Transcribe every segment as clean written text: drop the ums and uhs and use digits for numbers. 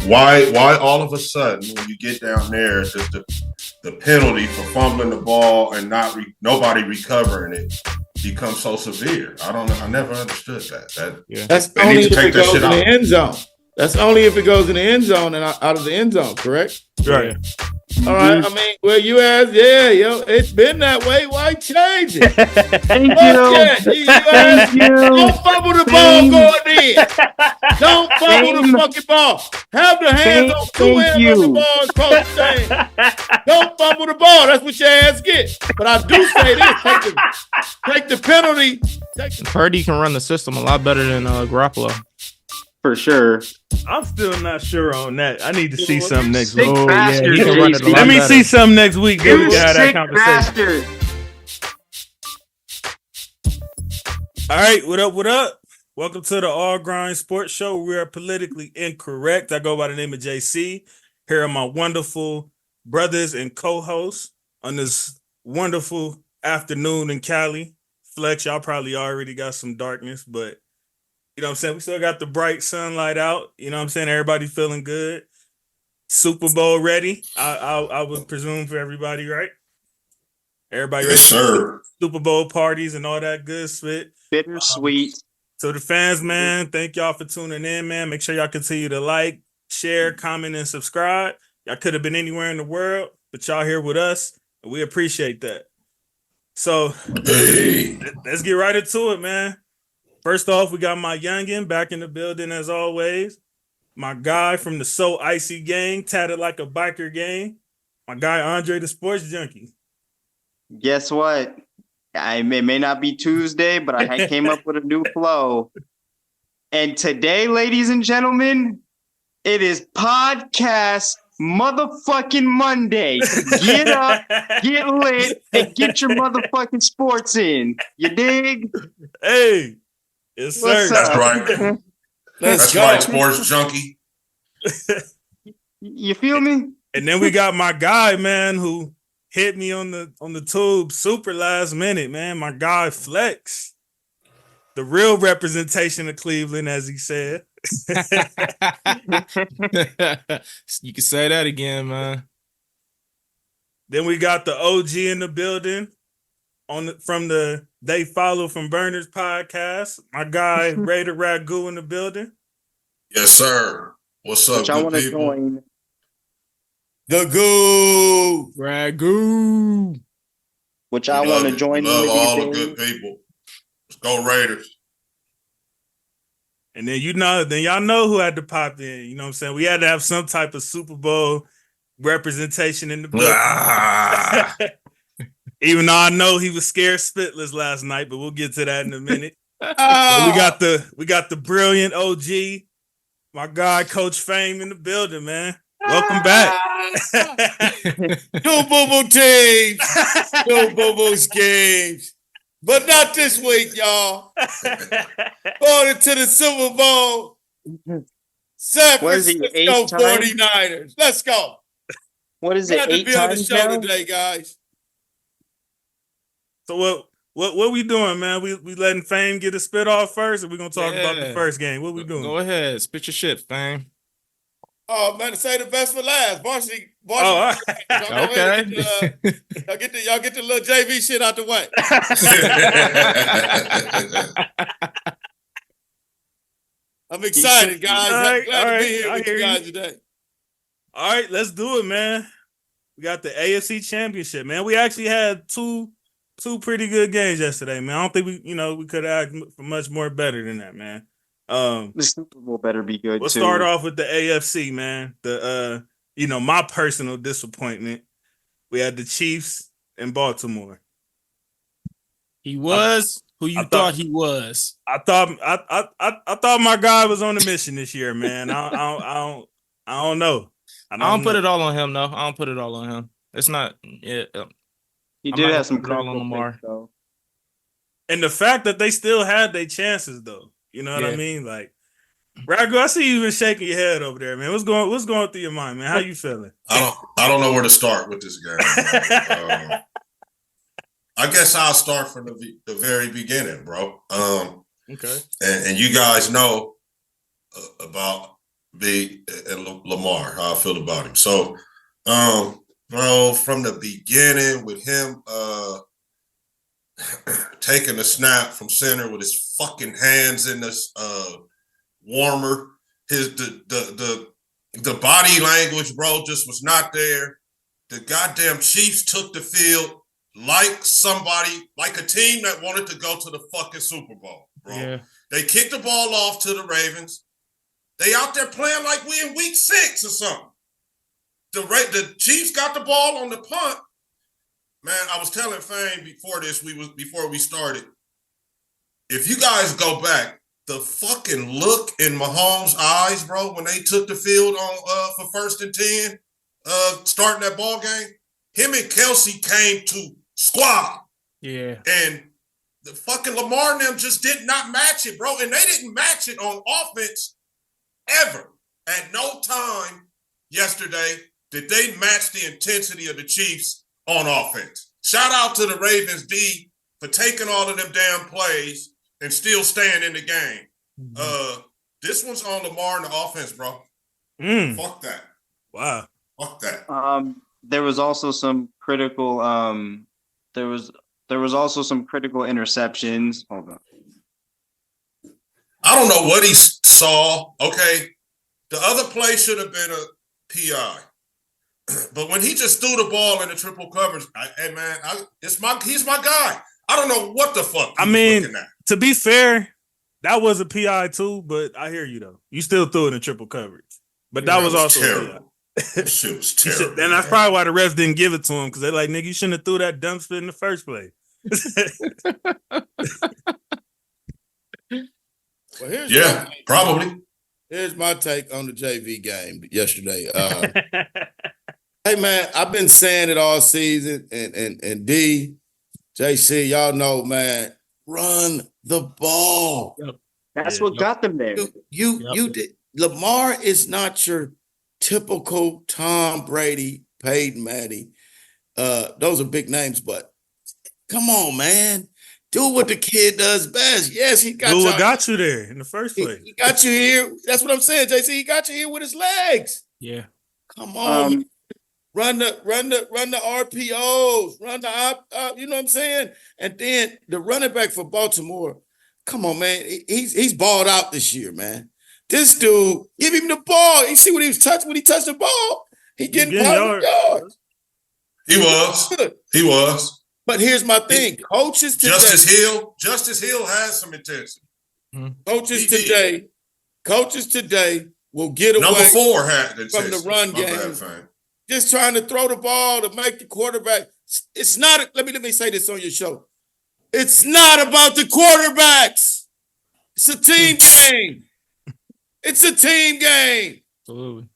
Why all of a sudden when you get down there, the penalty for fumbling the ball and nobody recovering it becomes so severe? I don't know. I never understood that. That's only if it goes in the end zone. That's only if it goes in the end zone and out of the end zone, correct? Right. All right. I mean, well, you asked, it's been that way. Why change it? Thank you. Don't fumble the ball going in. Don't fumble the fucking ball. Have the hands on two ends on the ball and cross the thing. Don't fumble the ball. That's what your ass gets. But I do say this: take the penalty. Purdy can run the system a lot better than Garoppolo. For sure. I'm still not sure on that. I need to see something next week. Bastard, he can run it a lot Let me better. see something next week. Then we can have that Bastard. conversation. All right, what up? Welcome to the All Grind Sports Show. We are politically incorrect. I go by the name of JC. Here are my wonderful brothers and co-hosts on this wonderful afternoon in Cali. Flex, y'all probably already got some darkness, but you know what I'm saying? We still got the bright sunlight out. You know what I'm saying? Everybody feeling good. Super Bowl ready. I would presume for everybody, right? Everybody ready? Yes, sir. Super Bowl parties and all that good shit. Bittersweet. So the fans, man, thank y'all for tuning in, man. Make sure y'all continue to like, share, comment, and subscribe. Y'all could have been anywhere in the world, but y'all here with us, and we appreciate that. So let's get right into it, man. First off, we got my youngin back in the building as always. My guy from the So Icy gang, tatted like a biker gang. My guy Andre the Sports Junkie. Guess what? It may not be Tuesday, but I came up with a new flow. And today, ladies and gentlemen, it is podcast motherfucking Monday. Get up, get lit, and get your motherfucking sports in. You dig? Hey. Yes, sir. That's right. That's right, Sports Junkie. You feel me? And then we got my guy, man, who hit me on the tube super last minute, man. My guy Flex, the real representation of Cleveland, as he said. You can say that again, man. Then we got the OG in the building from the They Follow from Burners podcast. My guy Raider Ragu in the building. Yes, sir. What's up, good people? Join. The Goo. Ragu. Which I want to join. Love all the good people. Let's go Raiders. And then y'all know who had to pop in. You know what I'm saying? We had to have some type of Super Bowl representation in the building. Even though I know he was scared spitless last night, but we'll get to that in a minute. We got the brilliant OG, my guy Coach Fame in the building, man. Welcome back. Two boo-boo teams, two boo-boo schemes, but not this week, y'all. Going into the Super Bowl, San Francisco 49ers. Let's go. What is it? 8 to be on the times show now? today, guys. So what we doing, man? We letting Fame get a spit off first, or we gonna talk about the first game? What we doing? Go ahead, spit your shit, Fame. Oh man, say the best for last. Varsity. Oh, okay. Y'all get the little JV shit out the way. I'm excited, guys. I'm glad to be here with you guys today. All right, let's do it, man. We got the AFC Championship, man. We actually had two pretty good games yesterday, man. I don't think we could have asked for much more better than that, man. The Super Bowl better be good. We'll start off with the AFC, man. The my personal disappointment. We had the Chiefs in Baltimore. He was who you thought he was. I thought my guy was on a mission this year, man. I don't know. I don't put it all on him, though. I don't put it all on him. It's not. Yeah, he did have some call on Lamar, though. And the fact that they still had their chances, though. You know what I mean? Like, Ragu, I see you been shaking your head over there, man. What's going through your mind, man? How you feeling? I don't know where to start with this game. I guess I'll start from the very beginning, bro. Okay. And you guys know about Lamar, how I feel about him. So, bro, from the beginning with him taking the snap from center with his fucking hands in this warmer, the body language, bro, just was not there. The goddamn Chiefs took the field like a team that wanted to go to the fucking Super Bowl, bro. Yeah. They kicked the ball off to the Ravens. They out there playing like we in week 6 or something. The Chiefs got the ball on the punt. Man, I was telling Fane before we started. If you guys go back, the fucking look in Mahomes' eyes, bro, when they took the field on for 1st and 10, starting that ball game, him and Kelsey came to squad. Yeah. And the fucking Lamar and them just did not match it, bro. And they didn't match it on offense ever. At no time yesterday did they match the intensity of the Chiefs on offense. Shout out to the Ravens D for taking all of them damn plays and still staying in the game. Mm-hmm. This one's on Lamar and the offense, bro. Fuck that. Wow. Fuck that. There was also some critical there was also some critical interceptions. Hold on. I don't know what he saw. Okay. The other play should have been a PI. But when he just threw the ball in the triple coverage, he's my guy. I don't know what the fuck. I mean, to be fair, that was a PI too, but I hear you though. You still threw it in triple coverage. But that was also terrible. A PI. That shit was terrible. And that's probably why the refs didn't give it to him, because they're like, nigga, you shouldn't have threw that dump spit in the first place. Well, probably. Here's my take on the JV game yesterday. Hey man, I've been saying it all season, and D, JC, y'all know, man, run the ball. Yep. That's what got them there. You did. Lamar is not your typical Tom Brady, Peyton Manning. Those are big names, but come on, man. Do what the kid does best. Yes, he got what got you there in the first place. He got you here. That's what I'm saying, JC. He got you here with his legs. Yeah. Come on. Run the RPOs. Run the you know what I'm saying? And then the running back for Baltimore. Come on, man. He's balled out this year, man. This dude, give him the ball. You see what he was touching when he touched the ball? He getting yards. He was. But here's my thing. Coaches today. Justice Hill has some intensity. Coaches today will get away number 4 had from the run game. Just trying to throw the ball to make the quarterback. It's not, let me say this on your show. It's not about the quarterbacks. It's a team game. It's a team game. Absolutely.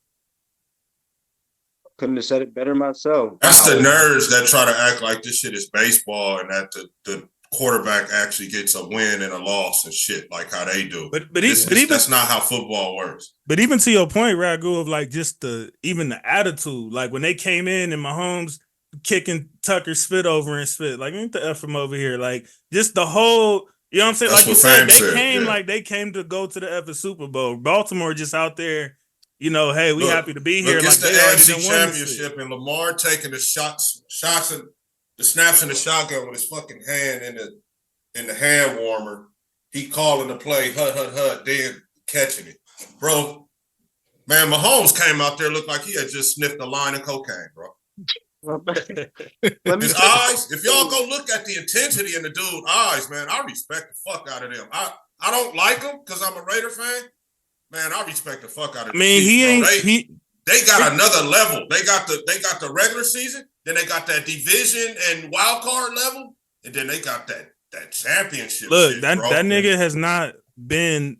Couldn't have said it better myself. That's the nerds that try to act like this shit is baseball and that the quarterback actually gets a win and a loss and shit like how they do. But that's not how football works. But even to your point, Ragu, of like just the attitude, like when they came in and Mahomes kicking Tucker spit over and spit, like ain't the F from over here, like just the whole. You know what I'm saying? That's like you said, they came to go to the effing Super Bowl. Baltimore just out there. You know, hey, we happy to be here. Look, like it's the AFC Championship, and Lamar taking the shots and the snaps in the shotgun with his fucking hand in the hand warmer. He calling the play, hut, then catching it, bro. Man, Mahomes came out there looked like he had just sniffed a line of cocaine, bro. His eyes. If y'all go look at the intensity in the dude's eyes, man, I respect the fuck out of them. I don't like him because I'm a Raider fan. Man, I respect the fuck out of him. I mean, they got another level. They got the regular season, then they got that division and wild card level, and then they got that championship. Look, shit, that bro. nigga has not been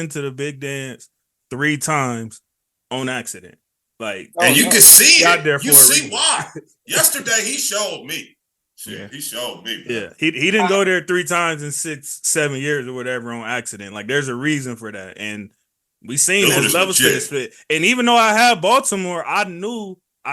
to the big dance 3 times on accident. Like, and you can see it. You see reason. why. Yesterday he showed me. Shit, he showed me. Bro. Yeah, he didn't go there 3 times in 6-7 years or whatever on accident. Like, there's a reason for that, and we seen his levels to this fit. And even though I had Baltimore, I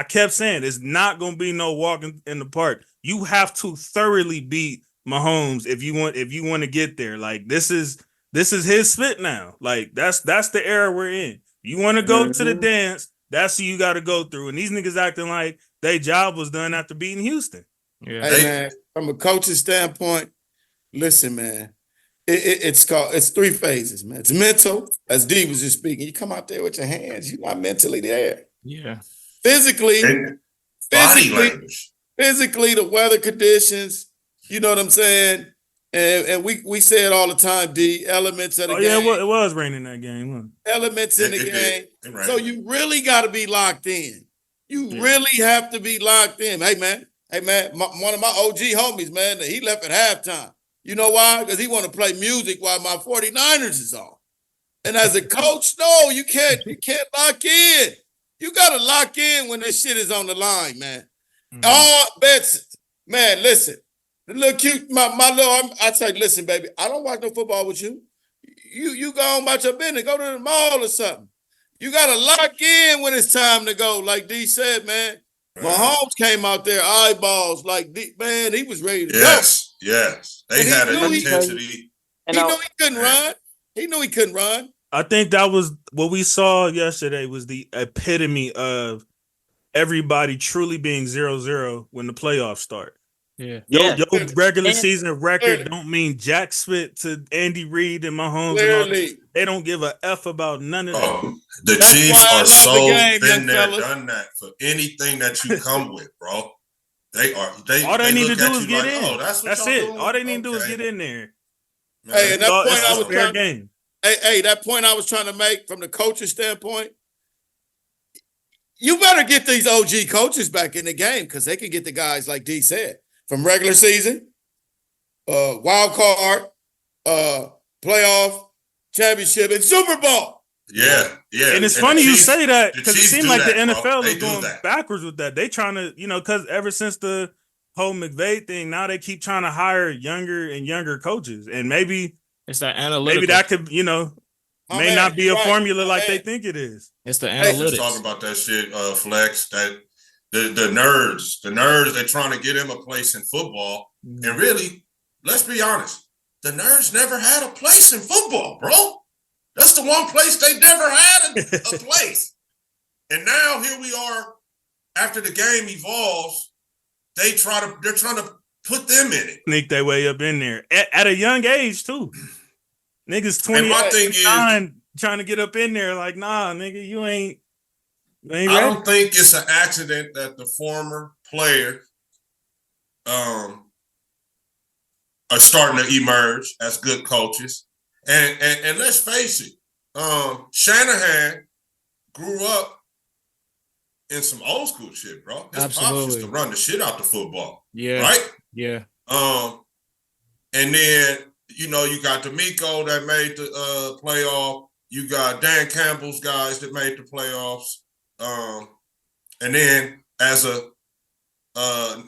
kept saying it's not gonna be no walking in the park. You have to thoroughly beat Mahomes if you want to get there. Like this is his spit now. Like that's the era we're in. You want to go to the dance, that's who you got to go through. And these niggas acting like their job was done after beating Houston. Yeah. Hey, man, from a coach's standpoint, listen, man, it's three phases, man. It's mental, as D was just speaking. You come out there with your hands, you're not mentally there. Yeah. Physically, body language. Physically, the weather conditions, you know what I'm saying? And we say it all the time, D, elements of the game. Yeah, it was raining that game. Huh? Elements in the game. So you really got to be locked in. You really have to be locked in. Hey, man, one of my OG homies, man, he left at halftime. You know why? Because he want to play music while my 49ers is on. And as a coach, no, you can't lock in. You got to lock in when this shit is on the line, man. Mm-hmm. All bets, man, listen. The little cute, I say, listen, baby, I don't watch no football with you. You go on about your business. Go to the mall or something. You got to lock in when it's time to go. Like D said, man. Mahomes came out there, eyeballs, like, man, he was ready to go. Yes. They had an intensity. He knew he couldn't run. He knew he couldn't run. I think that was what we saw yesterday was the epitome of everybody truly being 0-0 when the playoffs start. Yeah. Your regular season record don't mean jack spit to Andy Reid and Mahomes. Clearly. They don't give a F about none of that. The Chiefs are so been there, done that for anything that you come with, bro. All they need to do is get in. That's it. All they need to do is get in there. Hey, and that point I was trying. Hey, that point I was trying to make from the coach's standpoint. You better get these OG coaches back in the game because they can get the guys like D said from regular season, wild card, playoff, championship, and Super Bowl. Yeah. And it's funny you say that because it seems like the NFL is going backwards with that. They trying to, because ever since the whole McVay thing, now they keep trying to hire younger and younger coaches, and maybe it's that analytical. Maybe that could, may not be a formula like they think it is. It's the analytics. Talking about that shit, Flex. That the nerds, they're trying to get him a place in football, and really, let's be honest, the nerds never had a place in football, bro. That's the one place they never had a place. And now here we are. After the game evolves, they're trying to put them in it. Sneak their way up in there at a young age too. Niggas 29 trying to get up in there like, nah, nigga, you ain't ready. I don't think it's an accident that the former players are starting to emerge as good coaches. And let's face it, Shanahan grew up in some old school shit, bro. His pops used to run the shit out the football. Yeah. Right? Yeah. And then, you got D'Amico that made the playoff. You got Dan Campbell's guys that made the playoffs. And then as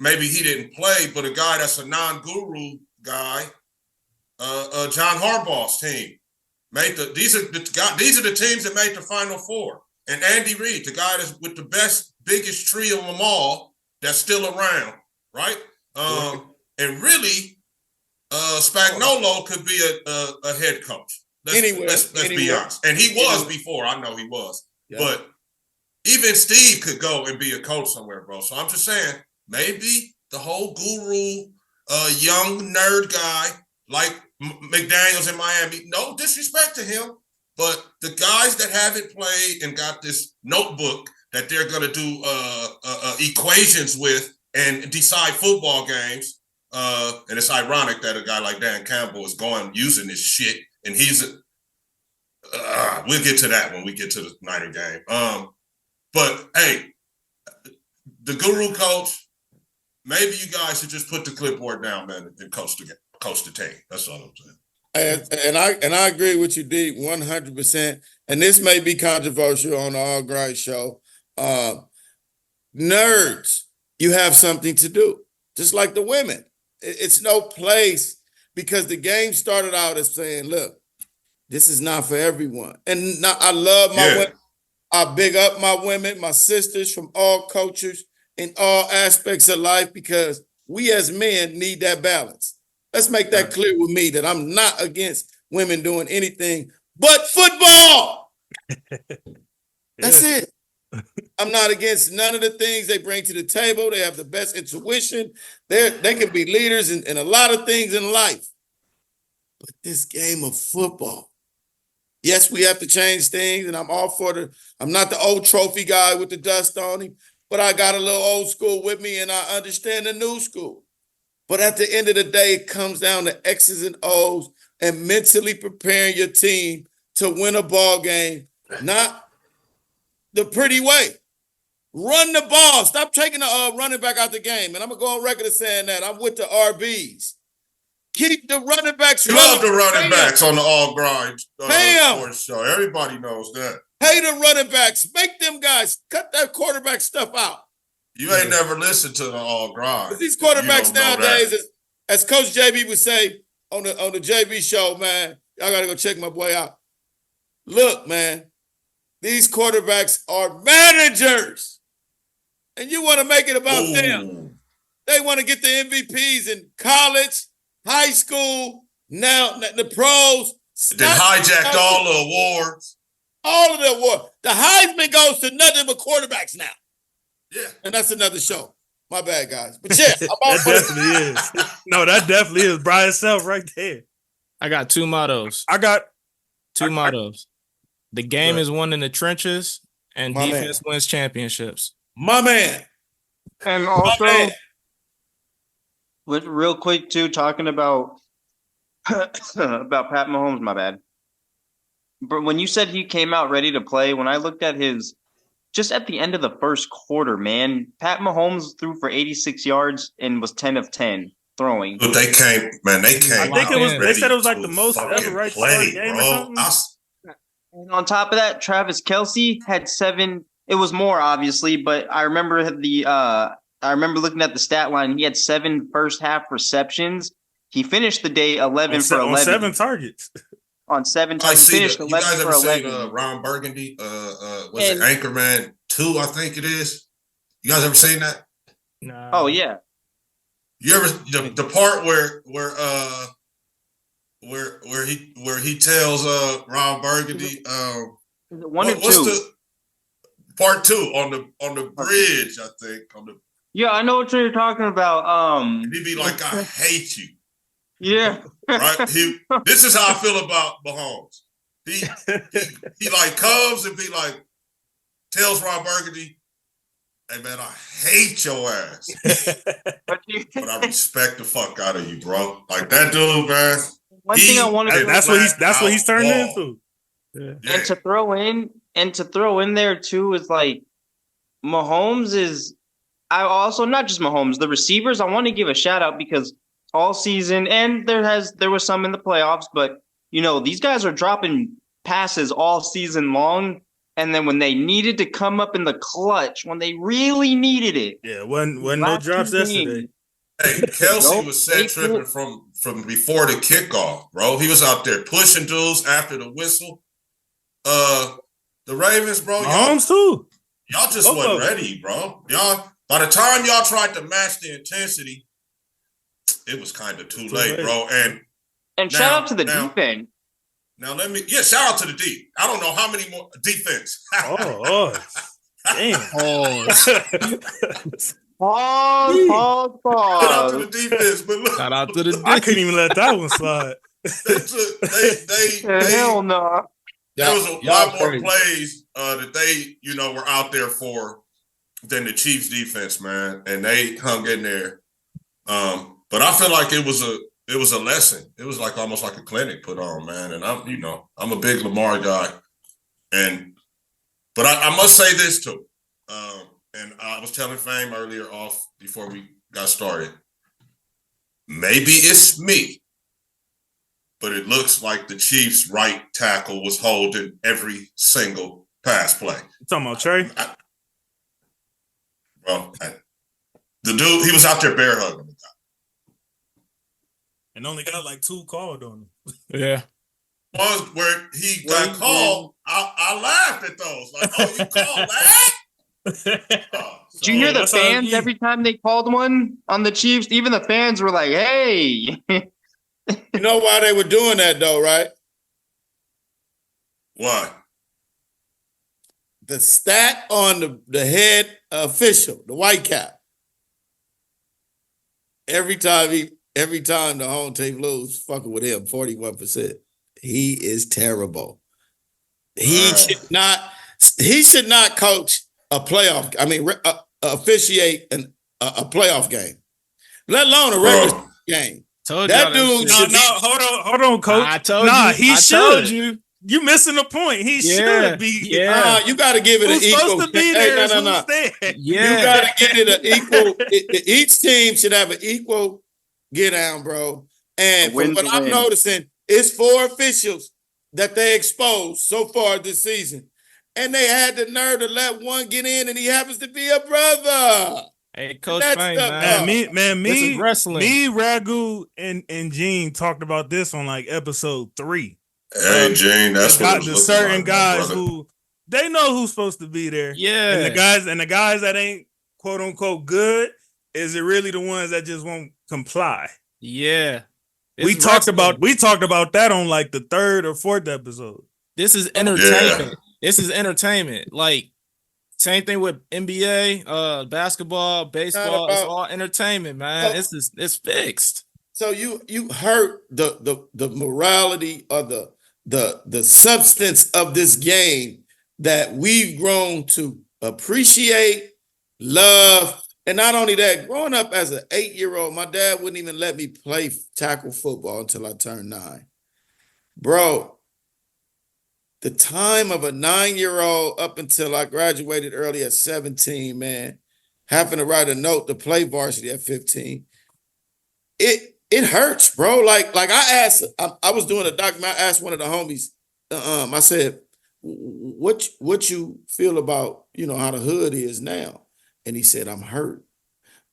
maybe he didn't play, but a guy that's a non-guru guy, John Harbaugh's team made these are the teams that made the Final Four. And Andy Reid, the guy that's with the biggest tree of them all that's still around, right? And really, Spagnuolo could be a head coach. Let's be honest. And he was before. I know he was. Yeah. But even Steve could go and be a coach somewhere, bro. So I'm just saying, maybe the whole guru, young nerd guy like McDaniels in Miami, no disrespect to him, but the guys that haven't played and got this notebook that they're going to do equations with and decide football games. And it's ironic that a guy like Dan Campbell is using this shit, and he's we'll get to that when we get to the Niner game. But hey, the guru coach, maybe you guys should just put the clipboard down, man, and coach the team. That's all I'm saying. And I agree with you, D, 100%. And this may be controversial on the All Grind Show. Nerds, you have something to do, just like the women. It's no place because the game started out as saying, look, this is not for everyone. And now I love my women. I big up my women, my sisters from all cultures in all aspects of life because we as men need that balance. Let's make that clear with me that I'm not against women doing anything but football. That's it. I'm not against none of the things they bring to the table. They have the best intuition. They can be leaders in a lot of things in life. But this game of football, yes, we have to change things, and I'm all for I'm not the old trophy guy with the dust on him, but I got a little old school with me, and I understand the new school. But at the end of the day, it comes down to X's and O's and mentally preparing your team to win a ball game, not the pretty way. Run the ball. Stop taking the running back out the game. And I'm going to go on record of saying that. I'm with the RBs. Keep the running backs. You love the running backs on the All Grind Sports Show. Everybody knows that. Pay the running backs. Make them guys cut that quarterback stuff out. You ain't never listened to the All Grind. These quarterbacks nowadays, as Coach JB would say on the JB show, man, y'all got to go check my boy out. Look, man, these quarterbacks are managers. And you want to make it about them. They want to get the MVPs in college, high school, now the pros. They hijacked all the awards. All of the awards. The Heisman goes to nothing but quarterbacks now. Yeah. And that's another show. My bad, guys. But yeah, that definitely is. No, that definitely is. Brian Self right there. I got two mottos. Two mottos. The game is won in the trenches, and defense wins championships. My man. And also, real quick too, talking about Pat Mahomes, my bad. But when you said he came out ready to play, when I looked at just at the end of the first quarter, man, Pat Mahomes threw for 86 yards and was 10 of 10 throwing. But they came. I think it was. They said it was like the most ever right play, game bro. or something. And on top of that, Travis Kelce had 7. It was more, obviously, but I remember looking at the stat line. He had 7 first half receptions. He finished the day 11 for 11. On 7 targets. On 7 targets. He finished 11 you guys for ever 11. seen Ron Burgundy? Was it Anchorman 2, I think it is? You guys ever seen that? No. Oh, yeah. You ever the part where he tells Ron Burgundy one or two? Part 2 on the bridge, I think. Yeah, I know what you're talking about. He'd be like, I hate you. Yeah. Right? This is how I feel about Mahomes. He like comes and be like, tells Ron Burgundy, hey man, I hate your ass. But I respect the fuck out of you, bro. Like that dude, man. One thing I want to that's what he's turned into. Yeah. And to throw in there too is like Mahomes is not just Mahomes, the receivers, I want to give a shout out because all season, and there was some in the playoffs, but these guys are dropping passes all season long. And then when they needed to come up in the clutch, when they really needed it. Yeah, when no drops yesterday. Hey, Kelce was set tripping from before the kickoff, bro. He was out there pushing dudes after the whistle. The Ravens, bro. Mahomes too. Y'all just wasn't ready, bro. Y'all, by the time y'all tried to match the intensity, it was kind of too late, bro. And shout out to the defense. Now shout out to the D. I don't know how many more defense. Damn. Pause. Shout out to the defense, but look. Shout out to the D. I couldn't even let that one slide. Hell no. There was a lot more plays that they, were out there for than the Chiefs defense, man. And they hung in there. But I feel like it was a lesson. It was like almost like a clinic put on, man. And I'm a big Lamar guy. But I must say this too. And I was telling Fame earlier before we got started. Maybe it's me, but it looks like the Chiefs' right tackle was holding every single pass play. You talking about Trey? The dude, he was out there bear hugging the guy. And only got like 2 called on him. Yeah. Ones where he got called, I laughed at those. Like, oh, you called that? Did you hear the fans every time they called one on the Chiefs? Even the fans were like, hey. You know why they were doing that though, right? What? the stat on the head official, the white cap. Every time the home team lose, fucking with him, 41%. He is terrible. He should not coach a playoff. I mean, officiate a playoff game, let alone a regular game. That dude should hold on, coach. I told you. He should. You missing the point. He should be. Yeah. You got to give it an equal. Supposed to be there? No. Yeah. You got to give it an equal. Each team should have an equal get down, bro. And from what I'm noticing, it's 4 officials that they exposed so far this season. And they had the nerve to let one get in, and he happens to be a brother. Hey, Coach Fame, man. Me, Ragu, and Gene talked about this on like episode 3. Hey, Gene, that's what the certain like, guys who they know who's supposed to be there. Yeah, and the guys that ain't quote unquote good, is it really the ones that just won't comply? Yeah, we talked about that on like the 3rd or 4th episode. This is entertainment. Yeah. This is entertainment. Like same thing with NBA, basketball, baseball. It's all entertainment, man. It's fixed. So you hurt the morality or the substance of this game that we've grown to appreciate, love, and not only that. Growing up as an 8-year-old, my dad wouldn't even let me play tackle football until I turned 9, bro. The time of a 9-year-old up until I graduated early at 17, man, having to write a note to play varsity at 15, it hurts, bro. Like I was doing a document. I asked one of the homies, I said, what you feel about, how the hood is now? And he said, I'm hurt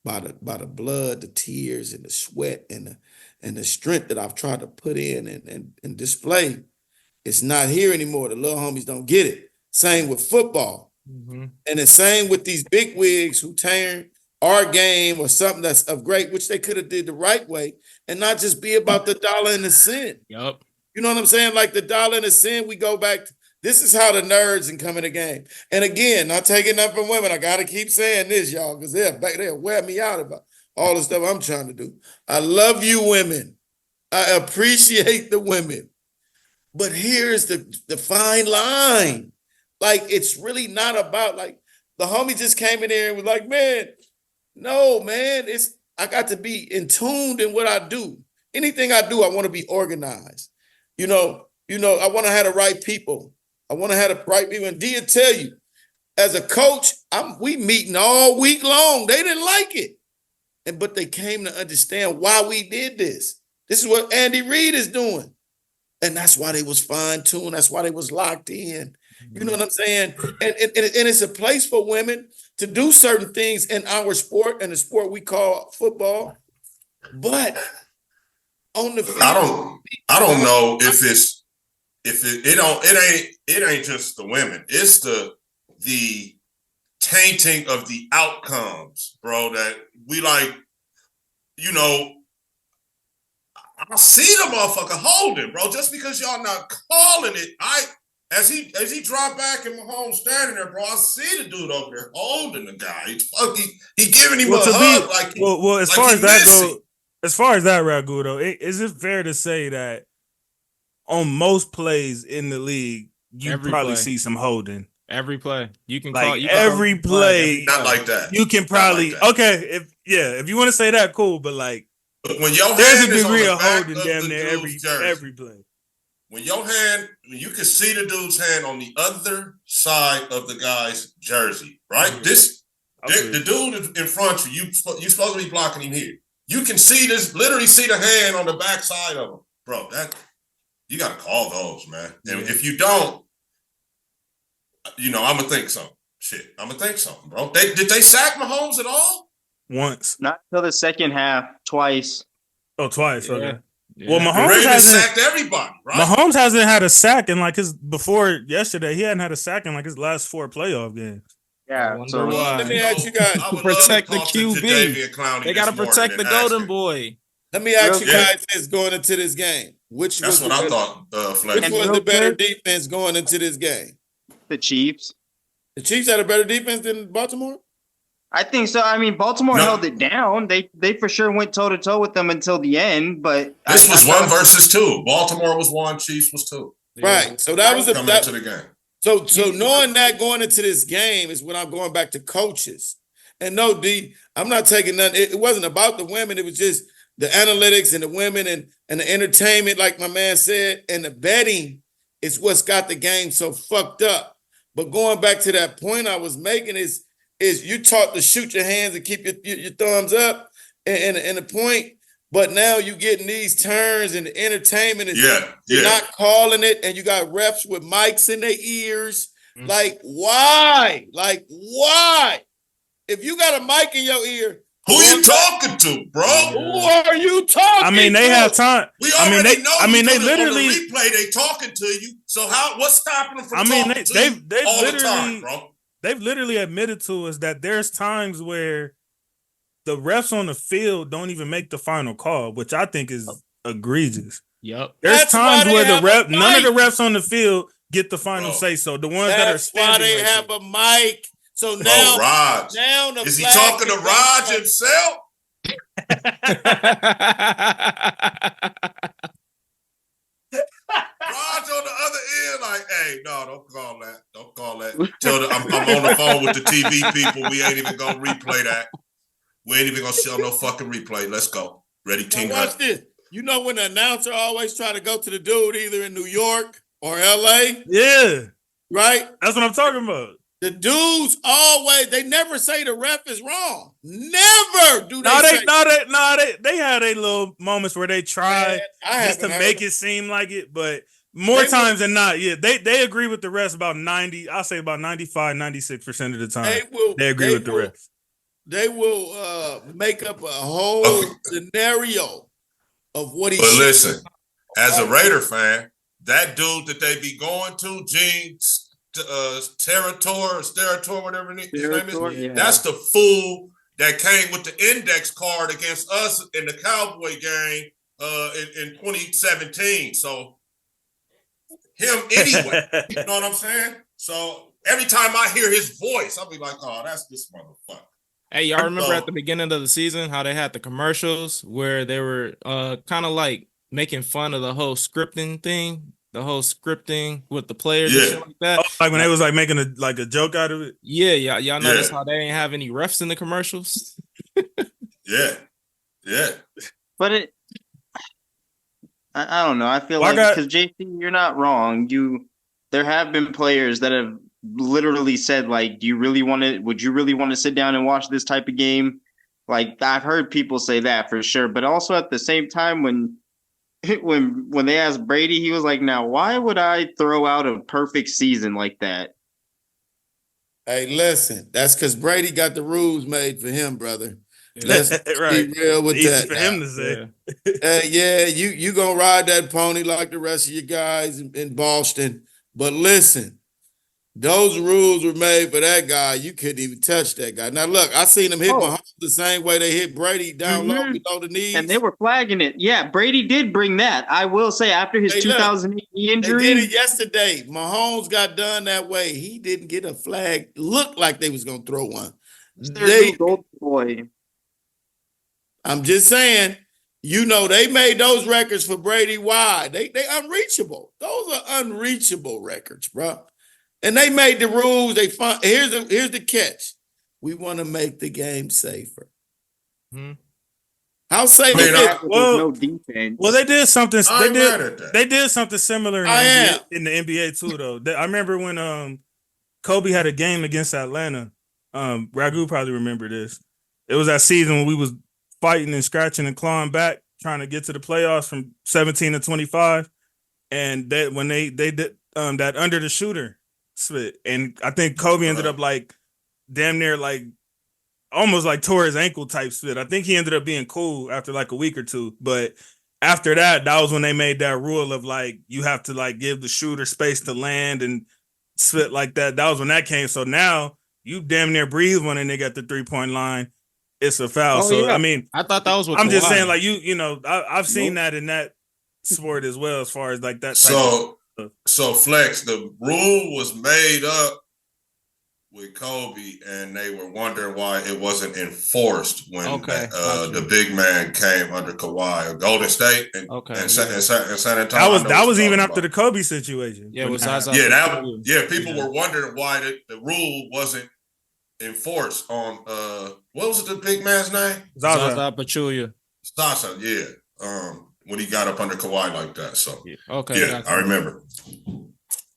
by the blood, the tears, and the sweat, and the strength that I've tried to put in and display. It's not here anymore. The little homies don't get it. Same with football. Mm-hmm. And the same with these big wigs who turn our game or something that's of great, which they could have did the right way and not just be about the dollar and the cent. Yep. You know what I'm saying? Like the dollar and the cent, we go back to, this is how the nerds can come in the game. And again, not taking up from women. I got to keep saying this, y'all, because they'll wear me out about all the stuff I'm trying to do. I love you women. I appreciate the women. But here's the fine line. Like, it's really not about, like, the homie just came in here and was like, man, no, man, I got to be in tune in what I do. Anything I do, I want to be organized. I want to have the right people. I want to have the right people. And Dia tell you, as a coach, we meeting all week long. They didn't like it. But they came to understand why we did this. This is what Andy Reid is doing. And that's why they was fine-tuned. That's why they was locked in. You know what I'm saying? And it's a place for women to do certain things in our sport, and the sport we call football. But on the field, I don't know if it ain't just the women. It's the tainting of the outcomes, bro, that we like, I see the motherfucker holding, bro. Just because y'all not calling it, as he dropped back and Mahomes standing there, bro, I see the dude over there holding the guy. He giving him a hug. As far as that, Ragu, though, is it fair to say that on most plays in the league, you probably see some holding? Every play. You can call every play. Not like that. You can probably if you want to say that, cool, but like, when your there's hand a degree of holding damn near every play. When you can see the dude's hand on the other side of the guy's jersey, right? Mm-hmm. The dude in front of you, you're supposed to be blocking him here. You can see this, literally see the hand on the back side of him, bro. That you got to call those, man. And if you don't, I'm gonna think something. Shit, I'm gonna think something, bro. Did they sack Mahomes at all? Once. Not till the second half, twice. Oh, twice. Okay. Yeah. Well, Mahomes hasn't sacked everybody, right? Mahomes hasn't had a sack in before yesterday. He hadn't had a sack in like his last 4 playoff games. Yeah. So let me ask you guys to protect the QB. They got to protect the golden boy. Let me ask you guys this going into this game. That's what I thought. Which was the better defense going into this game? The Chiefs. The Chiefs had a better defense than Baltimore? I think so. I mean, Baltimore held it down. They for sure went toe to toe with them until the end. But this was 1 versus 2. Baltimore was 1, Chiefs was 2. Right. So that was coming into the game. So knowing that going into this game is when I'm going back to coaches. And no, D, I'm not taking nothing. It wasn't about the women. It was just the analytics and the women and the entertainment, like my man said, and the betting is what's got the game so fucked up. But going back to that point I was making is you taught to shoot your hands and keep your thumbs up and the point. But now you getting these turns and the entertainment is not calling it, and you got refs with mics in their ears. Mm-hmm. Like, why? Like, why? If you got a mic in your ear, who are you talking to, bro? Who are you talking to? I mean, they have time. We already know. I mean, they literally on the replay. They talking to you. So what's stopping them from talking to you all the time, bro? They've literally admitted to us that there's times where the refs on the field don't even make the final call, which I think is egregious. Yep. There's times where none of the refs on the field get the final say. So the ones that are standing, why they have a mic. So now, Raj. Is he talking to Raj himself? Raj on the other end, like, hey, no, don't call that. Don't call that. I'm on the phone with the TV people. We ain't even gonna replay that. We ain't even gonna show no fucking replay. Let's go. Ready, team. Watch this. You know when the announcer always try to go to the dude either in New York or LA? Yeah. Right? That's what I'm talking about. The dudes they never say the ref is wrong. Never do they. They had a little moments where they tried just to make it seem like it, but more times than not, they agree with the refs about 90. I'll say about 95, 96% of the time. They agree with the refs. They will make up a whole scenario of what he. But listen, as a Raider fan, that dude that they be going to, Gene Steratore, whatever his name is, that's the fool that came with the index card against us in the Cowboy game in 2017. So him anyway, you know what I'm saying? So every time I hear his voice, I'll be like, oh, that's this motherfucker. Hey, y'all remember at the beginning of the season how they had the commercials where they were kind of like making fun of the whole scripting thing, the whole scripting with the players and shit like that? Like when they was like making a joke out of it? Yeah, y'all notice how they ain't have any refs in the commercials? Yeah. But I don't know. I feel because JC, you're not wrong. There have been players that have literally said, like, would you really want to sit down and watch this type of game? Like, I've heard people say that for sure. But also at the same time, when they asked Brady, he was like, now, why would I throw out a perfect season like that? Hey, listen, that's because Brady got the rules made for him, brother. Let's be real with that. For him to say. You gonna ride that pony like the rest of you guys in Boston. But listen, those rules were made for that guy. You couldn't even touch that guy. Now, look, I seen him hit Mahomes the same way they hit Brady down low below the knees. And they were flagging it. Yeah, Brady did bring that. I will say, after his 2008 injury. They did it yesterday. Mahomes got done that way. He didn't get a flag. Looked like they was going to throw one. Gold boy. I'm just saying, they made those records for Brady. Why? They unreachable. Those are unreachable records, bro. And they made the rules. Here's the catch. We want to make the game safer. Hmm. How safe is it? No defense. Well, they did something. They did something similar in the NBA too, though. I remember when Kobe had a game against Atlanta. Ragu probably remember this. It was that season when we was fighting and scratching and clawing back, trying to get to the playoffs from 17 to 25, and that when they did that under the shooter. And I think Kobe ended up like damn near like almost like tore his ankle type split. I think he ended up being cool after like a week or two. But after that was when they made that rule of like you have to like give the shooter space to land and split like that. That was when that came. So now you damn near breathe when a nigga at the 3-point line. It's a foul. I mean, I thought that was what I'm just saying, like I've seen that in that sport as well, as far as like that type So Flex, the rule was made up with Kobe, and they were wondering why it wasn't enforced when the big man came under Kawhi, Golden State, and San Antonio. That was even after the Kobe situation. Yeah, it was people were wondering why the rule wasn't enforced on what was the big man's name? Zaza Pachulia. Zaza, yeah. When he got up under Kawhi like that. So I remember.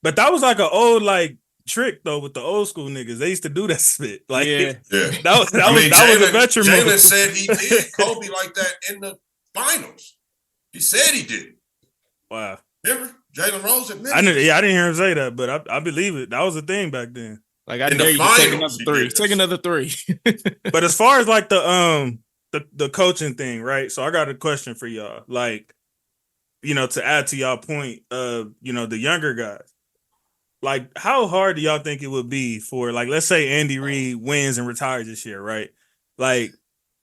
But that was like an old trick though with the old school niggas. They used to do that shit. That was a veteran move. Jalen said he did Kobe like that in the finals. He said he did. Wow. Remember? Jalen Rose admitted. I didn't hear him say that, but I believe it. That was a thing back then. I dare you to take another three. Take another three. But as far as the coaching thing, right? So I got a question for y'all. To add to y'all point of, the younger guys. How hard do y'all think it would be for, let's say Andy Reid wins and retires this year, right?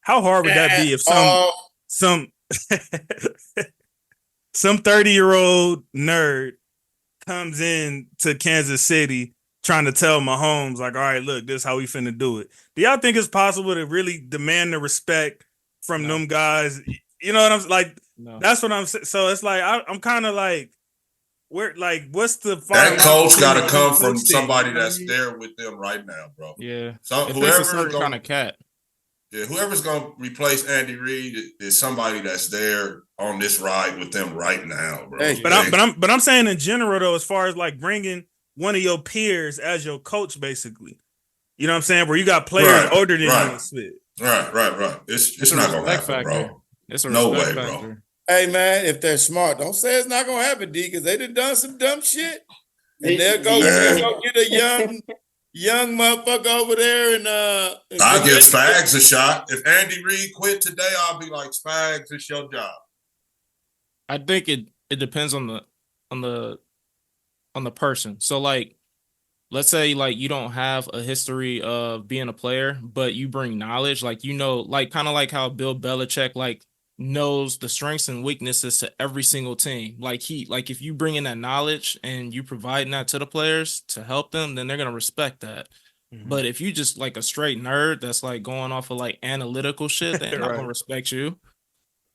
How hard would that be if some 30-year-old nerd comes in to Kansas City trying to tell Mahomes, all right, look, this is how we finna do it. Do y'all think it's possible to really demand the respect from them guys? You know what I'm like? No. That's what I'm saying. So it's I'm kind of where, what's the that coach got to come from somebody that's there with them right now, bro. Yeah. So whoever's kind of cat. Yeah, whoever's gonna replace Andy Reid is somebody that's there on this ride with them right now, bro. Hey, but I'm saying in general though, as far as bringing one of your peers as your coach, basically. You know what I'm saying? Where you got players older than you. Right. It's not gonna happen, bro. It's a no way, factor. bro. Hey man, if they're smart, don't say it's not gonna happen, D, because they done some dumb shit. And they'll go get a young motherfucker over there and I'll give Spags a shot. If Andy Reid quit today, I'll be like, Spags, it's your job. I think it depends on the person. So let's say you don't have a history of being a player, but you bring knowledge, kind of like how Bill Belichick knows the strengths and weaknesses to every single team. If you bring in that knowledge and you providing that to the players to help them, then they're gonna respect that. Mm-hmm. But if you just a straight nerd that's going off of analytical shit, they're not gonna respect you.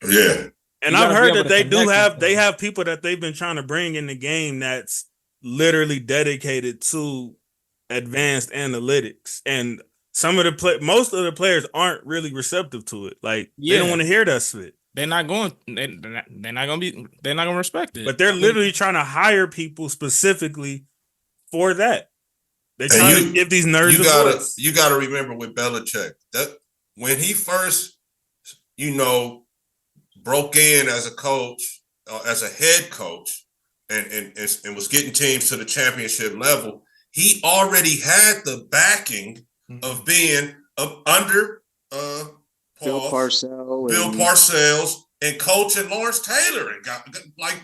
Yeah. And I've heard that they have people that they've been trying to bring in the game that's literally dedicated to advanced analytics, and most of the players aren't really receptive to it. They don't want to hear that shit. They're not going to respect it. But they're literally trying to hire people specifically for that. They're trying to give these nerds you gotta remember with Belichick that when he first, broke in as a coach, as a head coach, and was getting teams to the championship level, he already had the backing of being under Bill Parcells and coaching Lawrence Taylor and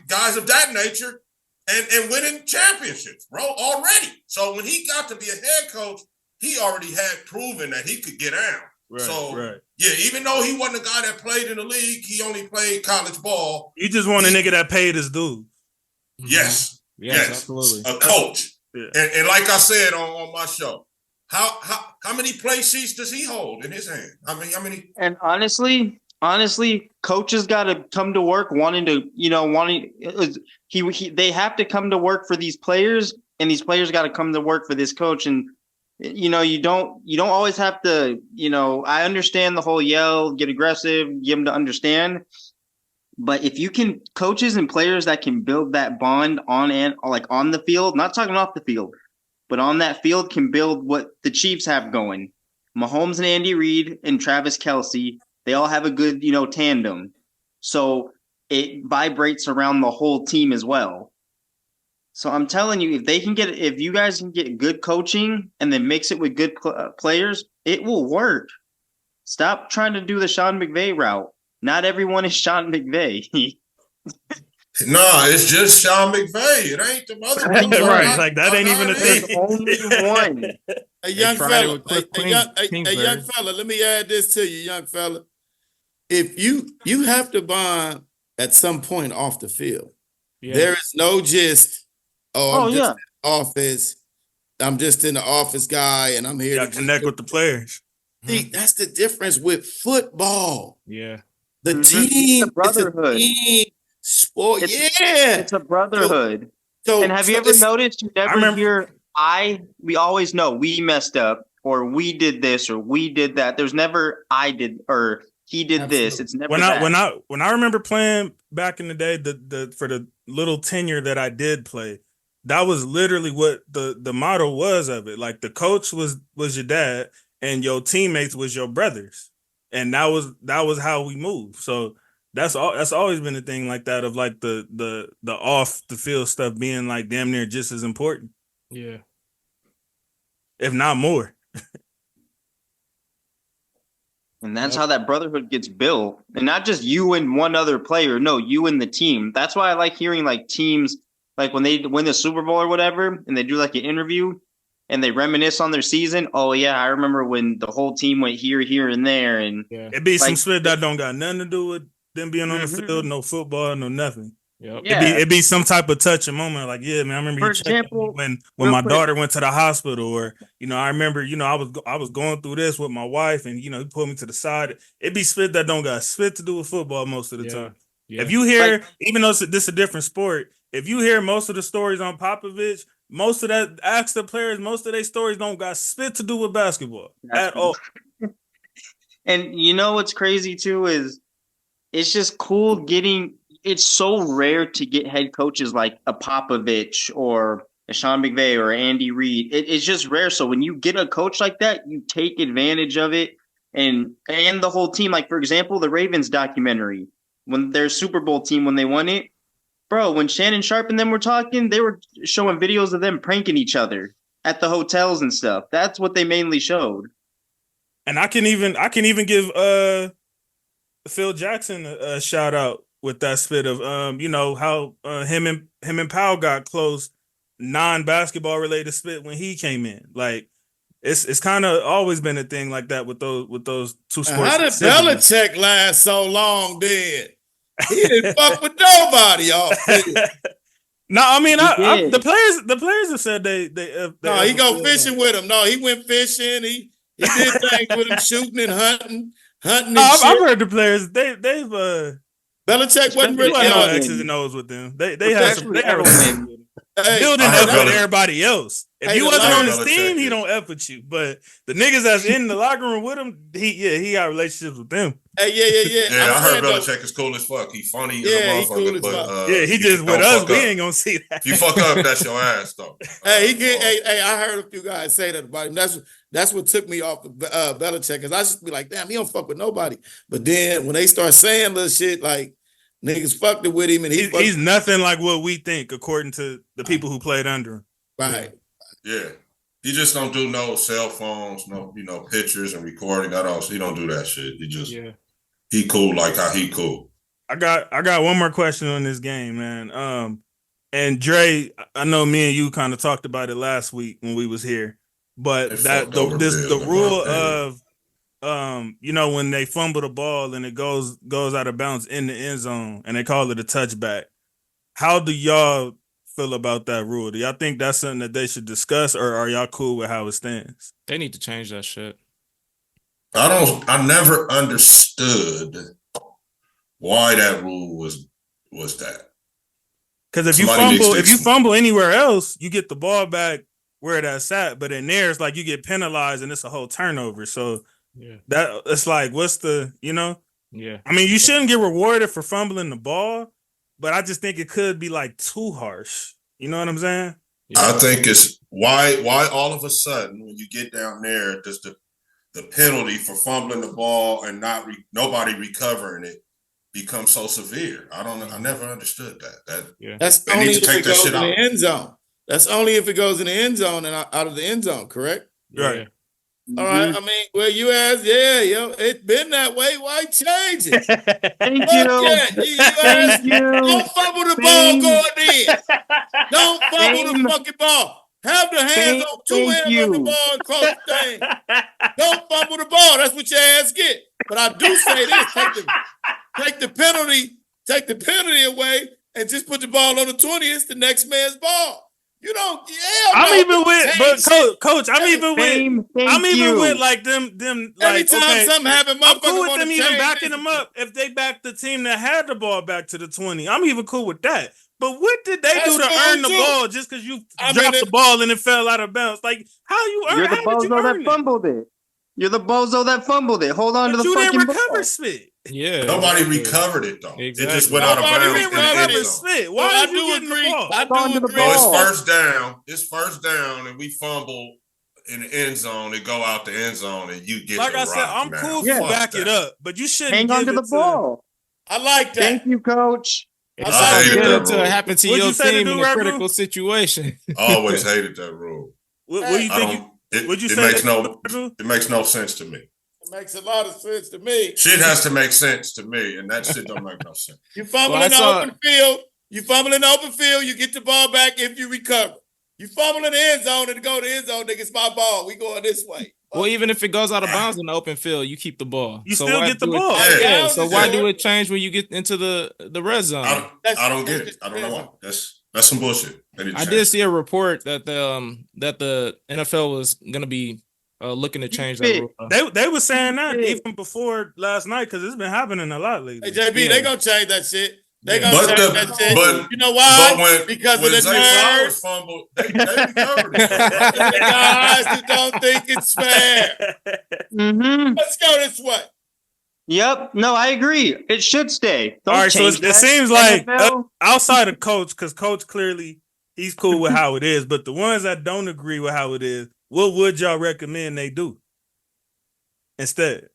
guys of that nature and winning championships, bro, already. So when he got to be a head coach, he already had proven that he could get out. Yeah, even though he wasn't a guy that played in the league, he only played college ball. You just want a nigga that paid his dues. Yes, absolutely. A coach. Yeah. And like I said on my show, how many play sheets does he hold in his hand? How many? And honestly, coaches got to come to work they have to come to work for these players, and these players got to come to work for this coach. And you don't always have to. I understand the whole yell, get aggressive, get them to understand. But if you can, coaches and players that can build that bond on the field, not talking off the field, but on that field, can build what the Chiefs have going. Mahomes and Andy Reid and Travis Kelce, they all have a good, tandem. So it vibrates around the whole team as well. So I'm telling you, if you guys can get good coaching and then mix it with good players, it will work. Stop trying to do the Sean McVay route. Not everyone is Sean McVay. No, it's just Sean McVay. It ain't the other people. Right. That ain't even a thing. Only one. A young fella, let me add this to you, young fella. If you have to bond at some point off the field. Yeah. There is no just, in office. I'm just an office guy and I'm here to connect with the players. See, that's the difference with football. Yeah. The team, it's a brotherhood. It's a team sport. It's a brotherhood. So and have you ever noticed? You never hear we always know we messed up or we did this or we did that. There's never I did or he did this. It's never when I remember playing back in the day, the for the little tenure that I did play, that was literally what the motto was of it. Like the coach was your dad and your teammates was your brothers. And that was how we moved. So that's always been a thing like that of like the off the field stuff being like damn near just as important. Yeah. If not more. And that's how that brotherhood gets built. And not just you and one other player. No, you and the team. That's why I like hearing like teams, like when they win the Super Bowl or whatever, and they do like an interview and they reminisce on their season. Oh, yeah, I remember when the whole team went here, and there. And it'd be some shit that don't got nothing to do with them being on the field, no football, no nothing. Yep. Yeah. It'd be some type of touching moment. Like, yeah, man, I remember you checking me when my daughter went to the hospital, or, I remember, I was going through this with my wife and, he pulled me to the side. It'd be spit that don't got spit to do with football most of the time. Yeah. If you hear, even though this is a different sport, if you hear most of the stories on Popovich, most of that, ask the players, most of their stories don't got spit to do with basketball at all. And what's crazy too is it's just cool it's so rare to get head coaches like a Popovich or a Sean McVay or Andy Reid. It's just rare. So when you get a coach like that, you take advantage of it and the whole team. Like, for example, the Ravens documentary, when their Super Bowl team, when they won it, bro, when Shannon Sharp and them were talking, they were showing videos of them pranking each other at the hotels and stuff. That's what they mainly showed. And I can even give Phil Jackson a shout out with that spit of how him and Powell got close, non-basketball related spit when he came in. Like it's kind of always been a thing like that with those two sports. How did Belichick last so long then? He didn't fuck with nobody off field. No, I mean the players have said they no, he go fishing with him. No, he went fishing. He did things with him, shooting and hunting. I've heard the players they've Belichick wasn't really on X's and O's with them. They have some building up with everybody else. If you wasn't on his team, he don't F with you. But the niggas that's in the locker room with him, he got relationships with them. Yeah, I heard Belichick is cool as fuck. He funny as a motherfucker. Cool but he just with us, we ain't gonna see that. If you fuck up, that's your ass though. I heard a few guys say that about him. That's what took me off of Belichick, because I just be like, damn, he don't fuck with nobody. But then when they start saying little shit like niggas fucked it with him, and he's nothing like what we think, according to the people who played under him. Right. Yeah. He just don't do no cell phones, no, pictures and recording. He don't do that shit. He cool like how he cool. I got one more question on this game, man. And Dre, I know me and you kind of talked about it last week when we was here, but the rule of when they fumble the ball and it goes out of bounds in the end zone and they call it a touchback. How do y'all feel about that rule? Do y'all think that's something that they should discuss, or are y'all cool with how it stands? They need to change that shit. I never understood why that rule was that. Because if you fumble anywhere else, you get the ball back where that's at. But in there, it's like you get penalized and it's a whole turnover. So that it's like, what's the, Yeah. I mean, you shouldn't get rewarded for fumbling the ball, but I just think it could be like too harsh. You know what I'm saying? Yeah. I think it's why all of a sudden when you get down there, just the penalty for fumbling the ball and nobody recovering it becomes so severe. I never understood that. That's only if it goes in the end zone. That's only if it goes in the end zone and out of the end zone, correct? Right. All right. I mean, well, you asked, it's been that way. Why change it? Thank you. Thank you. Don't fumble the ball going in. Don't fumble the fucking ball. Have the hands on two hands on the ball and cross the thing. Don't fumble the ball. That's what your ass get. But I do say this: take the penalty away, and just put the ball on the 20. It's the next man's ball. You don't. I'm even with, but coach, I'm even with like them. Like, every time something happens, I'm cool with motherfucker them even backing them up if they back the team that had the ball back to the 20. I'm even cool with that. But what did they do to earn the ball just because you dropped the ball and it fell out of bounds? Like, how you earn? You're the bozo that fumbled it. You're the bozo that fumbled it. Hold on to the fucking ball. You didn't recover spit. Yeah. Nobody recovered it though. Exactly. It just went out of bounds in the end zone. Spit. Why are you getting the ball? I do agree. Well, it's first down, and we fumble in the end zone and go out the end zone, and you get like the I said, I'm now. cool if you back it up, but you shouldn't hang on to the ball. I like that. Thank you, coach. It's good to happen to your team in a critical situation. I always hated that rule. What do you think? It makes no sense to me. It makes a lot of sense to me. Shit has to make sense to me, and that shit don't make no sense. You fumble in the open field. You fumble in the open field. You get the ball back if you recover. You fumble in the end zone and go to the end zone. Nigga, it's my ball. We going this way. Well, even if it goes out of bounds in the open field, you keep the ball. You still get the ball. Yeah. So why do it change when you get into the red zone? I don't get it. I don't know why. That's some bullshit. I did see a report that the NFL was gonna be looking to change that rule. They were saying that even before last night because it's been happening a lot lately. Hey, JB, they gonna change that shit. They gonna change that shit. But you know why? Because of the nerds. Fumbled, they recovered it. The guys who don't think it's fair. Mm-hmm. Let's go this way. Yep. No, I agree. It should stay. All right, so it seems like outside of coach, because coach clearly he's cool with how it is, but the ones that don't agree with how it is, what would y'all recommend they do instead?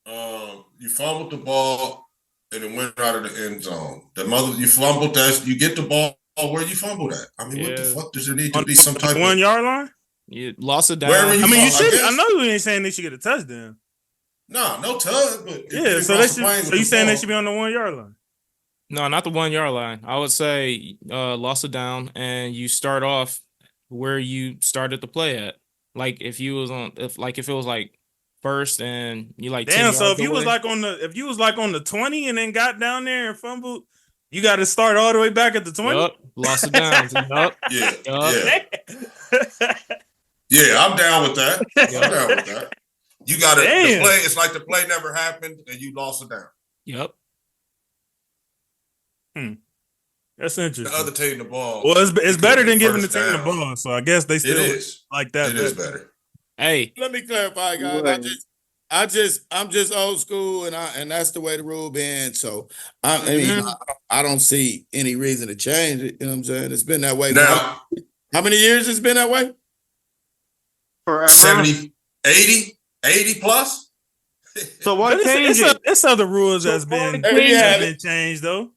You fumbled the ball and it went out of the end zone. You fumbled that. You get the ball where you fumbled at. I mean, what the fuck does it need to be? Some type 1 yard line? You lost it down. You should. I know you ain't saying they should get a touchdown. No touch. But so you saying they should be on the 1 yard line? No, not the 1 yard line. I would say lost it down and you start off where you started the play at. Like if it was like first and you like damn. So if you was like on the 20 and then got down there and fumbled, you got to start all the way back at the 20. Yep. Lost it down. Yeah, I'm down with that. You got to play. It's like the play never happened and you lost it down. Yep. That's interesting. The other team the ball. Well, it's better than giving the team the ball. So I guess they still like that. It is better. Hey, let me clarify, guys. I'm just old school, and that's the way the rule been. So I don't see any reason to change it. You know what I'm saying? It's been that way. Now, how many years it's been that way? Forever. 70, 80 plus. So what changed? It's other rules that's been changed though.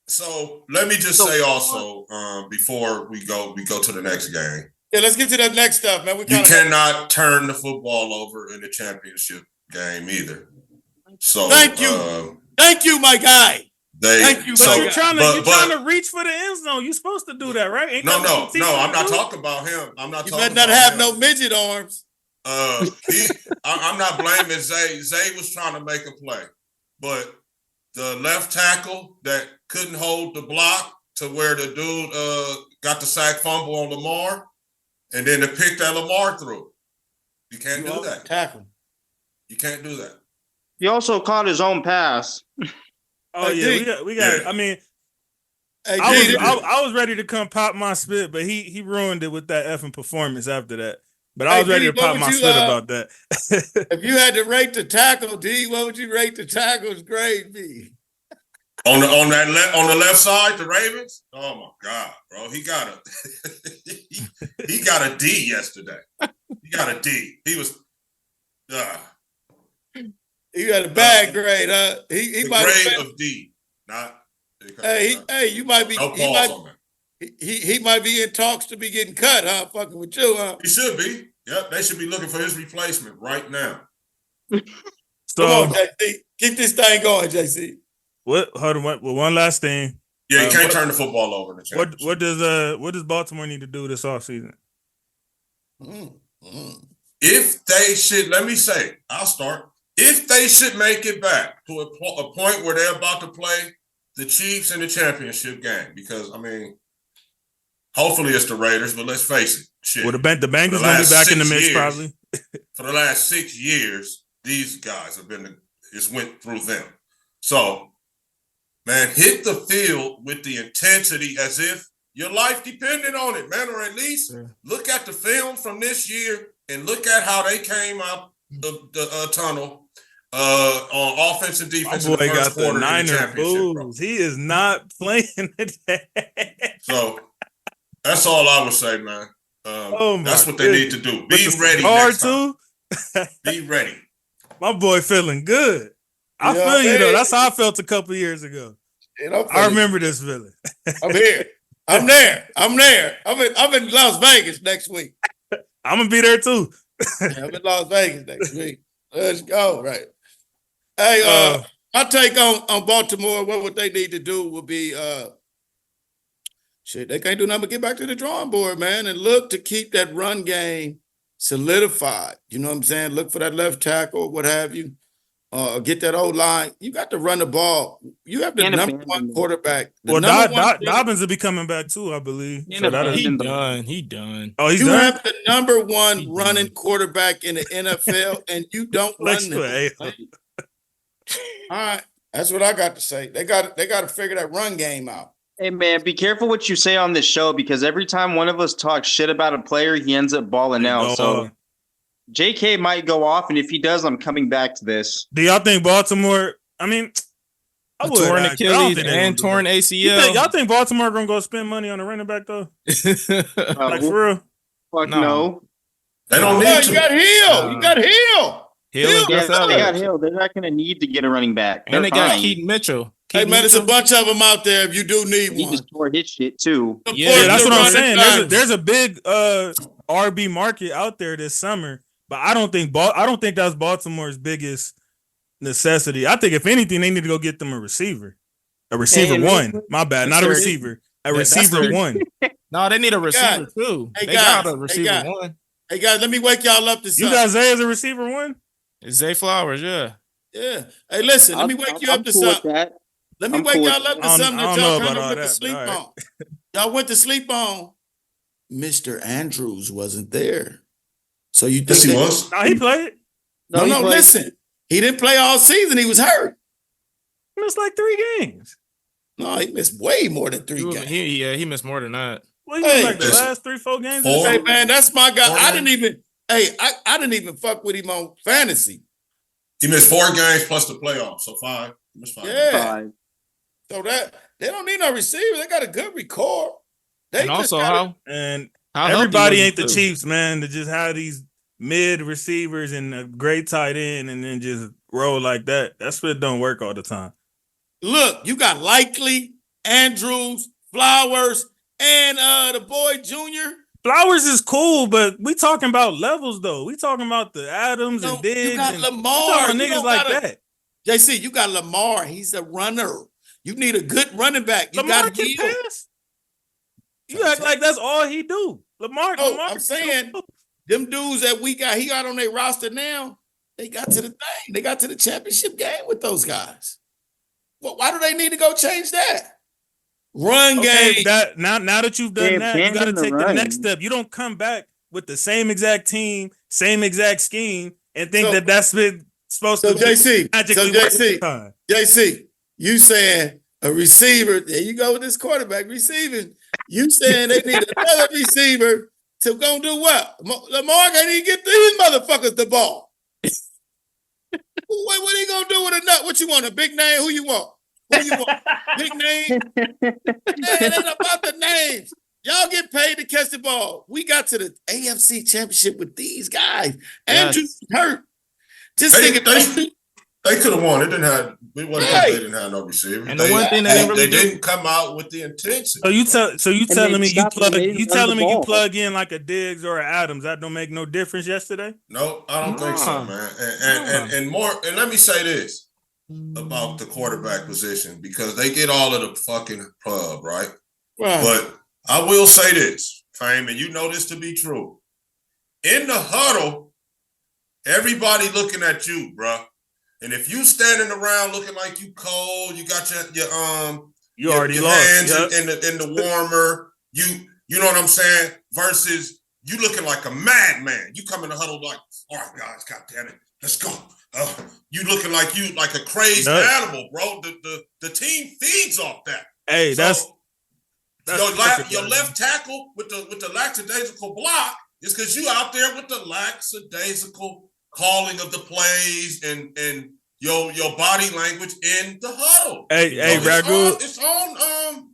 So let me just say also, before we go to the next game. Yeah, let's get to that next stuff, man. You cannot turn the football over in the championship game either. So thank you, my guy. Thank you. But you're trying to reach for the end zone. You're supposed to do that, right? No. I'm not talking about him. I'm not. You talking better not about have him. no midget arms. I'm not blaming Zay. Zay was trying to make a play, but the left tackle that couldn't hold the block to where the dude got the sack fumble on Lamar. And then to pick that Lamar through. You can't do that. Tackle. You can't do that. He also caught his own pass. Oh, yeah. We got I mean, I was ready to come pop my spit, but he ruined it with that effing performance after that. But I was ready to pop my spit about that. If you had to rate the tackle, D, what would you rate the tackle's grade be? On the left side, the Ravens. Oh my God, bro! He got a D yesterday. He got a D. He was. He got a bad grade, huh? He the might grade of D, not. Hey, you might be. No pause on that. He might be in talks to be getting cut, huh? Fucking with you, huh? He should be. Yep, they should be looking for his replacement right now. So, come on, JC. Keep this thing going, JC. Hold on. One last thing. Yeah, you can't turn the football over in the championship. What does Baltimore need to do this offseason? If they should, let me say, I'll start. If they should make it back to a point where they're about to play the Chiefs in the championship game, because I mean, Hopefully it's the Raiders, but let's face it. Shit. Well, the Bengals gonna be back in the mix 6 years, probably. For the last 6 years, these guys have just went through them. So, man, hit the field with the intensity as if your life depended on it, man, or at least look at the film from this year and look at how they came out the tunnel on offense and defense. My boy in the first got the quarter Niner of the championship, bro. Bulls. He is not playing today. So that's all I would say, man. That's what they need to do. Be ready next time. Be ready. My boy feeling good. I feel you though. That's how I felt a couple years ago. I remember this feeling. I'm here. I'm there. I'm in Las Vegas next week. I'm gonna be there too. I'm in Las Vegas next week. Let's go. Right. Hey, my take on Baltimore, what they need to do will be they can't do nothing but get back to the drawing board, man, and look to keep that run game solidified. You know what I'm saying? Look for that left tackle, what have you. Get that old line. You got to run the ball. You have the number one quarterback. Well, Dobbins will be coming back too, I believe. He done. He done. Oh, he's you done? have the number one running quarterback in the NFL, and you don't run him. All right, that's what I got to say. They got to figure that run game out. Hey, man, be careful what you say on this show because every time one of us talks shit about a player, he ends up balling out. So JK might go off, and if he does, I'm coming back to this. Do y'all think Baltimore? I mean, torn Achilles and torn ACL. Y'all think Baltimore gonna go spend money on a running back though? Like for real? Fuck no. They don't need to. You got Hill. You got Hill. They got Hill. They're not gonna need to get a running back. And they got Keaton Mitchell. Hey man, there's a bunch of them out there. If you do need one, he just tore his shit too. Yeah, that's what I'm saying. There's a big RB market out there this summer. But I don't think that's Baltimore's biggest necessity. I think if anything, they need to go get them a receiver. A receiver one. My bad. Not a receiver. A receiver one. No, they need a receiver too. They got a receiver one. Hey guys, let me wake y'all up to something. You got Zay as a receiver one? It's Zay Flowers, yeah. Yeah. Hey, listen, let me wake you up to something. Let me wake y'all up to something that y'all kind of went to sleep on. Y'all went to sleep on. Mr. Andrews wasn't there. So you think he was? No, he played. No, listen. He didn't play all season. He was hurt. He missed like 3 games. No, he missed way more than 3 games. He missed more than that. Well, he missed like the last 3-4 games. Hey, man, that's my guy. I didn't even fuck with him on fantasy. He missed 4 games plus the playoffs, so 5. He missed 5. Yeah. 5. So that they don't need no receiver. They got a good record. Everybody ain't the Chiefs, man, to just have these mid receivers and a great tight end and then just roll like that. That's what don't work all the time. Look, you got Likely, Andrews, Flowers, and the boy Junior. Flowers is cool, but we talking about levels though. We talking about the Adams and Diggs. You got and Lamar. Niggas like that. JC, you got Lamar. He's a runner. You need a good running back. You Lamar got can pass. You act like that's all he do. Lamar. I'm saying them dudes that he got on their roster now, they got to the thing. They got to the championship game with those guys. Well, why do they need to go change that? Run game. Now that you've done that, you got to take the next step. You don't come back with the same exact team, same exact scheme, and think that's been supposed to be magically JC, you saying a receiver, there you go with this quarterback receiving. You saying they need another receiver to go do what? Lamar can't even get these motherfuckers the ball. What are you going to do with a nut? What you want, a big name? Who you want? Big name? It ain't about the names. Y'all get paid to catch the ball. We got to the AFC Championship with these guys. Andrews hurt. Just think they could have won. It didn't have. They didn't have no receiver. And the one thing they didn't come out with the intensity. So you telling me you plug in like a Diggs or an Adams? That don't make no difference yesterday? No, I don't think so, man. And more. And let me say this about the quarterback position because they get all of the fucking pub, right? But I will say this, Fame, and you know this to be true. In the huddle, everybody looking at you, bro. And if you standing around looking like you cold, you got your already your lost hands in the warmer. You know what I'm saying? Versus you looking like a madman. You come in the huddle like, all right, guys, God damn it, let's go. You looking like a crazed animal, bro. The team feeds off that. Hey, that's your left tackle with the lackadaisical block is because you out there with the lackadaisical calling of the plays and your body language in the huddle. Hey, Ragu. It's on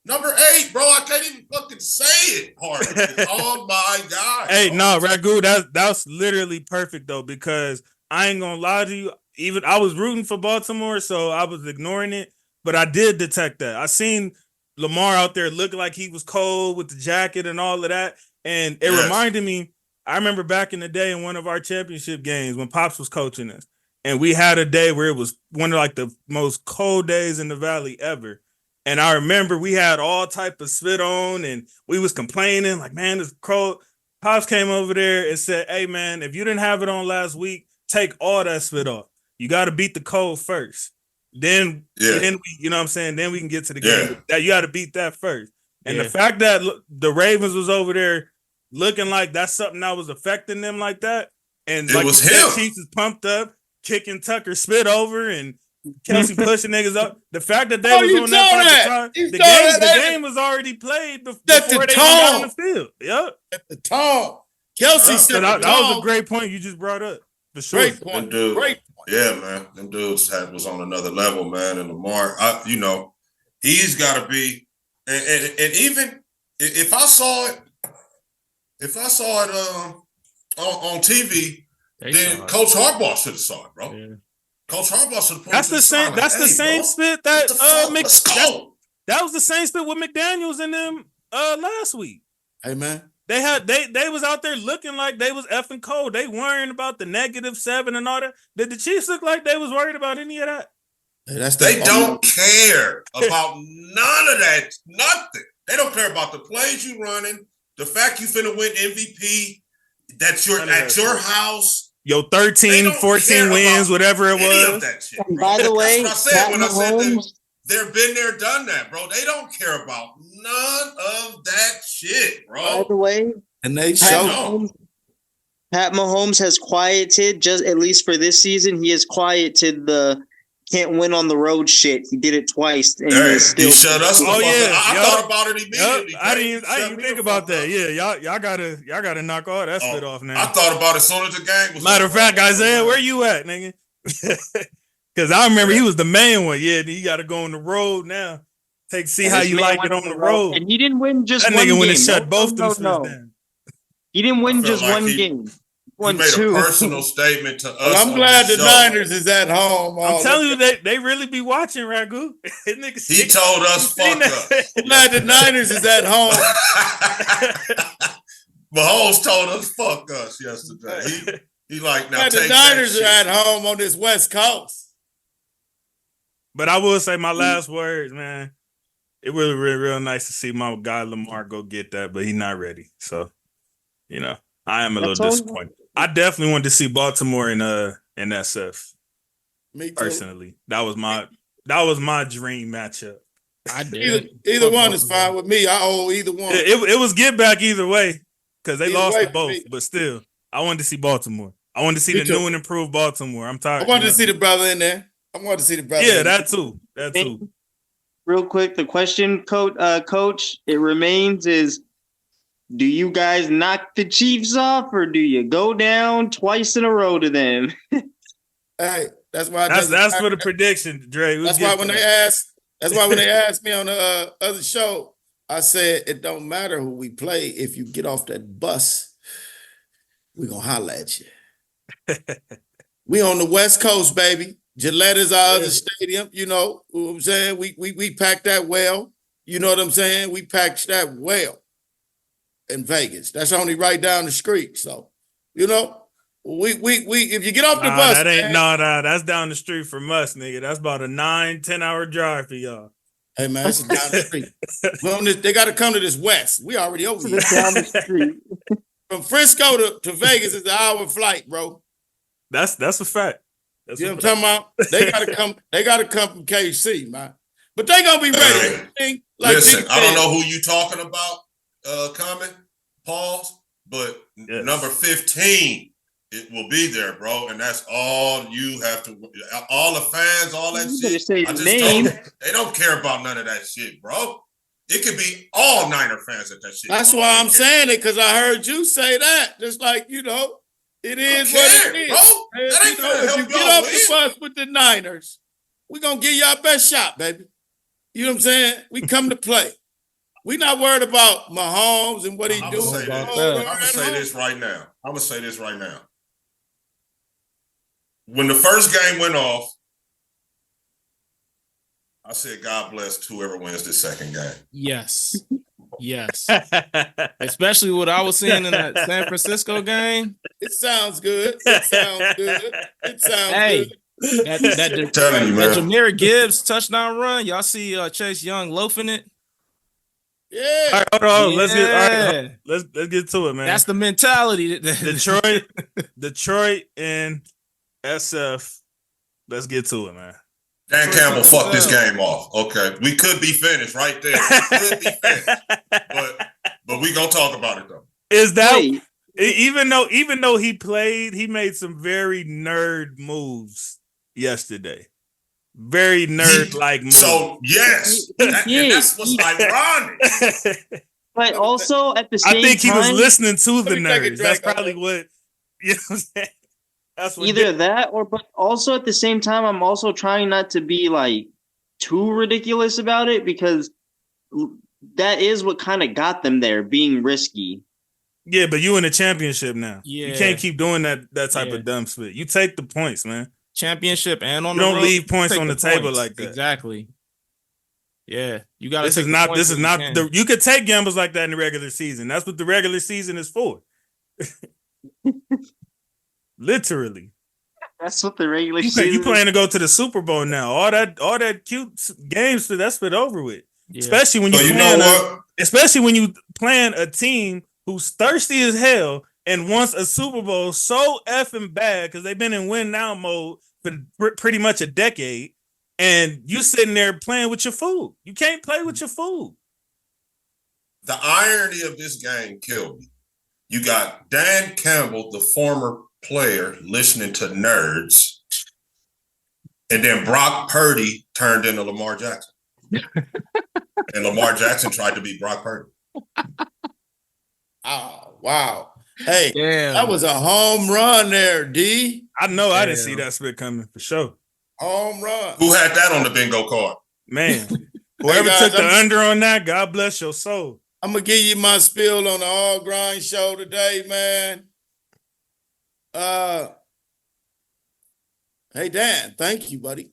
number 8, bro. I can't even fucking say it hard. It's on my God. Hey, no, Ragu, that's literally perfect though, because I ain't gonna lie to you. Even I was rooting for Baltimore, so I was ignoring it, but I did detect that. I seen Lamar out there looking like he was cold with the jacket and all of that, and it reminded me. I remember back in the day in one of our championship games when Pops was coaching us, and we had a day where it was one of like the most cold days in the Valley ever. And I remember we had all type of spit on, and we was complaining like, man, it's cold. Pops came over there and said, hey, man, if you didn't have it on last week, take all that spit off. You got to beat the cold first. Then we, you know what I'm saying? Then we can get to the game. That you got to beat that first. And the fact that the Ravens was over there looking like that's something that was affecting them like that. And like was the Chiefs is pumped up, kicking Tucker spit over and Kelsey pushing niggas up. The fact that they was on that type of time, the game was already played before they went on the field. Yep. At the top. Kelsey said that was a great point you just brought up. For sure. Great point. Great point. Yeah, man. Them dudes was on another level, man. And Lamar, he's got to be, and even if I saw it on TV, then Coach Harbaugh should have saw it, bro. Yeah. Coach Harbaugh should have. That's the same. That's the same spit that let's go. That was the same spit with McDaniels and them last week. Hey, man. They was out there looking like they was effing cold. They worrying about the -7 and all that. Did the Chiefs look like they was worried about any of that? They don't care about none of that. Nothing. They don't care about the plays you running. The fact you finna win MVP. That you're at your house. Yo, 13, 14 wins, whatever it was. Shit, by the way, that's what I said when I said they've been there, done that, bro. They don't care about none of that shit, bro. By the way, and they Pat Mahomes has quieted, just at least for this season, he has quieted the can't win on the road shit. He did it twice. And he shut us. I thought about it immediately. I didn't think about that. Yeah, y'all gotta knock all that spit off now. I thought about it as soon as the game was. Matter of fact, Isaiah, where you at, nigga? Because I remember he was the main one. Yeah, he got to go on the road now. See how you like it on the road. And he didn't win just that one game. That nigga went and shut both them down. He didn't win just one game. He made a personal statement to us. Well, I'm glad the Niners is at home. I'm telling you, they really be watching, Ragu. He told us, fuck us. I'm glad the Niners is at home. Mahomes told us, fuck us yesterday. He like, now take the Niners are at home on this West Coast. But I will say my last words, man. It was real nice to see my guy Lamar go get that, but he's not ready. So, I am a little disappointed. I definitely wanted to see Baltimore in SF. Me too. Personally, that was my dream matchup. I did. Either one is fine with me. I owe either one. It was get back either way because they lost to both. But still, I wanted to see Baltimore. I wanted to see the new and improved Baltimore. I'm tired. I wanted to see the brother in there. Yeah, that too. That too. Real quick, the question, Coach, it remains is, do you guys knock the Chiefs off, or do you go down twice in a row to them? Hey, that's why. That's for the prediction, Dre. That's why when they asked me on the other show, I said it don't matter who we play. If you get off that bus, we gonna holler at you. We on the West Coast, baby. Gillette is our other stadium. You know what I'm saying? We packed that well. You know what I'm saying? We packed that well. In Vegas, that's only right down the street. So, we if you get off the bus, that ain't that's down the street from us, nigga. That's about a 9-10 hour drive for y'all. Hey man, that's down the street. They got to come to this west. We already over here. Down the street. From Frisco to Vegas is an hour flight, bro. That's a fact. You know what I'm talking about? They gotta come from KC, man. But they gonna be ready. Listen, I don't know who you talking about. coming. Pause. But Yes. number 15, it will be there, bro. And that's all you have to. All the fans, all that You better shit. say I his just name. told you, they don't care about none of that shit, bro. It could be all Niner fans at that shit. That's why I'm saying it, because I heard you say that. Just like, it is what it is. Bro. That ain't gonna If help you get y'all off win. the bus with the Niners, we're going to give y'all best shot, baby. You know what I'm saying? We come to play. We not worried about Mahomes and what he I'm doing. gonna say this right now. I'm gonna say this right now. When the first game went off, I said, God bless whoever wins this second game. Yes. Yes. Especially what I was seeing in that San Francisco game. It sounds good. It sounds good. It sounds Hey, good. I'm telling you, that man. Jahmyr Gibbs touchdown run. Y'all see Chase Young loafing it? Yeah. All right, hold on. Let's get Yeah. let's get to it, man. That's the mentality. Detroit and SF. Let's get to it, man. Dan Campbell fucked this game off. Okay. We could be finished right there. We could be finished. But we gonna talk about it though. Is that Wait. even though he played, he made some very nerd moves yesterday. Very nerd-like moves. So yes. And that's what's ironic. But also at the same time, I think he was listening to the Let me take a nerds. drink That's of probably it. what I'm saying. That's what either that but also at the same time, I'm also trying not to be like too ridiculous about it because that is what kind of got them there, being risky. Yeah, but you in the championship now. Yeah. You can't keep doing that type Yeah. of dumb spit. You take the points, man. Championship and on You the don't road, leave points take on the table like that. Exactly. Yeah, you got to. This is not you could take gambles like that in the regular season. That's what the regular season is for. Literally. That's what the regular You season. plan to go to the Super Bowl now. All that cute games, that's been over with. Yeah. Especially when But you know what? especially when you plan a team who's thirsty as hell and wants a Super Bowl so effing bad because they've been in win now mode for pretty much a decade, and you sitting there playing with your food. You can't play with your food. The irony of this game killed me. You got Dan Campbell, the former player, listening to nerds, and then Brock Purdy turned into Lamar Jackson. And Lamar Jackson tried to beat Brock Purdy. Oh, wow. Hey, Damn. that was a home run there, D. I know I didn't Damn. see that split coming for sure. Home run. Who had that on the bingo card? Man, whoever guys, took the I'm- under on that, God bless your soul. I'm going to give you my spiel on the All Grind Show today, man. Hey, Dan, thank you, buddy.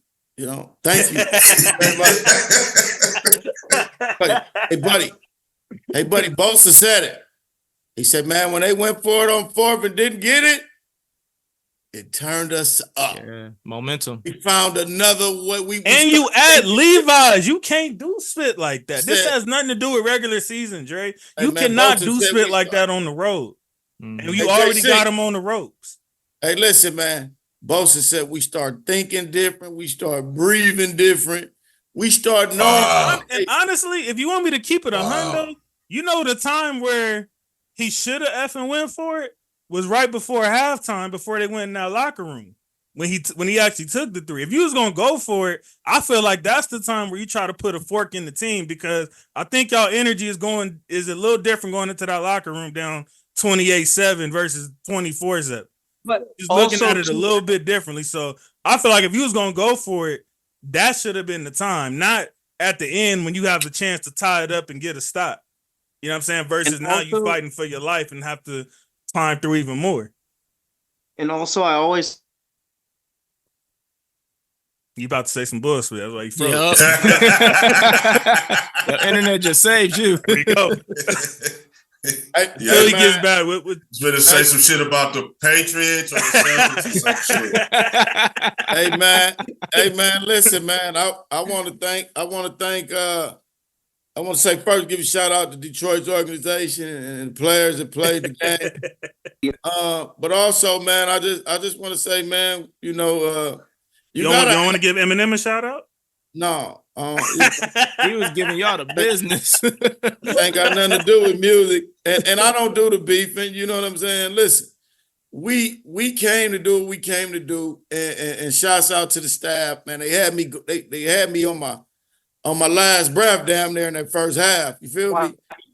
Thank you. Hey, buddy, Bosa said it. He said, man, when they went for it on fourth and didn't get it, it turned us up. Yeah, momentum. We found another way. And you add Levi's. You can't do spit like that. This Said- has nothing to do with regular season, Dre. Hey, You man, cannot Bosa do said spit we- like that on the road. Mhm. And you Hey, already JC. got him on the ropes. Hey, listen, man. Bosa said we start thinking different. We start breathing different. We start knowing. Wow. And honestly, if you want me to keep it a Wow. hundo, you know the time where he should have effing went for it was right before halftime, before they went in that locker room. When he actually took the three. If you was gonna go for it, I feel like that's the time where you try to put a fork in the team, because I think y'all energy is a little different going into that locker room down 28-7 versus 24-7. But Just looking also at it a little bit differently. So I feel like if you was gonna go for it, that should have been the time, not at the end when you have the chance to tie it up and get a stop. You know what I'm saying? Versus And now you also- fighting for your life and have to climb through even more. And also, I always You about to say some bullshit. That's why you froze. Yup. The internet just saved you. There you go. Hey, Yeah, Philly man. gets bad. With Better say some shit about the Patriots or the Celtics or some shit. Hey man, listen, man. I want to say first, give a shout out to Detroit's organization and the players that played the game. But also, man, I just want to say, man, you you don't want to give Eminem a shout out? No, He was giving y'all the business. ain't got nothing to do with music, and I don't do the beefing. You know what I'm saying? Listen, we came to do what we came to do, and shouts out to the staff, man. They had me on my last breath down there in that first half. You feel me?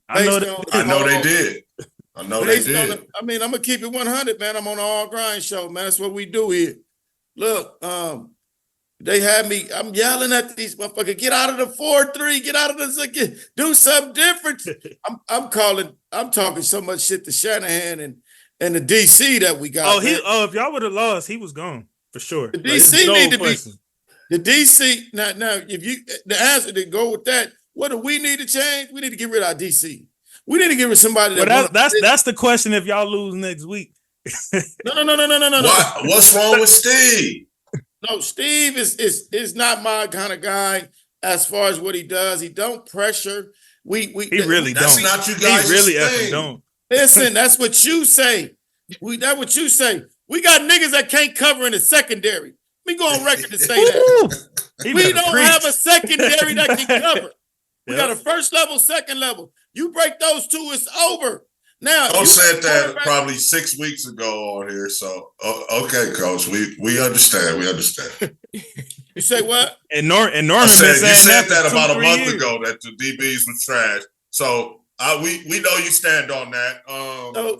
I know they did. I know they did. I mean, I'm gonna keep it 100, man. I'm on the All Grind Show, man. That's what we do here. Look, they had me. I'm yelling at these motherfuckers. Get out of the 4-3. Get out of the. Do something different. I'm talking so much shit to Shanahan and the DC that we got. If y'all would have lost, he was gone for sure. The DC need to be. The DC now. If you the answer to go with that, what do we need to change? We need to get rid of our DC. We need to get rid of somebody that's the question. If y'all lose next week, no. What's wrong with Steve? No, Steve is not my kind of guy as far as what he does. He don't pressure. He really that's don't. Not you guys. He really effing don't. Listen, that's what you say. That's what you say. We got niggas that can't cover in the secondary. We go on record to say that. We don't have a secondary that can cover. We got a first level, second level. You break those two, it's over. Now, Coach said that probably 6 weeks ago on here. So, okay, Coach, we understand. We understand. You say what? And Norman you said that about a month years ago that the DBs was trash. So we know you stand on that.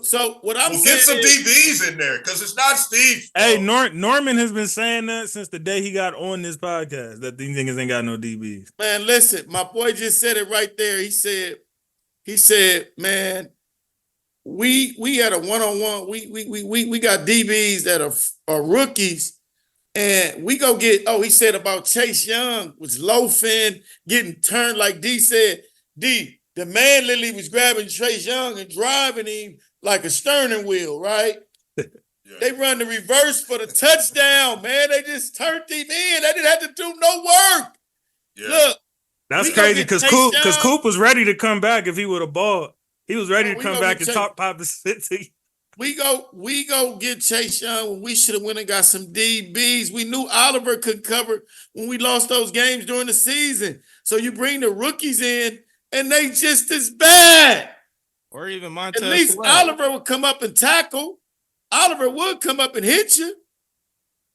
So what I'm saying get some DBs in there because it's not Steve. Hey, Norman has been saying that since the day he got on this podcast that these niggas ain't got no DBs. Man, listen, my boy just said it right there. He said, man. We had a one-on-one. We got DBs that are rookies, and we go get. Oh, he said about Chase Young was loafing, getting turned like D said. The man literally was grabbing Chase Young and driving him like a steering wheel, right? Yeah. They run the reverse for the touchdown, man. They just turned him in. They didn't have to do no work. Yeah. Look, that's crazy because Coop was ready to come back if he would have balled. He was ready to come back and talk positivity. We go get Chase Young when we should have went and got some DBs. We knew Oliver could cover when we lost those games during the season. So you bring the rookies in and they just as bad. Or even Montez. At least Sweat. Oliver would come up and tackle. Oliver would come up and hit you.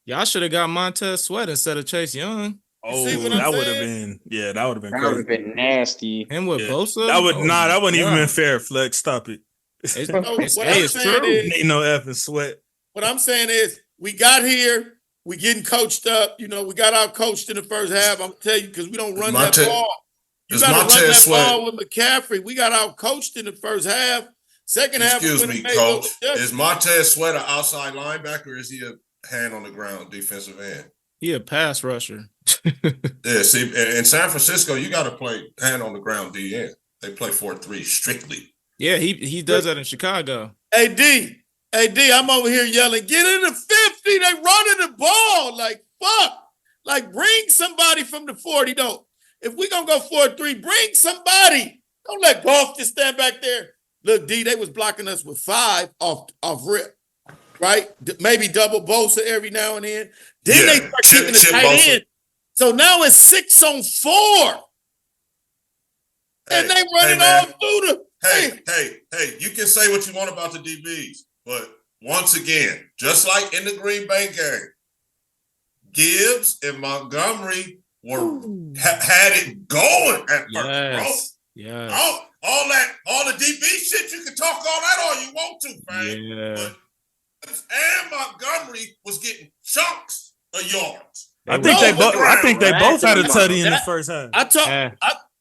Y'all should have got Montez Sweat instead of Chase Young. Oh, that would have been, that would have been crazy. That would have been nasty. Him with Bosa? That wouldn't even been fair, Flex. Stop it. It's true. Ain't no effing Sweat. What I'm saying is, we got here, we getting coached up. You know, we got out coached in the first half. I'm tell you, because we don't run that ball. You got to run that ball with McCaffrey. We got out coached in the first half. Second half. Excuse me, Coach. Is Montez Sweat an outside linebacker or is he a hand on the ground defensive end? He a pass rusher. Yeah, see, in San Francisco, you got to play hand on the ground DN. They play 4-3 strictly. Yeah, he does that in Chicago. AD, I'm over here yelling, get in the 50. They running the ball. Like, fuck. Like, bring somebody from the 40, though. If we going to go 4-3, bring somebody. Don't let Goff just stand back there. Look, D, they was blocking us with 5 off rip, right? Maybe double Bosa every now and then. Then they start keeping the tight end. So now it's 6 on 4. And they running all through the. Hey, you can say what you want about the DBs, but once again, just like in the Green Bay game, Gibbs and Montgomery had it going at first, bro. Yeah. All the DB shit, you can talk all that all you want to, man. Yeah. And Montgomery was getting chunks of yards. I think they both had a tutty in the first half.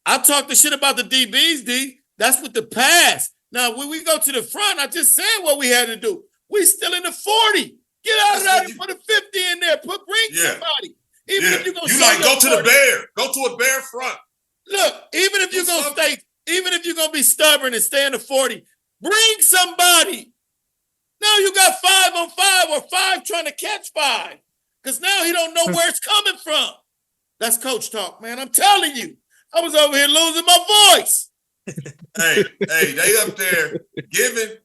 I talked the shit about the DBs, D. That's with the pass. Now, when we go to the front, I just said what we had to do. We still in the 40. Get out of that and put a 50 in there. Bring somebody. Even if you're going to go to the bear. Go to a bear front. Look, even if you're going to be stubborn and stay in the 40, bring somebody. Now you got 5 on 5 or 5 trying to catch 5. Because now he don't know where it's coming from. That's coach talk, man. I'm telling you. I was over here losing my voice. Hey, they up there giving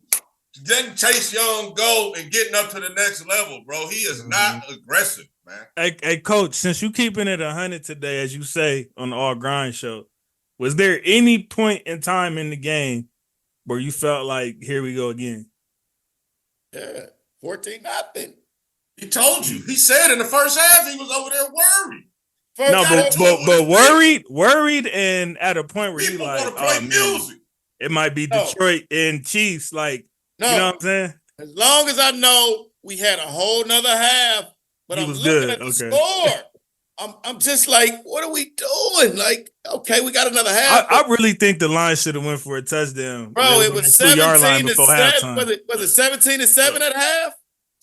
letting Chase Young go and getting up to the next level, bro. He is not aggressive, man. Hey, Coach, since you keeping it 100 today, as you say on the All Grind Show, was there any point in time in the game where you felt like, here we go again? Yeah, 14-0. He told you. He said in the first half he was over there worried. But worried, and at a point where people you like, want to play music. It might be Detroit and Chiefs, like, you know what I'm saying? As long as I know we had a whole nother half, but I'm looking at the score. I'm just like, what are we doing? Like, okay, we got another half. I really think the line should have went for a touchdown. Bro, it was 17 to 7. Was it 17 to 7 at half?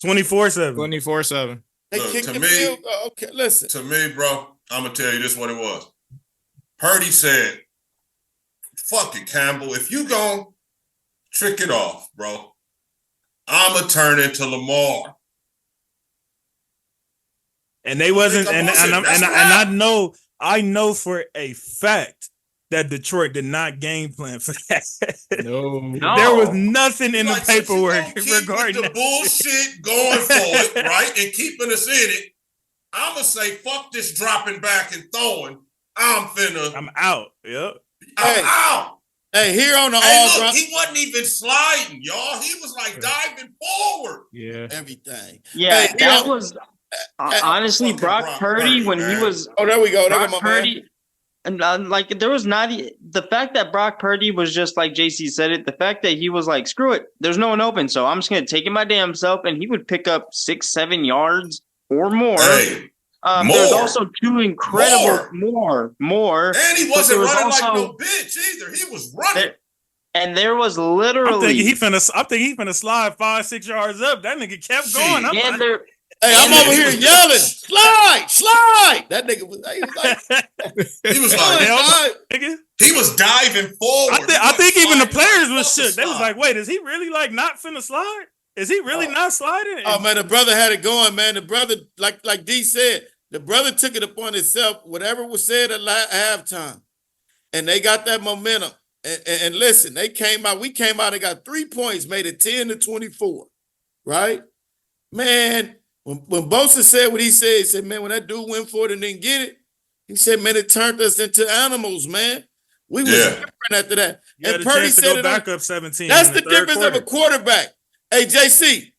24-7. 24-7. They kicked the field. Okay, listen. To me, bro, I'm going to tell you this what it was. Purdy said, fuck it, Campbell. If you gon' trick it off, bro, I'm going to turn into Lamar. And they wasn't, and I know for a fact that Detroit did not game plan for that. No. There was nothing in the paperwork regarding the bullshit going for it, right? And keeping us in it. I'm going to say, fuck this dropping back and throwing. I'm out. Yep. I'm out. Hey, here on the look, he wasn't even sliding, y'all. He was like diving forward. Yeah. Everything. Yeah, that was honestly Brock Purdy when he was. Oh, there we go. Brock Purdy. And like there was not the fact that Brock Purdy was just like JC said it. The fact that he was like, screw it, there's no one open, so I'm just gonna take it my damn self, and he would pick up 6-7 yards or more. Hey, there's also two incredible more. And he wasn't running like no bitch either. He was running. And there was literally. I think he finna slide 5-6 yards up. That nigga kept going. I'm over here yelling, slide. That nigga was he was diving forward. I think even the players was shook. They was like, wait, is he really like not finna slide? Is he really not sliding? Oh man, the brother had it going, man. The brother, like D said, the brother took it upon himself, whatever was said at halftime. And they got that momentum. And listen, we came out and got 3 points, made it 10-24. Right? Man. When Bosa said what he said, man, when that dude went for it and didn't get it, he said, man, it turned us into animals, man. We was different after that. And Purdy said it back up 17. That's the difference of a quarterback. Hey, JC,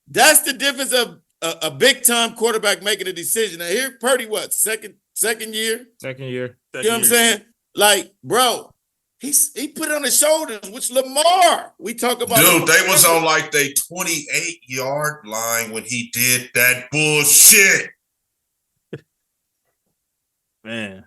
that's the difference of a big-time quarterback making a decision. Now, here, Purdy, what, second year? Second year. You know what I'm saying? Like, bro, he put it on his shoulders, which Lamar, we talk about. Dude, they was on like they 28-yard line when he did that bullshit. Man.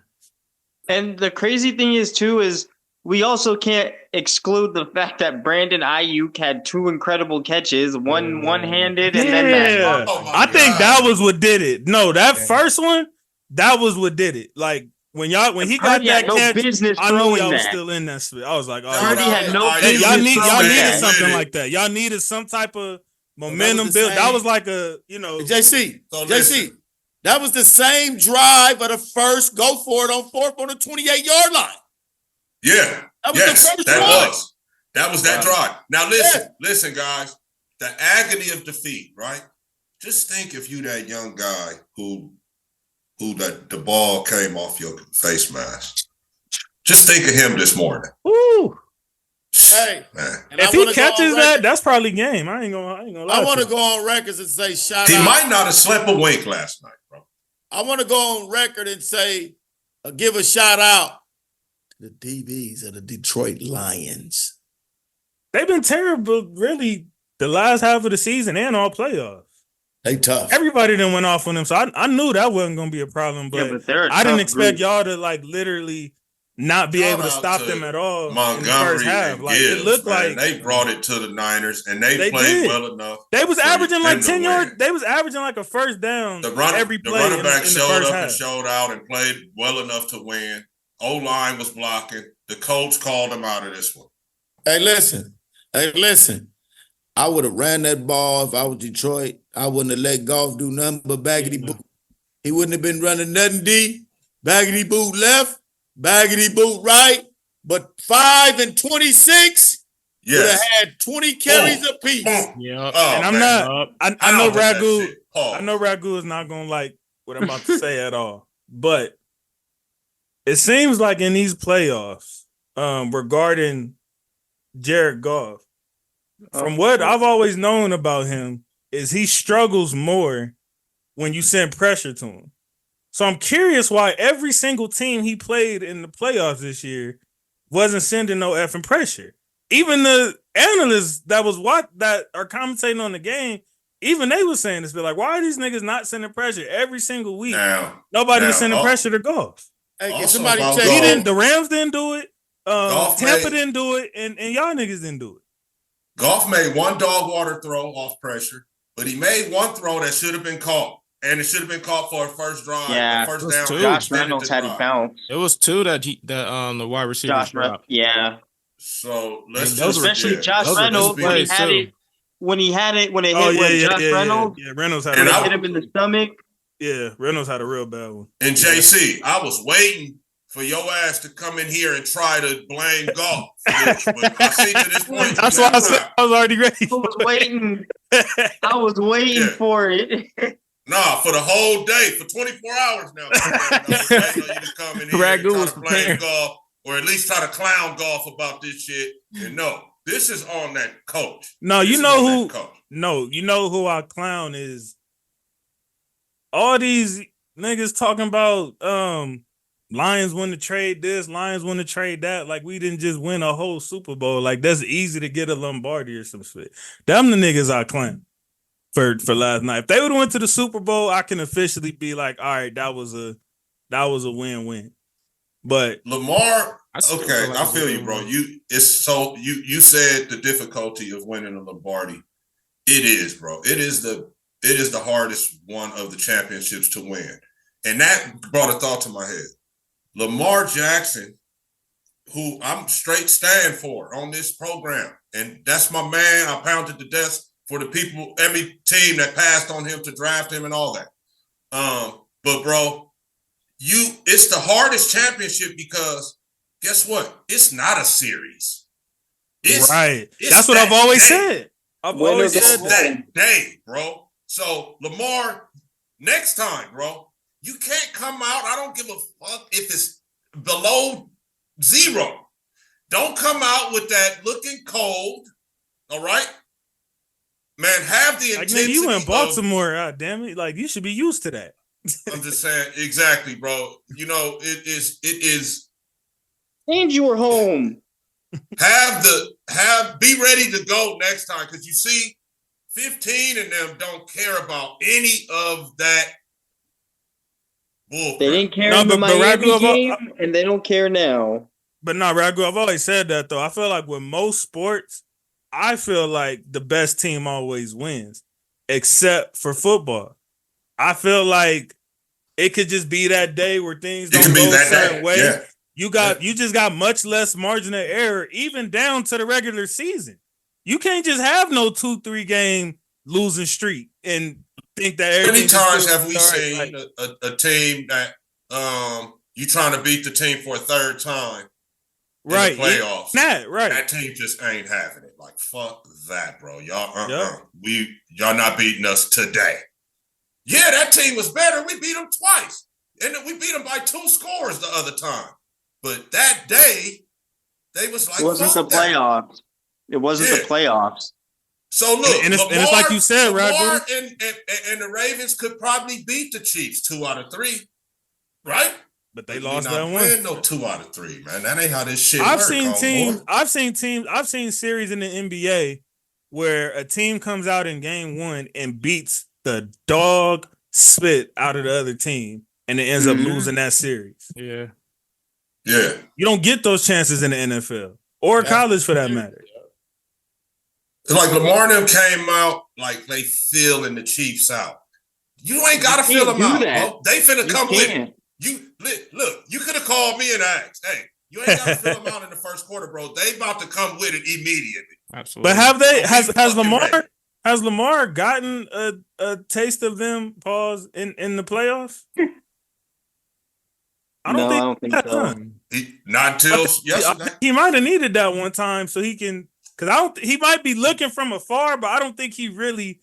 And the crazy thing is we also can't exclude the fact that Brandon Ayuk had 2 incredible catches, one-handed, and then that. I think that was what did it. No, that first one, that was what did it. Like, when he got that catch, I knew y'all was still in that spit. I was like, y'all needed something like that. Y'all needed some type of momentum build. That was like a, JC, that was the same drive of the first go for it on 4th on the 28-yard line. Yeah. That was the first drive. That was that drive. Now listen, guys. The agony of defeat, right? Just think if you that young guy who the ball came off your face mask. Just think of him this morning. Woo. Hey, man. If he catches that, that's probably game. I ain't gonna lie. I want to go on records and say shout out. He might not have slept a wink last night, bro. I want to go on record and say, give a shout out to the DBs of the Detroit Lions. They've been terrible, really, the last half of the season and all playoffs. They tough. Everybody done went off on them, so I knew that wasn't going to be a problem, but I didn't expect y'all to like literally not be able to stop them at all. Montgomery in the first half. Like Gibbs, it looked like they brought it to the Niners, and they played well enough. They was averaging like 10 yards. They was averaging like a first down every play. The running back showed up half. And showed out and played well enough to win. O-line was blocking. The coach called him out of this one. Hey, listen. I would have ran that ball if I was Detroit. I wouldn't have let Goff do nothing but baggity boot. He wouldn't have been running nothing D. Baggity boot left, baggity boot right. But 5 and 26, would have had 20 carries apiece. Yeah. Oh, And I'm man. not. I know don't think that Ragu. shit. Pause. I know Ragu is not gonna like what I'm about to say at all. But it seems like in these playoffs, regarding Jared Goff, from what I've always known about him, is he struggles more when you send pressure to him. So I'm curious why every single team he played in the playoffs this year wasn't sending no effing pressure. Even the analysts that are commentating on the game, even they were saying this. They're like, why are these niggas not sending pressure every single week? Nobody was sending pressure to Goff. Hey, can Also somebody about check Goff. in? The Rams didn't do it. Tampa made- didn't do it, and y'all niggas didn't do it. Goff made one dog water throw off pressure, but he made one throw that should have been caught, and it should have been caught for a first drive. Yeah, first it was down. two. Josh Reynolds had it bounced. It was two that the wide receivers Josh Reynolds, dropped. yeah. So let's those just were- Especially yeah. Josh those were Reynolds good when he plays, had too. it. When it Oh hit yeah, Josh Reynolds, yeah. Reynolds had And a I- hit him in the stomach. Reynolds had a real bad one. And JC, I was waiting for your ass to come in here and try to blame Goff. But I see to this point, That's why I said I was already ready. I was waiting. I was waiting Yeah. for it. Nah, for the whole day, for 24 hours now. I was waiting on you to come in here Ragu and try was to blame prepared. Goff, or at least try to clown Goff about this shit. And no, this is on that coach. No, This you is know on who? that coach. No, you know who our clown is. All these niggas talking about Lions want to trade this, Lions want to trade that. Like we didn't just win a whole Super Bowl. Like that's easy to get a Lombardi or some shit. Them the niggas I clown for last night. If they would have went to the Super Bowl, I can officially be like, all right, that was a win-win. But Lamar, I still okay, feel like I it's a feel you, good bro. one. You said the difficulty of winning a Lombardi. It is, bro. It is the hardest one of the championships to win. And that brought a thought to my head. Lamar Jackson, who I'm straight stand for on this program, and that's my man. I pounded the desk for the people, every team that passed on him to draft him and all that. But bro, it's the hardest championship because guess what? It's not a series. right. it's That's what that I've always day. said. I've always It's said that. that day, bro. So Lamar, next time, bro, you can't come out. I don't give a fuck if it's below 0. Don't come out with that looking cold. All right, man. Have the Like, intensity. nigga, you in of- Baltimore, god damn it. Like, you should be used to that. I'm just saying, exactly, bro. You know, it is. And you were home. Be ready to go next time because you see, 15 of them don't care about any of that bull. They didn't care No, in the but Miami Ragu, game, and they don't care now. But no, Ragu, I've always said that though. I feel like with most sports, I feel like the best team always wins, except for football. I feel like it could just be that day where things It don't can be go a that certain day. way. Yeah. You just got much less margin of error, even down to the regular season. You can't just have no 2-3 game losing streak and think that How many everything times is have we all right. seen Like, a team that you trying to beat the team for a third time right? in the playoffs? That right. That team just ain't having it. Like fuck that, bro. Y'all, Yep. y'all not beating us today. Yeah, that team was better. We beat them twice, and we beat them by 2 scores the other time. But that day, they was like, It wasn't the fuck that. playoffs. It wasn't the Yeah. playoffs. So look, And it's like you said, Lamar Ragu. and the Ravens could probably beat the Chiefs 2 out of 3, right? But they We lost not that one. win no 2 out of 3, man. That ain't how this shit I've works. seen homeboy. teams. I've seen series in the NBA where a team comes out in game 1 and beats the dog spit out of the other team, and it ends up losing that series. Yeah. Yeah. You don't get those chances in the NFL or college for that matter. It's like Lamar and them came out like they feeling the Chiefs out. You ain't got to You feel can't them do out, that. bro. They finna You come with it. can't. Look, you could have called me and asked, hey, you ain't got to fill them out in the first quarter, bro. They about to come with it immediately. Absolutely. But have they? So Has fucking Lamar? ready. Has Lamar gotten a taste of them? Pause in the playoffs. I No, I he don't think has, so. huh? Not until yesterday. He might have needed that one time so he can Because he might be looking from afar, but I don't think he really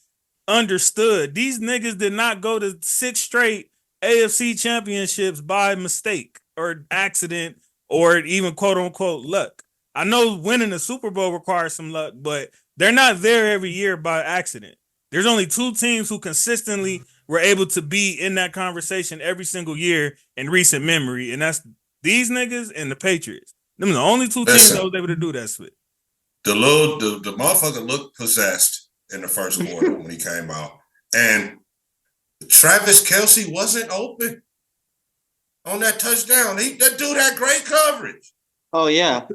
understood. These niggas did not go to 6 straight AFC Championships by mistake or accident or even quote unquote luck. I know winning the Super Bowl requires some luck, but they're not there every year by accident. There's only 2 teams who consistently were able to be in that conversation every single year in recent memory, and that's these niggas and the Patriots. Them are the only 2 teams that was able to do that with. The motherfucker looked possessed in the first quarter when he came out. And Travis Kelce wasn't open on that touchdown. That dude had great coverage. Oh, yeah.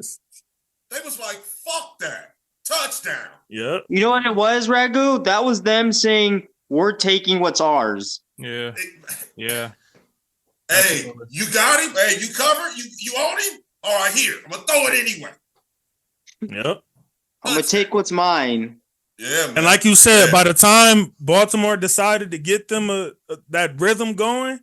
They was like, fuck that. Touchdown. Yep. You know what it was, Ragu? That was them saying, we're taking what's ours. Yeah. Yeah. Hey, you got him? Hey, you covered? You own him? All right, here. I'm going to throw it anyway. Yep. I'm going to take what's mine. Yeah, man. And like you said, by the time Baltimore decided to get them that rhythm going,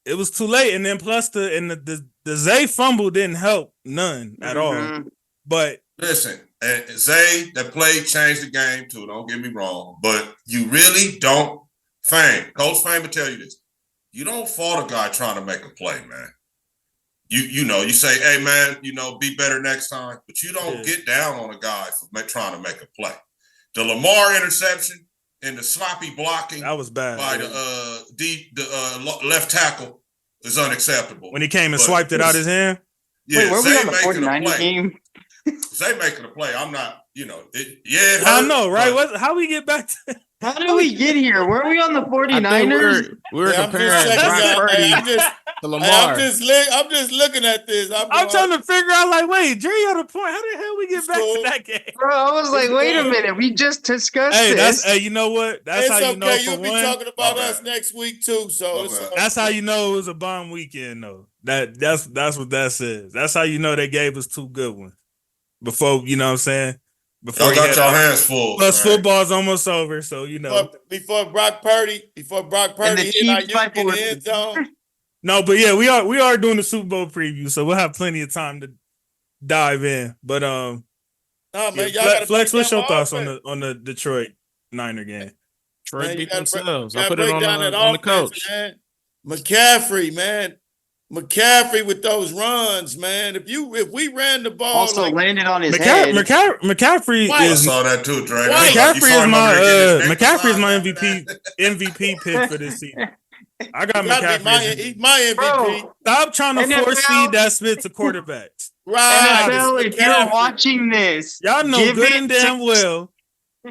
it was too late. And then plus the Zay fumble didn't help none at all. But listen, and Zay, that play changed the game too. Don't get me wrong, but you really don't. Coach Fame will tell you this: you don't fault a guy trying to make a play, man. You say, hey man, be better next time, but you don't get down on a guy for trying to make a play. The Lamar interception and the sloppy blocking that was bad by the left tackle is unacceptable. When he came and swiped it out his hand. Yeah, wait, were we on the 49ers game? Zay making a play. I'm not, I know, right? How we get back to How did we get here? Were we on the 49ers? We were comparing Brock Purdy to Lamar. I'm just looking at this. I'm trying to figure out, like, wait, Dre on the point. How the hell we get back to that game? Bro, I was like, wait a minute. We just discussed this. Hey, you know what? That's how you know. You'll be talking about us next week too. So that's how you know it was a bomb weekend, though. That's what that says. That's how you know they gave us 2 good ones. Before, you know what I'm saying? Y'all got your hands full. Plus, football's almost over, so Before Brock Purdy hit our in the end zone. No, but yeah, we are doing the Super Bowl preview, so we'll have plenty of time to dive in. But man, y'all Flex, what's your thoughts on the Detroit Niner game? Detroit beat themselves. I put it on the coach. Man. McCaffrey with those runs, man. If we ran the ball, also landed on his head. McCaffrey I saw that too, Dre. McCaffrey is my MVP pick for this season. I got McCaffrey. He's my MVP. Bro, stop trying to force feed that spit to quarterbacks. Right. NFL, if you're watching this, y'all know good and damn well.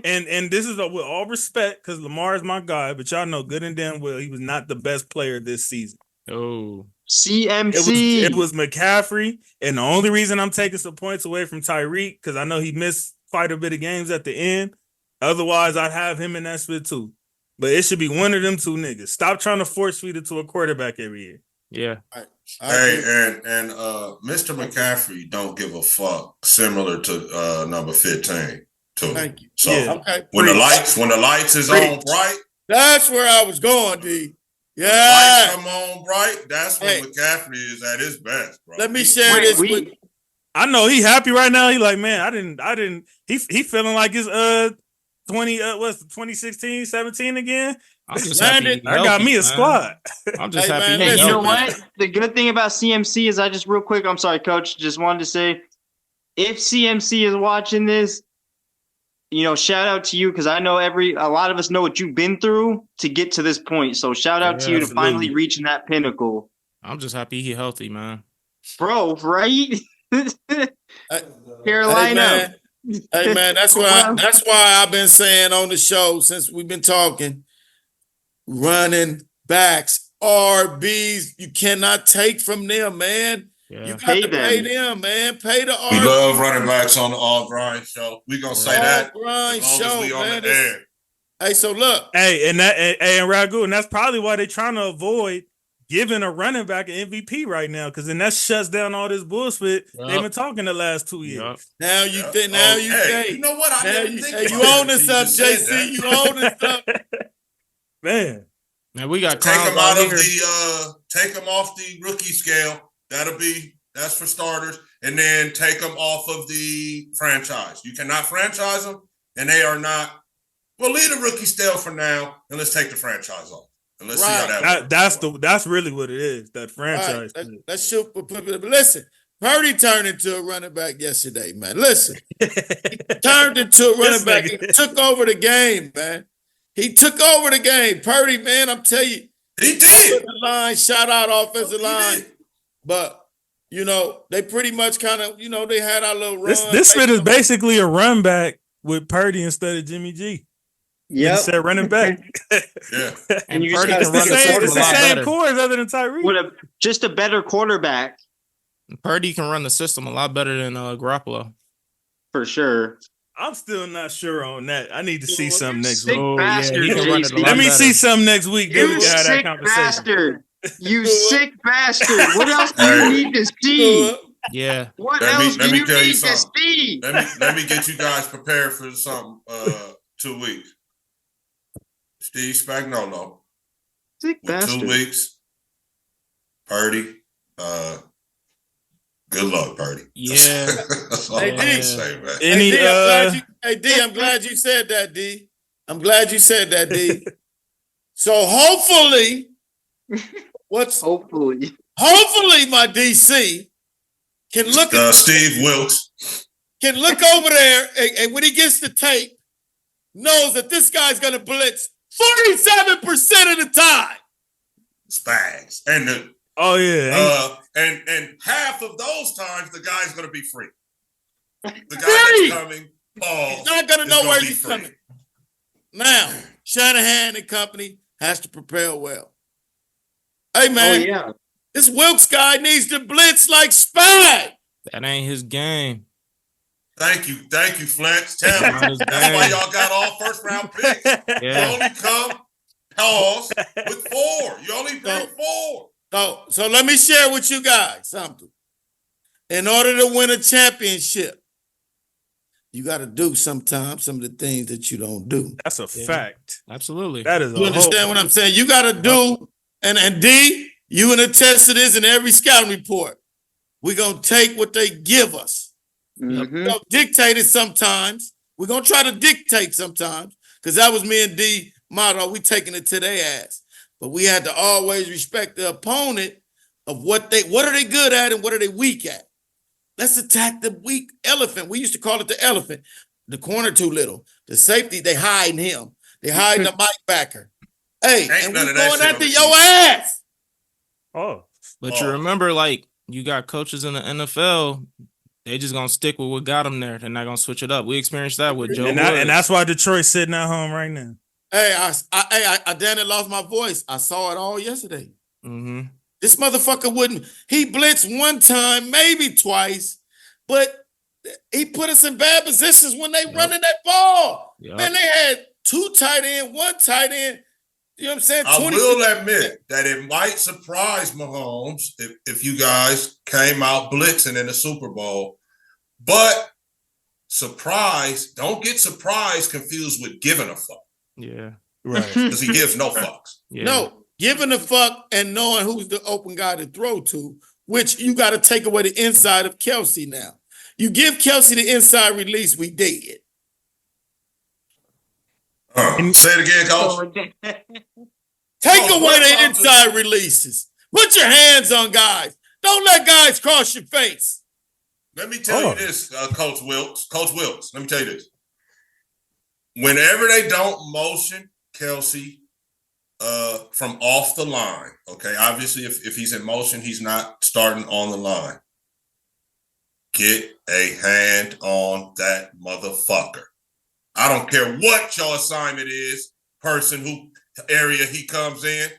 And this is with all respect, because Lamar is my guy, but y'all know good and damn well he was not the best player this season. Oh. CMC. It was McCaffrey, and the only reason I'm taking some points away from Tyreek, because I know he missed quite a bit of games at the end. Otherwise, I'd have him in that split too. But it should be one of them 2 niggas. Stop trying to force feed it to a quarterback every year. Yeah. Hey, and Mr. McCaffrey don't give a fuck. Similar to number 15 too. Thank you. So okay. when the lights is on bright, that's where I was going, D. Yeah, lights come on bright. That's when McCaffrey is at his best, bro. Let me share this with. I know he happy right now. He like, man, I didn't. He feeling like his 2016, 17 again. I'm just happy. I got me a squad. I'm just happy. Hey, you know what? The good thing about CMC is real quick. I'm sorry, Coach. Just wanted to say, if CMC is watching this, shout out to you, because I know a lot of us know what you've been through to get to this point. So shout out to you to finally reaching that pinnacle. I'm just happy he's healthy, man. Bro, right? Carolina. Hey man, that's why I've been saying on the show since we've been talking. Running backs, RBs, you cannot take from them, man. Yeah. You got to pay them, man. Pay the RB. We love running backs on the All Grind Show. We gonna say that. Grind Show, we man. On the air. Hey, so look. Hey, and Ragu, and that's probably why they're trying to avoid giving a running back an MVP right now, because then that shuts down all this bullshit they've been talking the last 2 years. Now you think. Now you think. You know what? I didn't think. You own this up, JC. You own this up. Man, we got take him out of take him off the rookie scale. That'll be That's for starters. And then take them off of the franchise. You cannot franchise them, and they are not. Well, leave the rookie stale for now, and let's take the franchise off. And let's see how that works. That's really what it is. That franchise. Right, let's shoot. Listen, Purdy turned into a running back yesterday, man. Listen, he turned into a running back. He took over the game, man. He took over the game. Purdy, man, I'm telling you. He did. The line, shout out offensive line. But, they pretty much kind of, they had our little run. This fit is basically a run back with Purdy instead of Jimmy G. Yeah, said running back. Yeah, And you Purdy just can gotta run the system It's a the lot same better. cores other than Tyreek. with just a better quarterback Purdy can run the system a lot better than Garoppolo. for sure. I'm still not sure on that. I need to see something next Sick week. Oh, bastard, he can run it a JC. lot Let me better. see something next week. Then we You can have that sick conversation. bastard. You sick bastard. What else do you need to see? Yeah. What Let me- else let do me you tell you need to something. see? let me get you guys prepared for something. 2 weeks. Steve Spagnuolo Sick with 2 bastard. weeks. Purdy. Good luck, Purdy. Yeah. That's all Hey, I can D. say, man. Any I'm glad you said that, D. I'm glad you said that, D. So hopefully, Hopefully. hopefully my DC can look at Steve Wilkes. can look over there and when he gets the tape, knows that this guy's gonna blitz 47% of the time. Spags. And oh yeah. and half of those times the guy's gonna be free. The guy that's coming, He's not gonna know where he's coming. Now, Shanahan and company has to prepare well. Hey man, Oh yeah. this Wilkes guy needs to blitz like Spag. That ain't his game. Thank you, Flint. Tell Not me. his That's game. why y'all got all first round picks. You Yeah. only come with 4. You only bring 4. So let me share with you guys something. In order to win a championship, you got to do sometimes some of the things that you don't do. That's a fact. Absolutely. That is a You understand what I'm saying? You got to do, and D, you can attest to this in every scouting report. We're going to take what they give us. Mhm. We're going to dictate it sometimes. We're going to try to dictate sometimes because that was me and D motto. We taking it to their ass. But we had to always respect the opponent of what are they good at and what are they weak at. Let's attack the weak elephant. We used to call it the elephant. The corner too little. The safety, they hiding him. They hiding the Mike backer. Hey, Ain't and none we of that going shit after on the your ass. Oh. But you remember, like, you got coaches in the NFL, they just gonna stick with what got them there. They're not gonna switch it up. We experienced that with Joe And Woods. that's why Detroit's sitting at home right now. Hey, I damn it lost my voice. I saw it all yesterday. Mm-hmm. This motherfucker wouldn't. He blitzed one time, maybe twice, but he put us in bad positions when they running that ball. Yep. Man, they had 2 tight end, 1 tight end. You know what I'm saying? I will admit that it might surprise Mahomes if you guys came out blitzing in the Super Bowl, but don't get surprised confused with giving a fuck. Yeah. Right. Because he gives no fucks. Yeah. No, giving a fuck and knowing who's the open guy to throw to, which you got to take away the inside of Kelsey now. You give Kelsey the inside release, we did. Say it again, Coach. Take Oh, away what the about inside releases. Put your hands on guys. Don't let guys cross your face. Let me tell you this, Coach Wilkes. Coach Wilkes, let me tell you this. Whenever they don't motion Kelsey from off the line, okay, obviously if he's in motion, he's not starting on the line. Get a hand on that motherfucker. I don't care what your assignment is, area he comes in.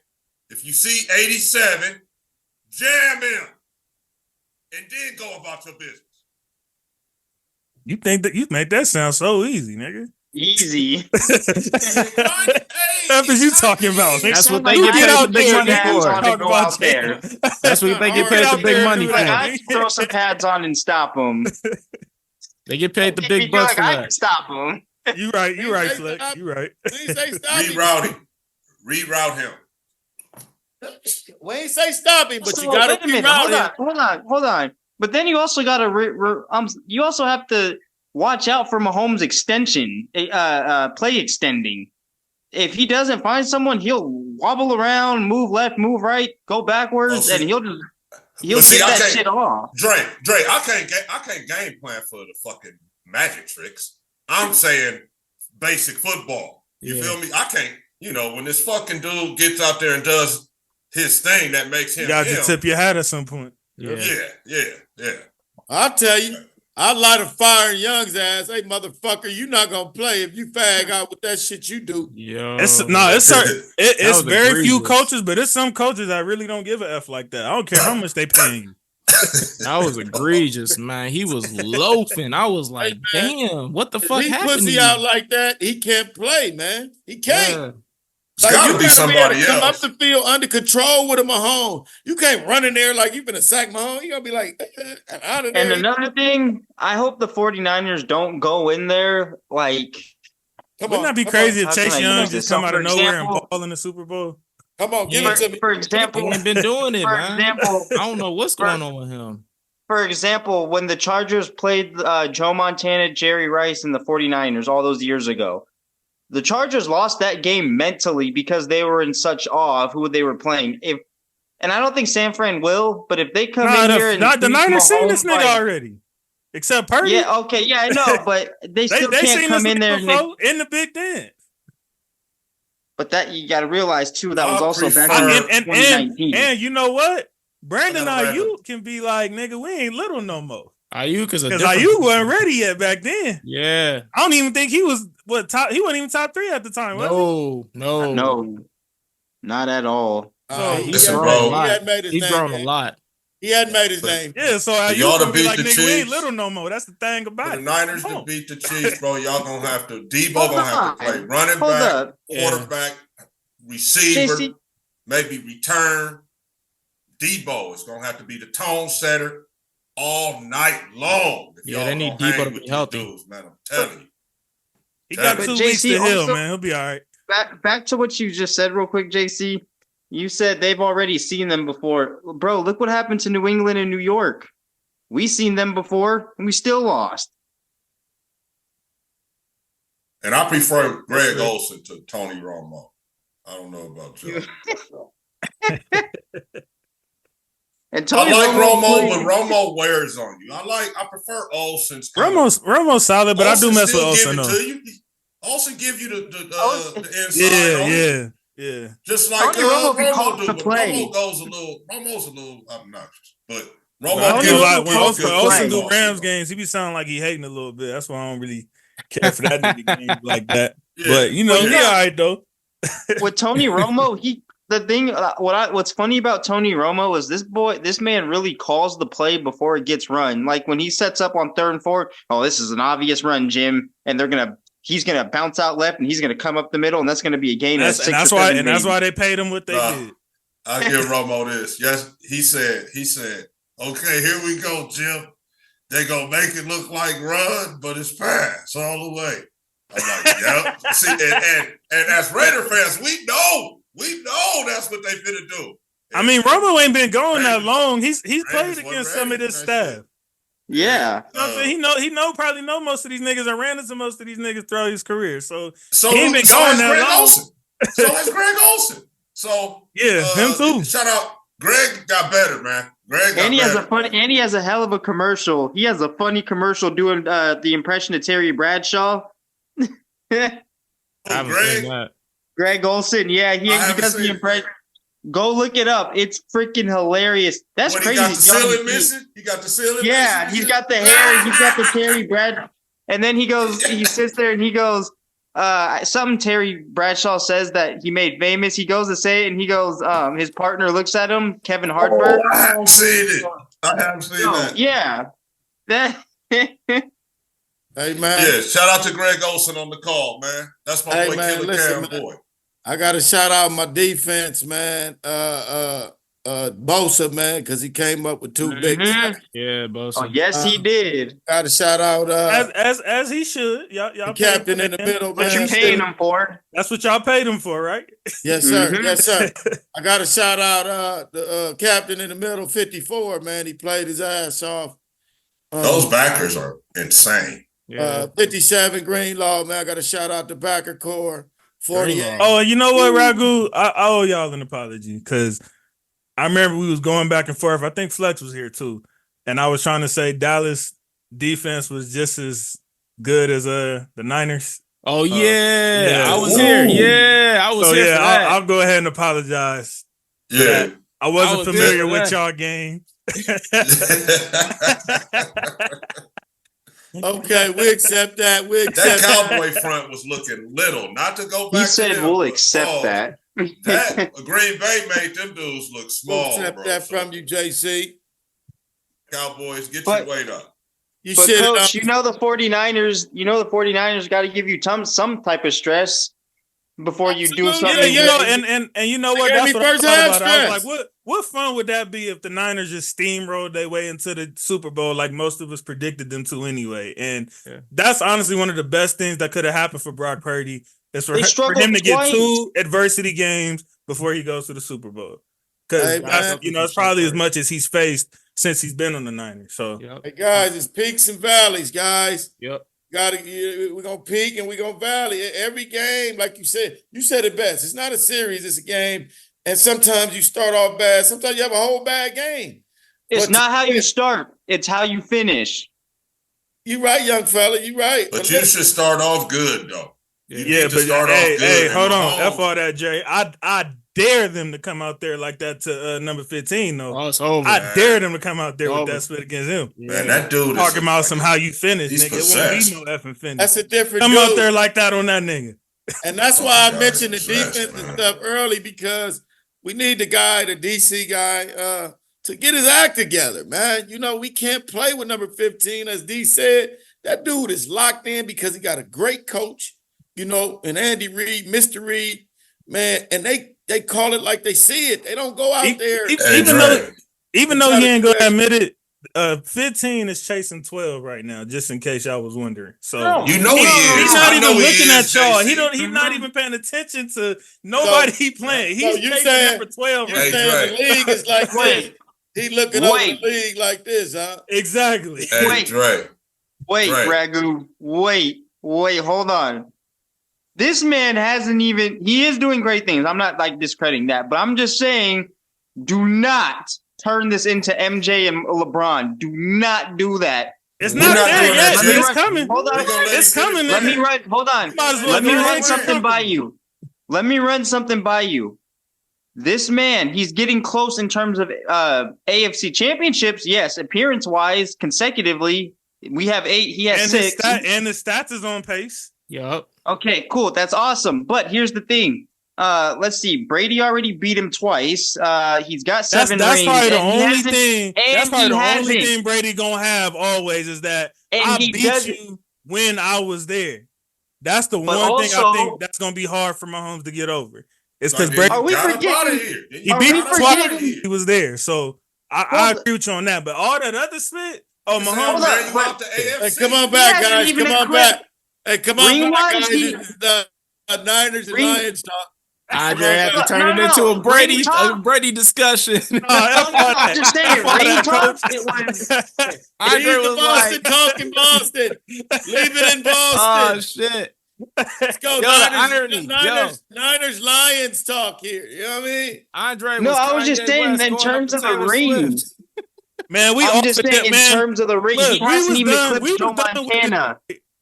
If you see 87, jam him. And then go about your business. You think that you make that sound so easy, nigga? Easy. What is you talking about? That's what Like, they get I paid don't the big get money hands for. on to go out there. That's what they get paid the big money Like, for. I can throw some pads on and stop them. They get paid the big bucks for I that. can stop them. You right, Flex. You right. We ain't say stop him. Reroute him. We ain't say stop him, but So, you got to wait a minute. reroute him. Hold on. But then you also got to you also have to watch out for Mahomes' extension, play extending. If he doesn't find someone, he'll wobble around, move left, move right, go backwards, and he'll get that shit off. Drake, I can't game plan for the fucking magic tricks. I'm saying basic football. You feel me? I can't. When this fucking dude gets out there and does his thing, that makes him. You got to tip your hat at some point. Yeah. I'll tell you, I light a fire in Young's ass. Hey, motherfucker, you not gonna play if you fag out with that shit you do. Yo, it's very few coaches, but it's some coaches that really don't give a F like that. I don't care how much they paying you. That was egregious, man. He was loafing. I was like, damn, what the fuck happened? If he pussy out like that, he can't play, man. He can't. Yeah. It's gotta be somebody else. Come up the field under control with a Mahomes. You can't run in there like you've been a sack Mahomes. You gotta be like out of there. And another thing, I hope the 49ers don't go in there like. Wouldn't that be crazy if Chase Young just come out of nowhere and ball in the Super Bowl? Come on, give it to me. For example, he ain't been doing it, man. Example, I don't know what's going on with him. For example, when the Chargers played Joe Montana, Jerry Rice, and the 49ers all those years ago, the Chargers lost that game mentally because they were in such awe of who they were playing. And I don't think San Fran will, but if they come in here and the Niners seen this nigga already, except Purdy. Yeah, okay, yeah, I know, but they still can't come in there in the Big Ten. But that you got to realize too, that was also back in 2019. And you know what? Brandon Ayuk can be like, nigga, we ain't little no more. Ayuk is because Ayuk wasn't ready yet back then. Yeah, I don't even think he was top. He wasn't even top 3 at the time. Was he? No, not at all. He's grown a lot. He hadn't made his name. Yeah, so Ayuk gonna be like, nigga, we ain't little no more. That's the thing about it. The Niners to beat the Chiefs, bro. Y'all gonna have to. Debo gonna have to play running back, quarterback, receiver, maybe return. Debo is gonna have to be the tone setter all night long. They need Debo to be healthy. Dudes, man, I'm telling you. He got 2 weeks to heal, man. He'll be all right. Back to what you just said real quick, JC. You said they've already seen them before. Bro, look what happened to New England and New York. We seen them before, and we still lost. And I prefer Greg Olsen to Tony Romo. I don't know about you. And Tony I like Romo, but Romo wears on you. I prefer Olsen's. Romo's solid, but Olsen I do mess with Olsen though. Olsen give you the inside. Yeah. Just like Romo do, but Romo's a little obnoxious. But Romo when Olsen do Rams games, he be sounding like he hating a little bit. That's why I don't really care for that nigga game like that. Yeah. But he all right though. With Tony Romo, what's funny about Tony Romo is this man really calls the play before it gets run. Like when he sets up on 3rd and 4, this is an obvious run, Jim, and he's gonna bounce out left and he's gonna come up the middle, and that's gonna be a gain. That's why they paid him what they did. I give Romo this. Yes, he said, okay, here we go, Jim. They gonna make it look like run, but it's pass all the way. I'm like, yep. See, and as Raider fans, we know that's what they finna do. I mean, Romo ain't been going that long. He's played against some of this staff. Yeah. He probably know most of these niggas. I ran into most of these niggas throughout his career. So he ain't been going that long. So has Greg Olsen. So him too. Shout out. Greg got better, man. He has a hell of a commercial. He has a funny commercial doing the impression of Terry Bradshaw. Greg Olsen, yeah, he does the impression. Go look it up. It's freaking hilarious. That's crazy. He got the ceiling missing. He got the ceiling missing. Yeah, he's got the hair. He's got the Terry Brad. And then he sits there and he goes, something Terry Bradshaw says that he made famous. He goes to say it and he goes, his partner looks at him, Kevin Hartberg. I haven't seen it. That. Yeah. Hey, man. Yeah, shout out to Greg Olsen on the call, man. That's my boy, Killer Cam boy. I got to shout out my defense, man. Bosa, man, because he came up with 2 big. Yeah, both. Oh, yes, he did. Got to shout out as he should. Y'all the captain in the middle, What man. you paying him for? That's what y'all paid him for, right? Yes, sir. Yes, sir. I got to shout out the captain in the middle, 54, man. He played his ass off. Those backers are insane. 57 Greenlaw, man. I got to shout out the backer core. 48. Oh, you know what, Ragu? I owe y'all an apology because I remember we was going back and forth. I think Flex was here too. And I was trying to say Dallas defense was just as good as the Niners. Oh yeah, I was Ooh. here. Yeah, I was here. Yeah, For that. I'll go ahead and apologize. Yeah. I wasn't was familiar there for with that. y'all game. Okay, we accept that. We That accept that. Cowboy front was looking little. Not to go back He to said them, we'll but accept pause. that. That Green Bay made them dudes look We'll small, accept bro. that So, from you, JC. Cowboys, get But- your weight up. You But shit it coach, up. you know the 49ers got to give you some type of stress before you do Absolutely. something. Yeah, you know, good. and you know They what? gave That's me what I first thought half about. I was stress. like, what fun would that be if the Niners just steamrolled their way into the Super Bowl like most of us predicted them to anyway? And that's honestly one of the best things that could have happened for Brock Purdy is for They him struggled to get twice. 2 adversity games before he goes to the Super Bowl. Because Hey, man. it's probably as much as he's faced since he's been on the Niners. So Hey, guys, it's peaks and valleys, guys. Yep. We're going to peak and we're going to valley. Every game, like you said it best. It's not a series, it's a game. And sometimes you start off bad. Sometimes you have a whole bad game. It's But not how you start; it's how you finish. You right, young fella. You right. But you should start off good, though. You yeah, need to but start off good. hey, And hold on. Mahomes- F all that, Jay. I dare them to come out there like that to number 15, though. Oh, it's over. I dare them to come out there with Over. that split against him. Man, that dude is Talking about some how you finish, He's nigga. possessed. It won't be no effing finish. That's a different Come dude. out there like that on that nigga. And that's Oh, why I God, mentioned the it's possessed, defense and man. stuff early, because we need the DC guy, to get his act together, man. You know, we can't play with number 15, as D said. That dude is locked in because he got a great coach, you know, and Andy Reid, Mr. Reid, man, and they call it like they see it. They don't go out there. Even though he ain't gonna admit it, 15 is chasing 12 right now, just in case y'all was wondering. So You know he is. he's not I even know he looking is, at y'all. JC. He's not even paying attention to nobody he playing. So He's you chasing saying- number 12 You right Hey, now. saying the league is like this. Wait. He looking over Wait. the league like this, huh? Exactly. Hey, Wait. Dre. Wait, Right. Ragu. Wait, hold on. This man he is doing great things. I'm not like discrediting that, but I'm just saying, do not turn this into MJ and LeBron. Do not do that. It's We're not not there doing yet. that, but Jay. It's coming. Hold on. We gonna let It's him finish. coming. Let me nigga. run. Hold on. Might as well Let me do run it. something by you. Let me run something by you. This man, he's getting close in terms of AFC Championships. Yes, appearance-wise, consecutively, we have 8. He has And 6. and the stats is on pace. Yep. Okay, cool. That's awesome. But here's the thing. Let's see. Brady already beat him twice. He's got 7 That's rings. probably the and he only hasn't- thing. and That's probably he the only hasn't. thing Brady gonna have always is that And I he beat doesn't- you when I was there. That's the But one thing I also- think that's gonna be hard for Mahomes to get over. It's Like, because Brady Are we got up forgetting- out of here. he are beat we him twice. forgetting- He was there, so I Hold- agree with you on that. But all that other spit, oh Hold Mahomes, on, but- out the AFC. Hey, come on back, hasn't guys. even Come on equipped- back. Hey, come on Ring-wise, back, guys. he- This is the Niners and Ring- Lions talk. Andre had to No, turn it no, into a Brady Ring talk- discussion. I'm just saying, F all that, Ring talk, coach. it was- Andre Leave the was Boston like, talk in Boston. Leave it in "Oh Boston. shit!" Let's go. Yo, the irony, Niners, Lions talk here. You know what I mean? Andre. No, was I was just Kanye saying West in going up terms to of the Taylor ring. Swift. Man, we I'm all just saying in man. terms of the ring. Look, He we hasn't was even done- eclipsed we Joe was done with Montana.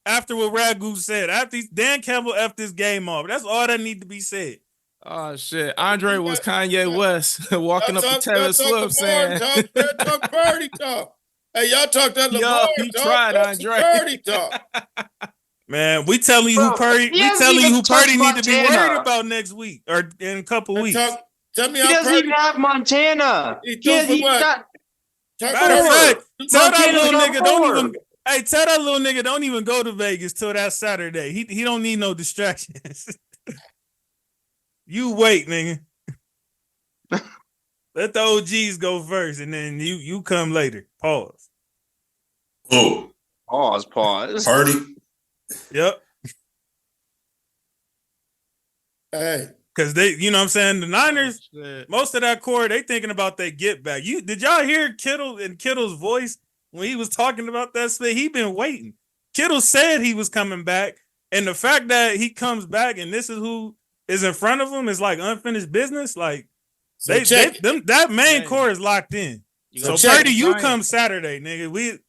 After what Ragu said, after Dan Campbell effed this game off, that's all that need to be said. Oh shit! Andre was Kanye West walking up to Taylor Swift saying, talk Birdie talk. Hey, y'all talk that Yo, Lamar he talk. tried, Talk some Andre. Birdie talk. Man, we telling you Bro, who Purdy. he We hasn't telling you even who Purdy need touched to be Montana. worried about next week or in a couple weeks. Tell me He how doesn't Purdy. even have Montana. He threw for what? got Talk Matter of Four. fact, tell that Montana's little got nigga don't 4. even. Hey, tell that little nigga don't even go to Vegas till that Saturday. He don't need no distractions. You wait, nigga. Let the OGs go first, and then you come later. Pause. Oh, Pause. Purdy. Yep. Hey, Because they, you know what I'm saying? The Niners, most of that core, they thinking about their get back. Did y'all hear Kittle's voice when he was talking about that split? He been waiting. Kittle said he was coming back, and the fact that he comes back and this is who is in front of him is like unfinished business. Like so that main core is locked in. So Purdy, you come Saturday, nigga. We'll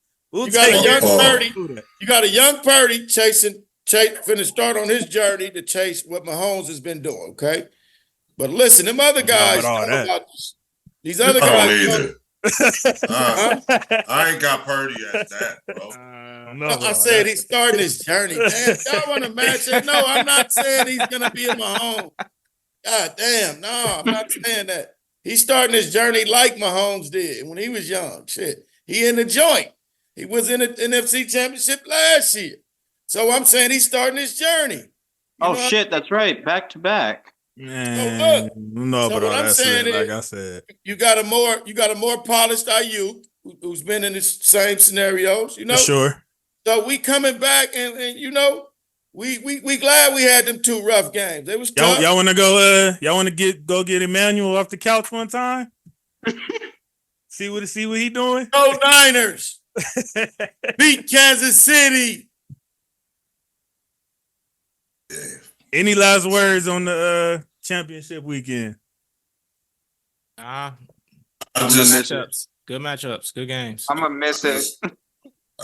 you got take a young it. Purdy. You got a young Purdy finna start on his journey to chase what Mahomes has been doing. Okay, but listen, them other guys know about this. These other guys. Either. I ain't got Purdy at that, bro. I said he's starting his journey. Damn, y'all want to match it? No, I'm not saying he's gonna be a Mahomes. God damn, no, I'm not saying that. He's starting his journey like Mahomes did when he was young. Shit, he in the joint. He was in the NFC Championship last year. So I'm saying he's starting his journey. Shit, that's right. Back to back. Man, no, so but all what I'm that saying shit, is, like I said, you got a more polished IU who's been in the same scenarios, you know. Sure. So we coming back, and you know, we glad we had them 2 rough games. It was tough. Y'all want to go? Y'all want to go get Emmanuel off the couch one time? see what he doing? Go Niners! Beat Kansas City. Yeah. Any last words on the championship weekend? I just Good matchups, good games. I'm gonna miss it.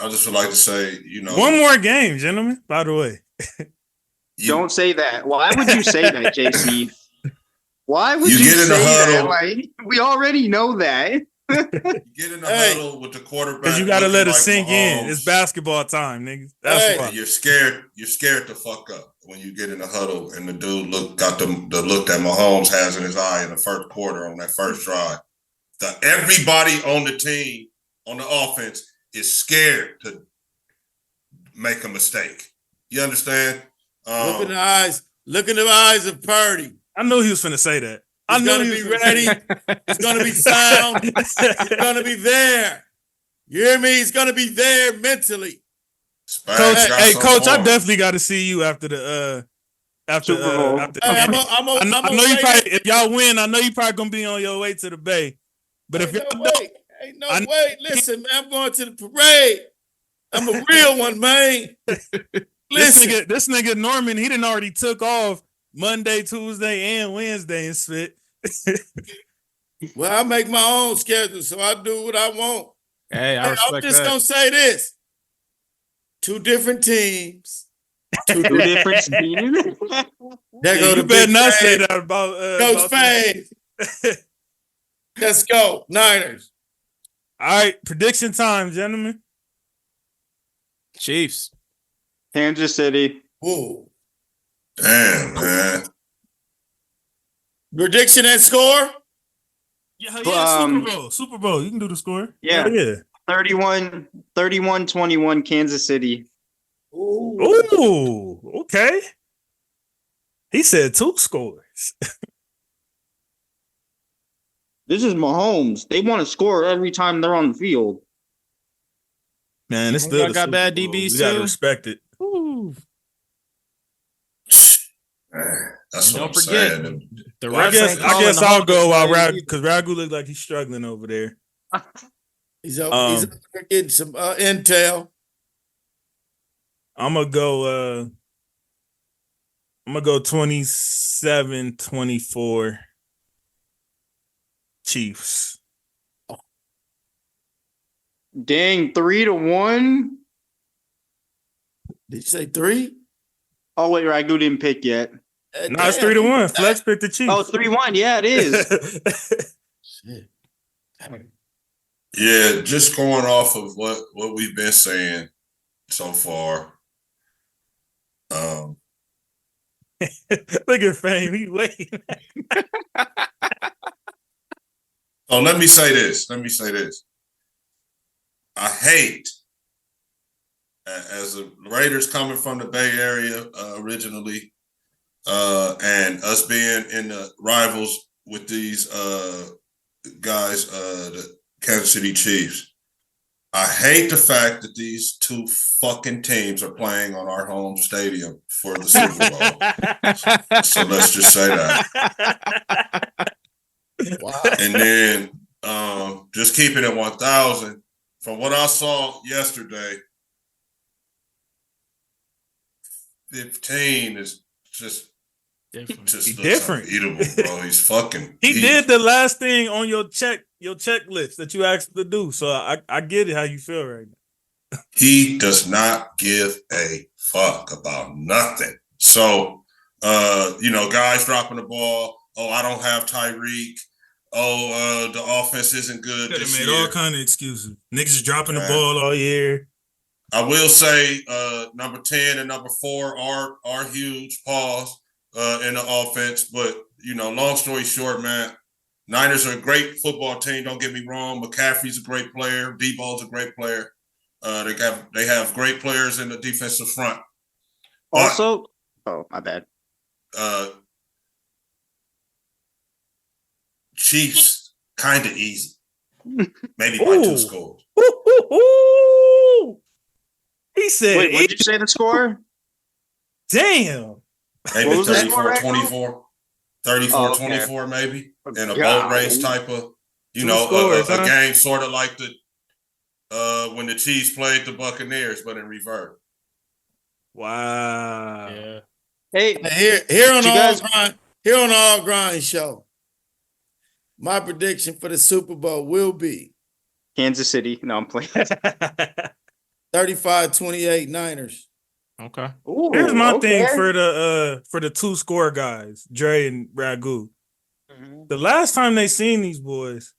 I just would like to say, you know, one more game, gentlemen. By the way, don't say that. Why would you say that, JC? Why would you get in the say that? huddle. Like, we already know that. you get in the huddle with the quarterback. Because you got to let it like sink Mahomes, in. It's basketball time, nigga. That's why. You're scared. You're scared to fuck up when you get in the huddle and the dude got the look that Mahomes has in his eye in the first quarter on that first drive. Everybody on the team, on the offense, is scared to make a mistake. You understand? Look in the eyes of Purdy. I knew he was finna say that. He's going to be ready. He's going to be sound. He's going to be there. You hear me? He's going to be there mentally. Coach, I definitely got to see you after the SuperBowl. I know you probably, if y'all win, I know you probably gonna be on your way to the Bay. But if y'all don't, ain't no way. Listen, man, I'm going to the parade. I'm a real one, man. Listen, this nigga Norman, he done already took off Monday, Tuesday, and Wednesday and spit. Well, I make my own schedule, so I do what I want. Hey, I respect I'm just that. gonna say this: 2 different teams. 2 different teams. You better not say that about Coach Fave. Let's go, Niners. All right, prediction time, gentlemen. Chiefs. Kansas City. Whoa. Damn, man. Prediction and score? Yeah, Super Bowl. You can do the score. Yeah. 31-21 Kansas City. Ooh, okay. He said 2 scores. This is Mahomes. They want to score every time they're on the field. Man, it's still got bad DBs You gotta too. respect it. Ooh. That's what Don't I'm forget, saying. The I guess I'll go while because Ragu looks like he's struggling over there. He's getting some intel. I'm gonna go 27-24 Chiefs. Dang, 3-1. Did you say 3? Oh wait, Ragu didn't pick yet. No, it's 3-1. Flex picked the Chiefs. Oh, 3-1. Yeah, it is. Shit. Yeah, just going off of what we've been saying so far. Look at Fame. He waiting. So let me say this. I hate, as the Raiders coming from the Bay Area originally, and us being in the rivals with these guys, the Kansas City Chiefs. I hate the fact that these two fucking teams are playing on our home stadium for the Super Bowl. So let's just say that. Wow. And then just keeping it 1,000. From what I saw yesterday, 15 is just different. Unbeatable, bro. He's fucking. He did the last thing on your checklist that you asked to do. So I get it how you feel right now. He does not give a fuck about nothing. So, guys dropping the ball. Oh, I don't have Tyreek. Oh, the offense isn't good. Could have this made year. all kind of excuses. Niggas is dropping the ball all year. I will say number 10 and number 4 are huge. Pause in the offense. But, long story short, man, Niners are a great football team. Don't get me wrong. McCaffrey's a great player. Debo's a great player. They have great players in the defensive front. Also, my bad. Chiefs, kind of easy. Maybe by 2 scores. He said, wait, what did you say the score? Damn. Maybe What was the score, 34-24. 34-24, maybe. In a boat race type of, scores, a game sort of like when the Chiefs played the Buccaneers, but in reverse. Wow. Yeah. Hey, Here on the All Grind Show, my prediction for the Super Bowl will be Kansas City. No, I'm playing. 35-28 Niners. Okay. Ooh, Here's my thing for the 2 score guys, Dre and Ragu. Mhm. The last time they seen these boys,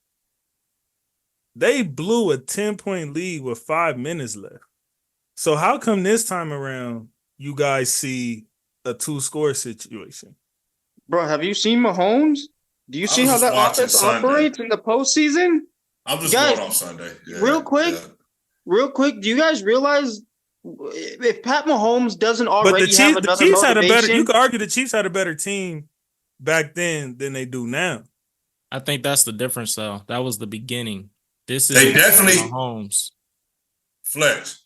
they blew a 10-point lead with 5 minutes left. So how come this time around you guys see a 2-score situation? Bro, have you seen Mahomes? Do you see how was that just watching offense Sunday. operates in the postseason? I'm just Guys, going on Sunday. Yeah, real quick, do you guys realize if Pat Mahomes doesn't But already the have another Chiefs had a better. motivation, You could argue the Chiefs had a better team back then than they do now. I think that's the difference, though. That was the beginning. This is They definitely- Mahomes. Flex.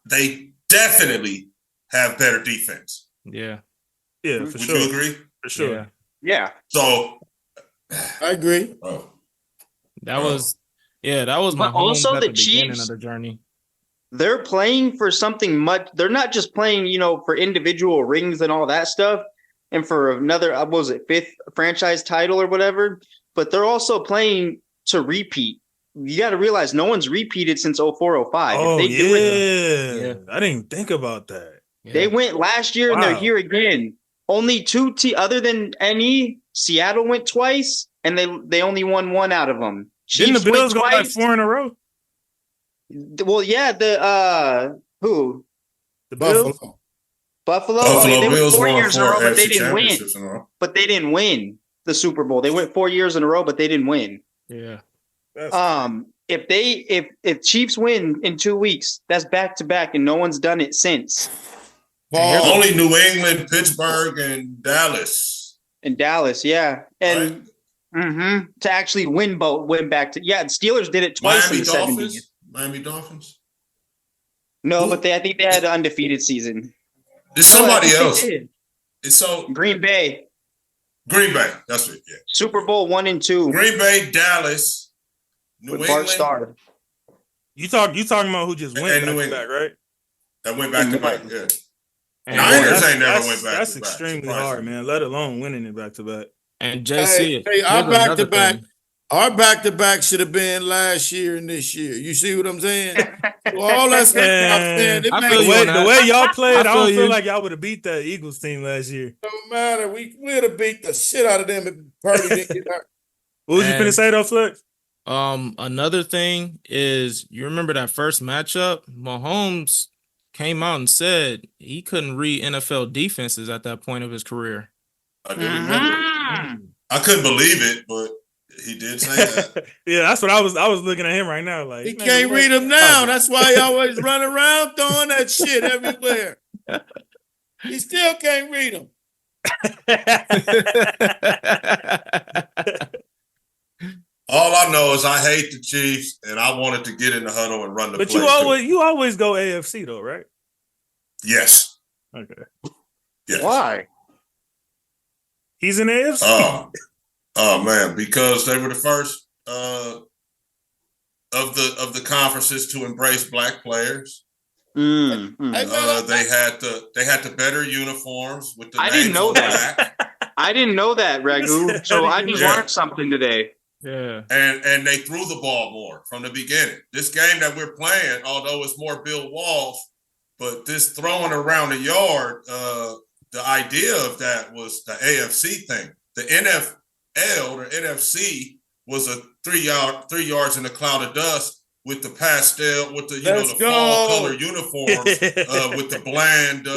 They definitely have better defense. Yeah. Yeah, for Would sure. you agree? For sure. Yeah. yeah. So, I agree. That was Mahomes But also at the the beginning Chiefs- of the journey. They're playing for something much. They're not just playing, for individual rings and all that stuff, and for another, what was it, 5th franchise title or whatever. But they're also playing to repeat. You got to realize no one's repeated since 04-05. Oh, If they do it, Yeah. I didn't even think about that. Yeah. they went last year and they're Wow. here again. Only 2 other than Seattle went twice, and they only won 1 out of them. Didn't the Chiefs went Bills go like twice. 4 in a row? Well, yeah, who? The Bills? Buffalo. Buffalo Buffalo they went Bills 4 won years in a 4 row, but they AFC didn't win. Championships in a row. But they didn't win the Super Bowl. They went 4 years in a row, but they didn't win. Yeah. If Chiefs win in 2 weeks, that's back to back, and no one's done it since. Only New England, Pittsburgh, and Dallas. In Dallas, yeah, and to actually win back to the Steelers did it twice Miami in the Dolphins. 70s. Miami Dolphins. No, but I think they had an undefeated season. It's somebody I think they else. did. It's so Green Bay, Green Bay. That's it. Yeah. Super Bowl 1 and 2 Green Bay, Dallas, New with Bart England. Starr. You talking about who just went And back New to England. back, right? That went back to back. Yeah. And, Niners ain't never went back That's to back. extremely Surprising. hard, man. Let alone winning it back to back. and JC. Hey, our here's back another to back. thing. Our back-to-back should have been last year and this year. You see what I'm saying? Well, all that stuff I'm saying, it I makes feel you on The that. way y'all played, I feel don't feel you. like y'all would have beat that Eagles team last year. no matter. We would have beat the shit out of them if Purdy didn't get hurt. What was you And- finna say though, Flex? Another thing is you remember that first matchup? Mahomes came out and said he couldn't read NFL defenses at that point of his career. I do remember. I couldn't believe it, but he did say that. Yeah, that's what I was looking at him right now. Like He man, can't what- read them now. That's why he always run around throwing that shit everywhere. He still can't read them. because I hate the Chiefs and I wanted to get in the huddle and run the But play. you always go AFC though, right? Yes. Okay. Yes. Why? He's in AFC. Oh man, because they were the first of the conferences to embrace black players. They had the better uniforms with the I didn't names know on the that. back. I didn't know that, Ragu. So I just learned something today. Yeah. And they threw the ball more from the beginning. This game that we're playing, although it's more Bill Walsh, but this throwing around the yard, the idea of that was the AFC thing. The NFL or NFC was a 3 yards in a cloud of dust with the pastel, with the the fall color uniforms, with the bland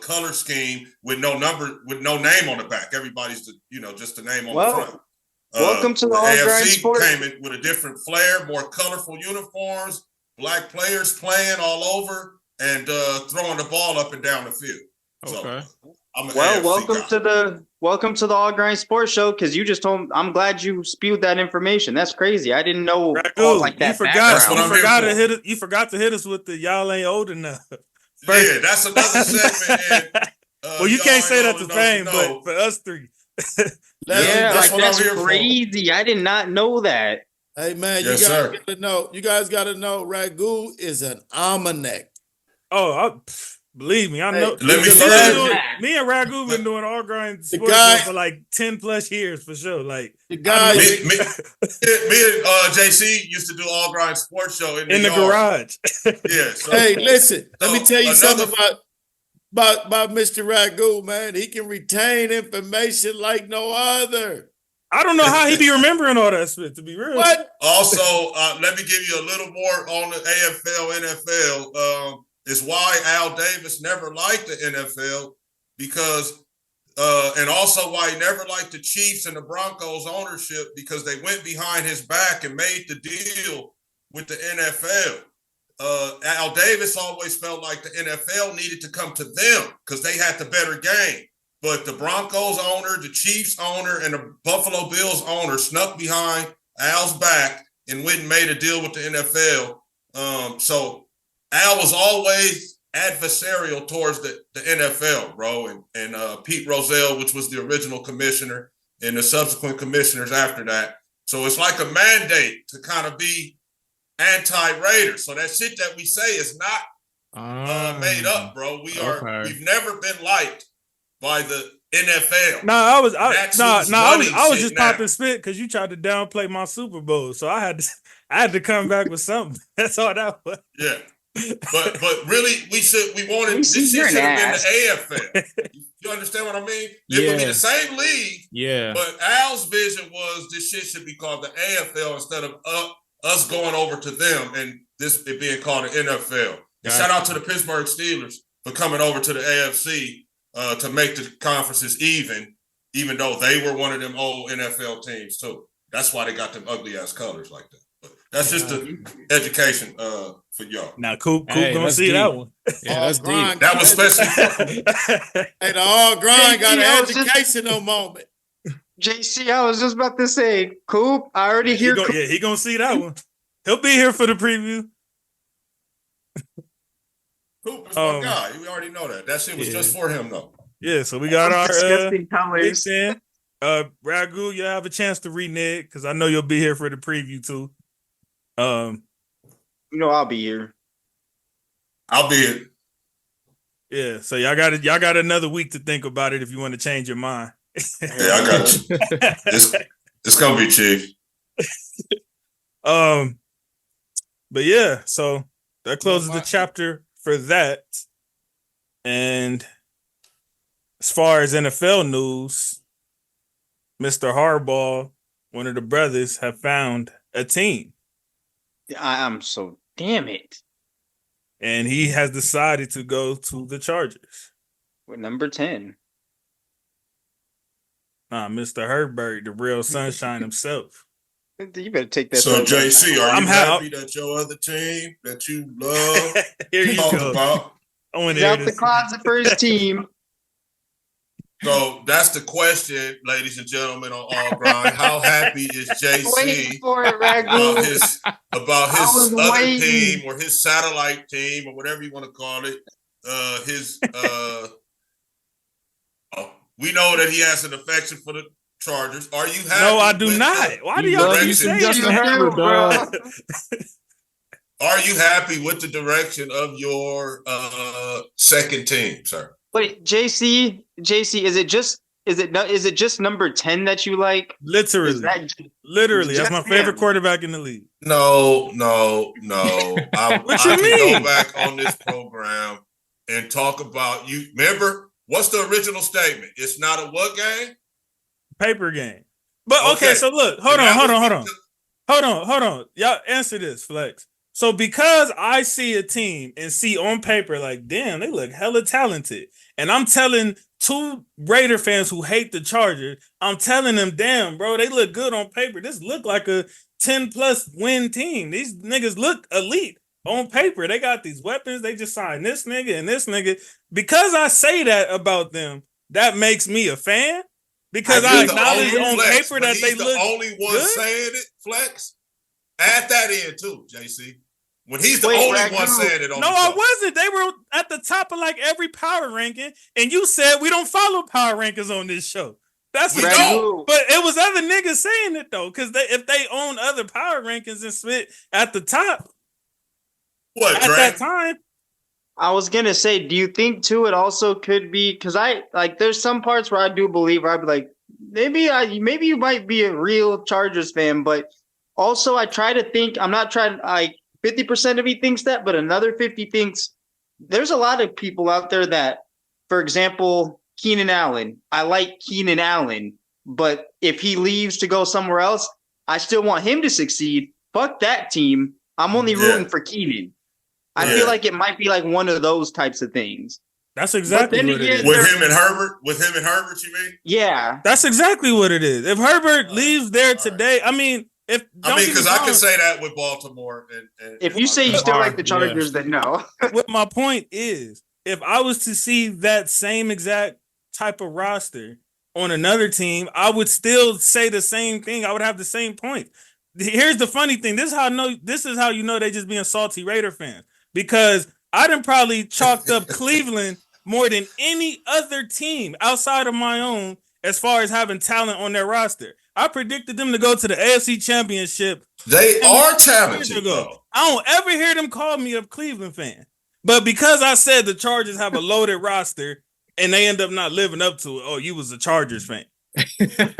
color scheme with no number, with no name on the back. Everybody's just the name on the front. Welcome to the AFC Sport. came in with a different flair, more colorful uniforms, black players playing all over and throwing the ball up and down the field. Okay. So, I'm an AFC welcome to the All Grind Sports Show, because you just told. I'm glad you spewed that information. That's crazy. I didn't know all like that. You forgot to hit us with the y'all ain't old enough. Yeah, that's another segment. And, well, you can't say that to fame, but for us three. That's crazy. I did not know that. Hey man, you guys gotta know Ragu is an almanac. Oh, believe me, I know. Me and Ragu been doing All Grind Sports for like 10 plus years for sure. Like the guy, me and JC used to do All Grind Sports Show in the garage. Yeah. So, hey, listen, let me tell you something about Mr. Ragu, man. He can retain information like no other. I don't know how he be remembering all that shit, to be real. What? Also, let me give you a little more on the AFL, NFL. Is why Al Davis never liked the NFL because, and also why he never liked the Chiefs and the Broncos ownership, because they went behind his back and made the deal with the NFL. Al Davis always felt like the NFL needed to come to them because they had the better game. But the Broncos owner, the Chiefs owner, and the Buffalo Bills owner snuck behind Al's back and went and made a deal with the NFL. So Al was always adversarial towards the NFL, bro, and Pete Rozelle, which was the original commissioner, and the subsequent commissioners after that. So it's like a mandate to kind of be anti-Raiders. So that shit that we say is not made up, bro. We've never been liked by the NFL. I was just popping spit because you tried to downplay my Super Bowl, so I had to come back with something. That's all that was. Yeah. But really, this shit should have been the AFL. You understand what I mean? It would be the same league. Yeah. But Al's vision was this shit should be called the AFL instead of us going over to them and it being called the NFL. And shout out to the Pittsburgh Steelers for coming over to the AFC to make the conferences even though they were one of them old NFL teams too. That's why they got them ugly ass colors like that. But that's just the education for y'all. Now, Coop gonna see that one. Yeah, that's deep. That was special. Hey, the All Grind got an educational moment. JC, I was just about to say, Coop, I already hear. He gonna see that one. He'll be here for the preview. Coop is my guy. We already know that. That shit was just for him, though. Yeah, so we got our colors. Ragu, you'll have a chance to renege because I know you'll be here for the preview too. I'll be here. I'll be here. Yeah, so y'all got another week to think about it if you want to change your mind. Yeah, I got you. It's gonna be chief. But yeah, so that closes the chapter for that. And as far as NFL news, Mr. Harbaugh, one of the brothers, have found a team. I'm so damn it. And he has decided to go to the Chargers. With number 10. Mr. Herbert, the real sunshine himself. You better take that. So, JC, are you happy that your other team that you love here you go. about? I want to hear the closet for his team. So that's the question, ladies and gentlemen, on All Grind. How happy is JC for it, about his other waiting. team or his satellite team or whatever you want to call it? We know that he has an affection for the Chargers. Are you happy? No, I do not. Why do y'all keep saying that? Are you happy with the direction of your second team, sir? Wait, JC, is it just number 10 that you like? Literally, that's my favorite quarterback in the league. No. I can mean? go back on this program and talk about you. Remember, what's the original statement? It's not a what game? Paper game. But okay, so look, hold on. Y'all answer this, Flex. So because I see a team and see on paper, like, damn, they look hella talented. And I'm telling two Raider fans who hate the Chargers, I'm telling them, damn, bro, they look good on paper. This look like a 10+ win team. These niggas look elite on paper. They got these weapons. They just signed this nigga and this nigga. Because I say that about them, that makes me a fan. Because I acknowledge on paper that they look the only one good? saying it, Flex. Add that in too, JC. When he's the only one saying it on No, the I show. wasn't. They were at the top of like every power ranking, and you said we don't follow power rankings on this show. That's We the don't. But it was other niggas saying it though, because if they own other power rankings and spit at the top, What, at Dre? that time. I was gonna say, do you think too it also could be because I like there's some parts where I do believe where I'd be like, maybe you might be a real Chargers fan, but also I try to think I'm not trying like 50% of me thinks that, but another 50 thinks there's a lot of people out there that, for example, Keenan Allen. I like Keenan Allen, but if he leaves to go somewhere else, I still want him to succeed. Fuck that team. I'm only rooting for Keenan. I feel like it might be like one of those types of things. That's exactly what it is. With him and Herbert, you mean? Yeah. That's exactly what it is. If Herbert leaves there today, I mean, because I can say that with Baltimore. And if you say you still like the Chargers, then no. What my point is, if I was to see that same exact type of roster on another team, I would still say the same thing. I would have the same point. Here's the funny thing. This is how you know they just being salty Raider fans. Because I done probably chalked up Cleveland more than any other team outside of my own as far as having talent on their roster. I predicted them to go to the AFC Championship. They are talented, though. I don't ever hear them call me a Cleveland fan. But because I said the Chargers have a loaded roster and they end up not living up to it, oh, you was a Chargers fan. Andre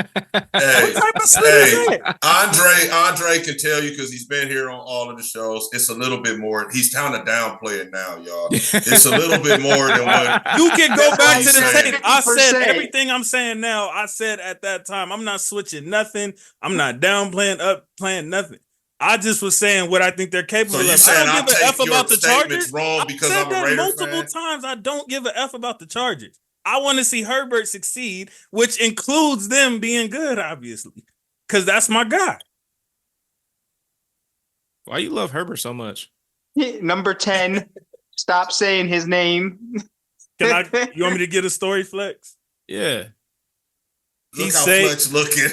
can tell you because he's been here on all of the shows. It's a little bit more. He's kind of downplaying now, y'all. It's a little bit more than what you can go back to the saying. tape. I said everything I'm saying now. I said at that time. I'm not switching nothing. I'm not downplaying, upplaying nothing. I just was saying what I think they're capable of. I don't give a F about the Chargers. Wrong because I'm a Raider multiple times. I don't give a F about the Chargers. I want to see Herbert succeed, which includes them being good, obviously, because that's my guy. Why you love Herbert so much? Number 10. Stop saying his name. You want me to get a story, Flex? Yeah. Look how Flex looking.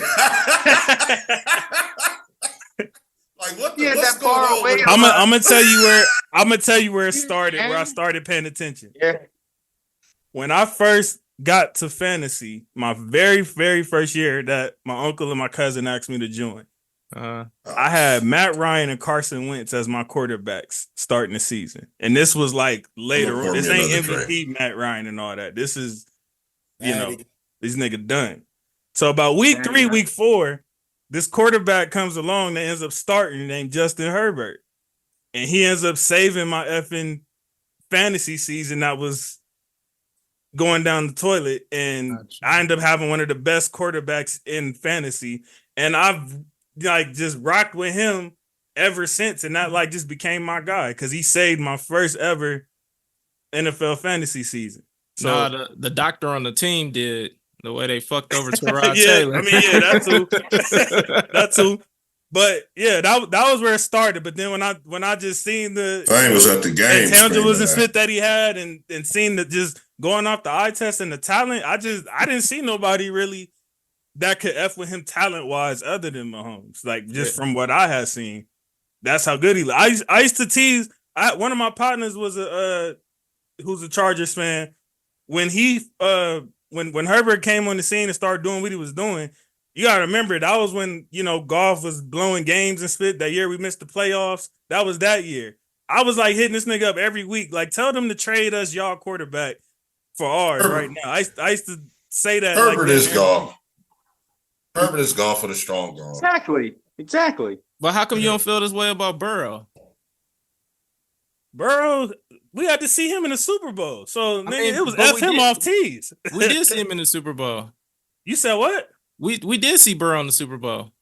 Like what's going on? I'm gonna tell you where it started, where I started paying attention. Yeah. When I first got to fantasy, my very, very first year that my uncle and my cousin asked me to join, I had Matt Ryan and Carson Wentz as my quarterbacks starting the season. And this was like later on. This ain't MVP Matt Ryan and all that. This is, these niggas done. So about week 3, week 4, this quarterback comes along that ends up starting named Justin Herbert. And he ends up saving my effing fantasy season that was going down the toilet, and I end up having one of the best quarterbacks in fantasy, and I've like just rocked with him ever since, and that like just became my guy because he saved my first ever NFL fantasy season. So the doctor on the team did the way they fucked over Tyrod Taylor. I mean, that too. But yeah, that was where it started. But then when I just seen the thing was at the game, intangibles and shit that he had, and seen the just going off the eye test and the talent, I didn't see nobody really that could F with him talent wise other than Mahomes. Like just from what I had seen, that's how good he looked. I used to tease. One of my partners was who's a Chargers fan. When he when Herbert came on the scene and started doing what he was doing, you gotta remember that was when Goff was blowing games and spit. That year we missed the playoffs. That was that year. I was like hitting this nigga up every week, like tell them to trade us y'all quarterback for ours right now. I used to say that. Herbert is Goff. Herbert is Goff for the strong arm. Exactly. But how come you don't feel this way about Burrow? Burrow, we had to see him in the Super Bowl. So, it was F him off tees. We did see him in the Super Bowl. You said what? We did see Burrow in the Super Bowl.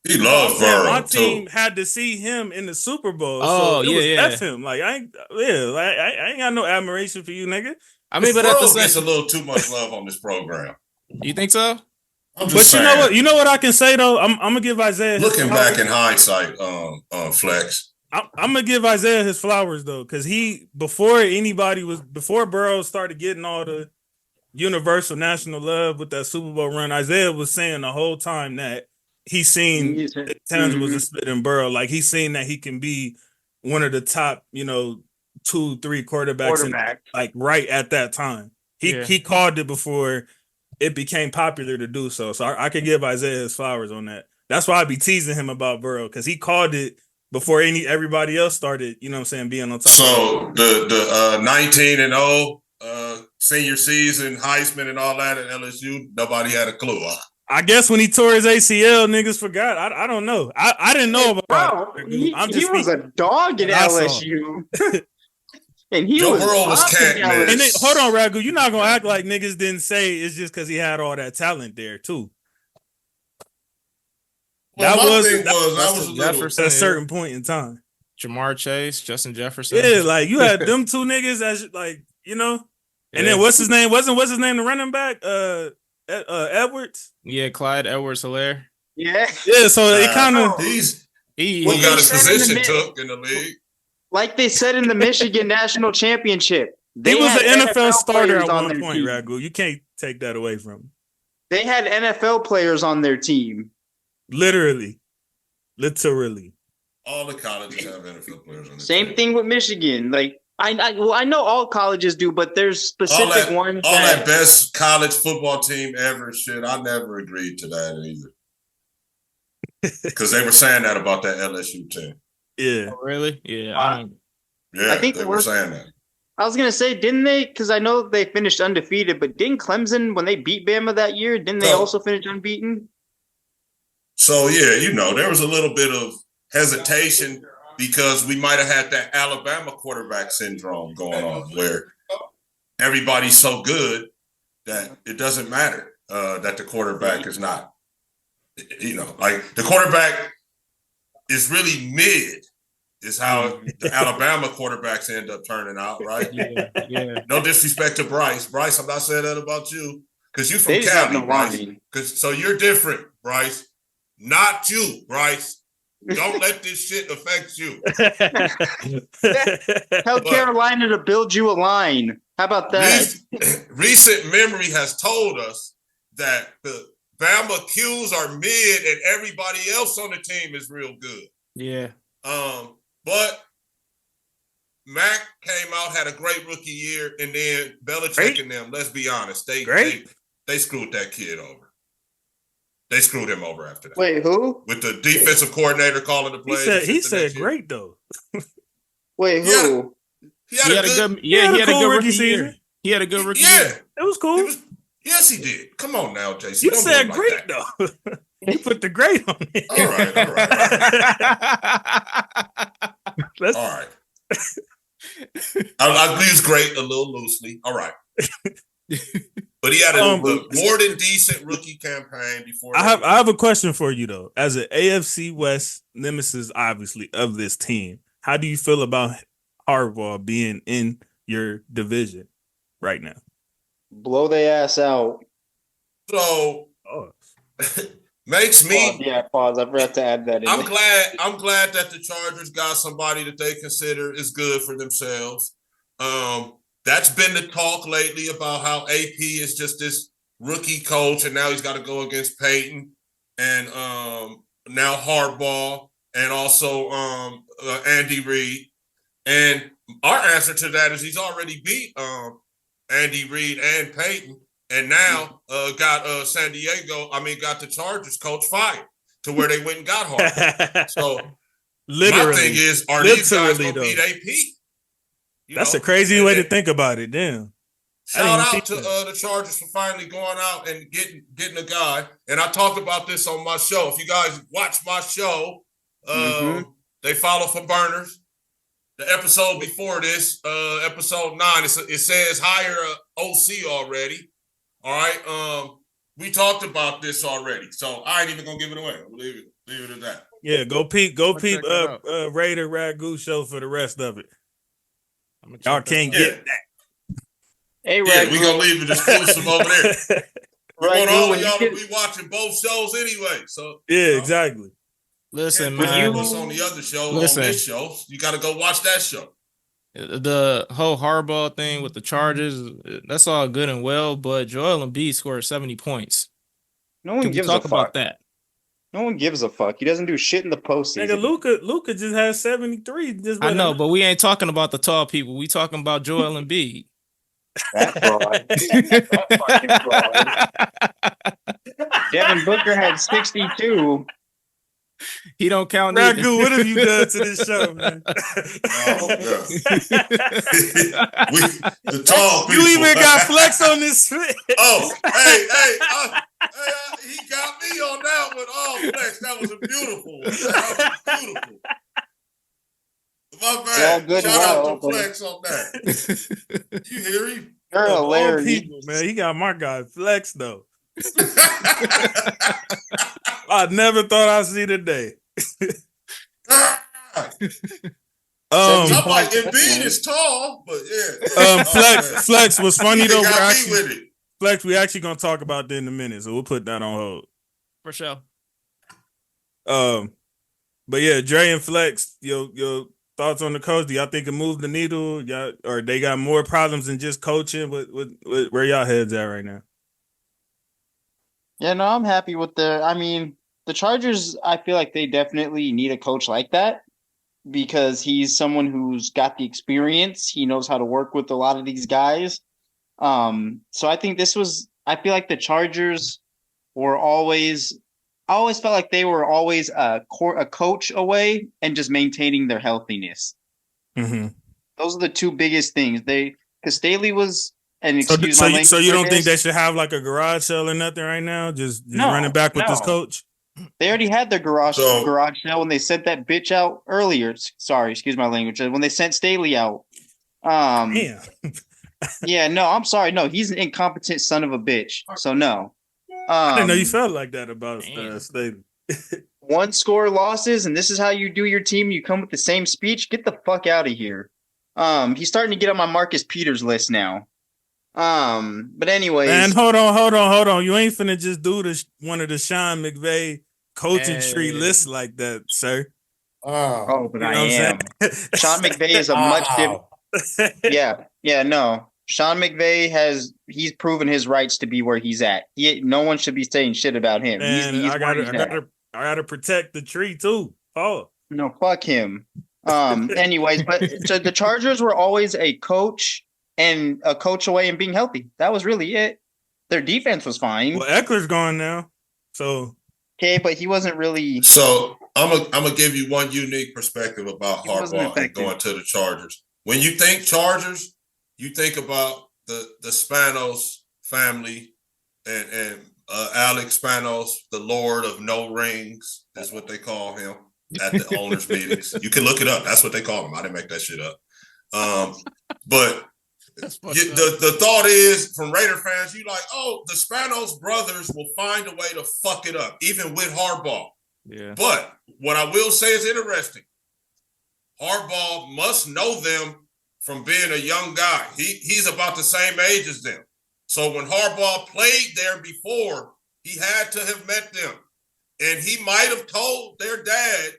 He loves Burrow. My team had to see him in the Super Bowl. Oh, so it was yeah. F him. Like I ain't got no admiration for you, nigga. I mean, but Burrow gets a little too much love on this program. You think so? But saying. You know what I can say though? I'm gonna give Isaiah looking back in hindsight, Flex. I'm gonna give Isaiah his flowers though, because before Burrow started getting all the universal national love with that Super Bowl run, Isaiah was saying the whole time that he's seen the tangibles of split in Burrow. Like he's seen that he can be one of the top, 2-3 quarterbacks like right at that time. He called it before it became popular to do so. So I could give Isaiah his flowers on that. That's why I be teasing him about Burrow, because he called it before everybody else started, being on top. So the 19-0 senior season, Heisman and all that at LSU, nobody had a clue. I guess when he tore his ACL, niggas forgot. I don't know. I didn't know about it. He was a dog at LSU. And Your world was can't miss. And hold on, Ragu. You're not gonna act like niggas didn't say it's just because he had all that talent there too. Well, that was a Jefferson at a certain point in time. Jamar Chase, Justin Jefferson. Yeah, like you had them two niggas as like And then what's his name? What's his name? The running back, Edwards. Yeah, Clyde Edwards-Helaire. Yeah. So it kind of he got his position took in the league. Like they said in the Michigan National Championship, he was an NFL starter at one point. Ragu, you can't take that away from him. They had NFL players on their team. Literally. All the colleges have NFL players on their Same team. thing with Michigan. Like I know all colleges do, but there's specific ones. All that best college football team ever shit. I never agreed to that either. Because they were saying that about that LSU team. Yeah. Oh, really? Yeah. I think they were saying that. I was gonna say, didn't they? Because I know they finished undefeated, but didn't Clemson, when they beat Bama that year, didn't they also finish unbeaten? So yeah, there was a little bit of hesitation because we might have had that Alabama quarterback syndrome going on, where everybody's so good that it doesn't matter that the quarterback is not. Like the quarterback is really mid. Is how the Alabama quarterbacks end up turning out, right? Yeah. No disrespect to Bryce. Bryce, I'm not saying that about you because you're from Cali, Bryce. So you're different, Bryce. Not you, Bryce. Don't let this shit affect you. Tell Carolina to build you a line. How about that? Recent memory has told us that the Bama Qs are mid and everybody else on the team is real good. Yeah. But Mac came out, had a great rookie year, and then Belichick and them, let's be honest, they screwed that kid over. They screwed him over after that. Wait, who? With the defensive coordinator calling the plays. He said great though. Wait, who? He had a good rookie season. He had a good rookie year. It was cool. Yes, he did. Come on now, JC. You said great though. You put the great on it. All right. I'll use great a little loosely. All right. But he had a more than decent rookie campaign before. I have a question for you though. As an AFC West nemesis, obviously, of this team, how do you feel about Harbaugh being in your division right now? Blow their ass out. So makes me pause. I forgot to add that in. I'm glad that the Chargers got somebody that they consider is good for themselves. that's been the talk lately about how AP is just this rookie coach, and now he's got to go against Peyton and now Harbaugh and also Andy Reid. And our answer to that is he's already beat Andy Reid and Peyton, and now got got the Chargers coach fired to where they went and got Harbaugh. So literally, my thing is, are these guys going to beat AP? That's a crazy way to think about it. Damn. Shout out to the Chargers for finally going out and getting a guy. And I talked about this on my show. If you guys watch my show, they follow for burners. The episode before this, episode 9, it says hire a OC already. All right. We talked about this already, so I ain't even gonna give it away. Leave it at that. Yeah, go peep Raider Ragu show for the rest of it. Y'all can't get that. Hey, yeah, we gonna leave it exclusive over there. We Right, want all of y'all to be watching both shows anyway. So yeah, exactly. Listen, man. man. What's on the other show? On this show, you got to go watch that show. The whole Harbaugh thing with the Chargers, that's all good and well, but Joel Embiid scored 70 points. No one gives a fuck about that. No one gives a fuck. He doesn't do shit in the postseason. Nigga, Luka just has 73. I know, but we ain't talking about the tall people. We talking about Joel Embiid. That fraud. That fucking fraud. Devin Booker had 62. He don't count. Ragu, what have you done to this show, man? The tall people. You even got flex on this. Oh, hey, he got me on that one. Oh, flex, that was a beautiful one. That was beautiful. My bad. Shout out to Flex on that. You hear him? You're hilarious. People, man. He got my guy Flex, though. I never thought I'd see the day. I'm like, Embiid is tall, but yeah. Flex was funny though. Flex, we actually gonna talk about that in a minute, so we'll put that on hold. For sure. But yeah, Dre and Flex, your thoughts on the coach? Do y'all think it moved the needle? Y'all, or they got more problems than just coaching? With where y'all heads at right now? Yeah, no, I'm happy with the Chargers. I feel like they definitely need a coach like that because he's someone who's got the experience. He knows how to work with a lot of these guys. So I think I feel like the Chargers were always, I always felt like they were always a coach away and just maintaining their healthiness. Mm-hmm. Those are the two biggest things. Because Staley was, so you don't think they should have like a garage sale or nothing right now? Just running back with this coach? They already had their garage sale when they sent that bitch out earlier. Sorry, excuse my language. When they sent Staley out. Damn. Yeah, no, I'm sorry. No, he's an incompetent son of a bitch. So no. I didn't know you felt like that about Staley. 1 score losses, and this is how you do your team. You come with the same speech. Get the fuck out of here. He's starting to get on my Marcus Peters list now. But anyways. And hold on. You ain't finna just do one of the Sean McVay coaching tree lists like that, sir. Oh, but I am. Sean McVay is a much different. Yeah, no. Sean McVay he's proven his rights to be where he's at. No one should be saying shit about him. He's I gotta protect the tree too. Oh no, fuck him. Anyways, but so the Chargers were always a coach and a coach away and being healthy. That was really it. Their defense was fine. Well, Eckler's gone now, so okay, but he wasn't really. So I'm gonna give you one unique perspective about Harbaugh and going to the Chargers. When you think Chargers, you think about the Spanos family and Alex Spanos, the Lord of No Rings, is what they call him at the owners' meetings. You can look it up. That's what they call him. I didn't make that shit up. But the thought is, from Raider fans, you like, oh, the Spanos brothers will find a way to fuck it up, even with Harbaugh. Yeah. But what I will say is interesting. Harbaugh must know them from being a young guy. He's about the same age as them. So when Harbaugh played there before, he had to have met them. And he might have told their dad,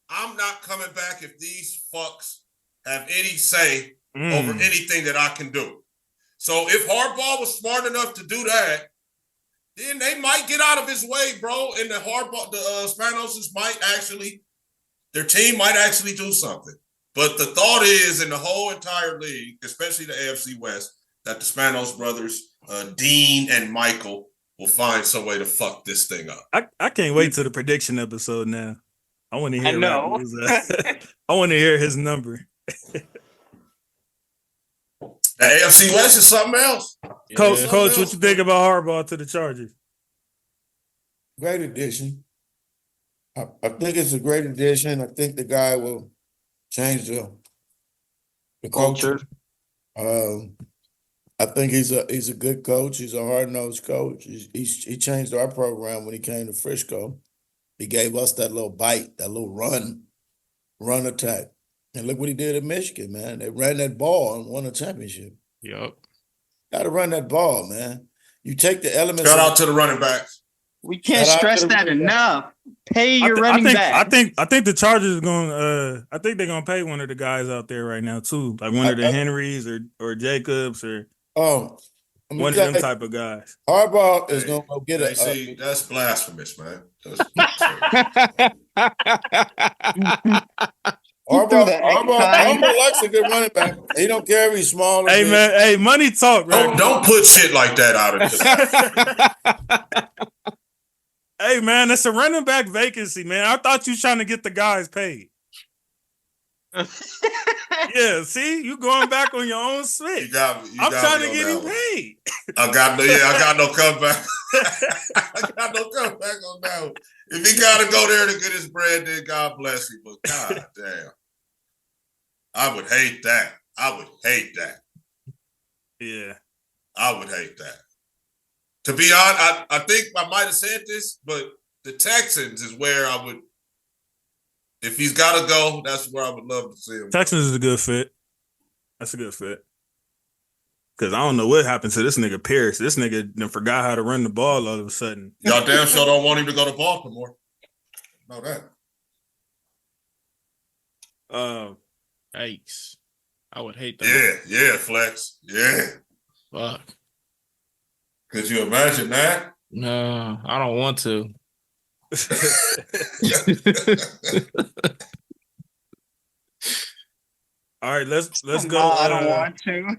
I'm not coming back if these fucks have any say over anything that I can do. So if Harbaugh was smart enough to do that, then they might get out of his way, bro. And the Spanos might actually, their team might actually do something. But the thought is in the whole entire league, especially the AFC West, that the Spanos brothers, Dean and Michael, will find some way to fuck this thing up. I can't wait till the prediction episode now. I want to hear. I know. I want to hear his number. The AFC West is something else. Coach, what you think about Harbaugh to the Chargers? Great addition. I think it's a great addition. I think the guy will change the culture. I think he's a good coach. He's a hard-nosed coach. He changed our program when he came to Frisco. He gave us that little bite, that little run attack. And look what he did at Michigan, man. They ran that ball and won a championship. Yep. Got to run that ball, man. You take the elements. Shout out to the running backs. We can't stress that enough. Pay your running back. I think the Chargers are going. I think they're going to pay one of the guys out there right now too, like one of the Henrys or Jacobs or one of them type of guys. Harbaugh is going to go get See, that's blasphemous, man. Harbaugh likes a good running back. He don't care if he's small. Hey man, hey, money talk, right? Don't put shit like that out of this. Hey man, it's a running back vacancy, man. I thought you trying to get the guys paid. Yeah, see, you going back on your own switch. I'm trying to get him paid. I got no comeback. I got no comeback on that one. If he got to go there to get his bread, then God bless him. But God damn, I would hate that. Yeah, I would hate that. To be honest, I think I might have said this, but the Texans is where I would. If he's got to go, that's where I would love to see him. Texans is a good fit. That's a good fit. Because I don't know what happened to this nigga Pierce. This nigga done forgot how to run the ball all of a sudden. Y'all damn sure don't want him to go to Baltimore. Know that. Yikes. I would hate that. Yeah, Flex. Yeah. Fuck. Could you imagine that? No, I don't want to. All right, let's go. I don't want to.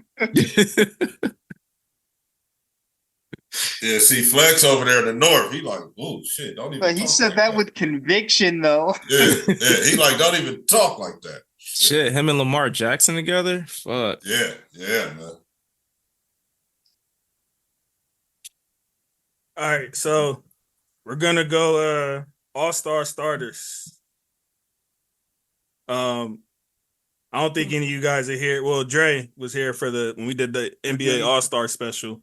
Yeah, see Flex over there in the north. He like, oh shit, don't even. But he said that with conviction, though. Yeah. He like, don't even talk like that. Shit, him and Lamar Jackson together? Fuck. Yeah, man. All right, so we're gonna go all-star starters. I don't think any of you guys are here. Well, Dre was here for when we did the NBA All-Star special,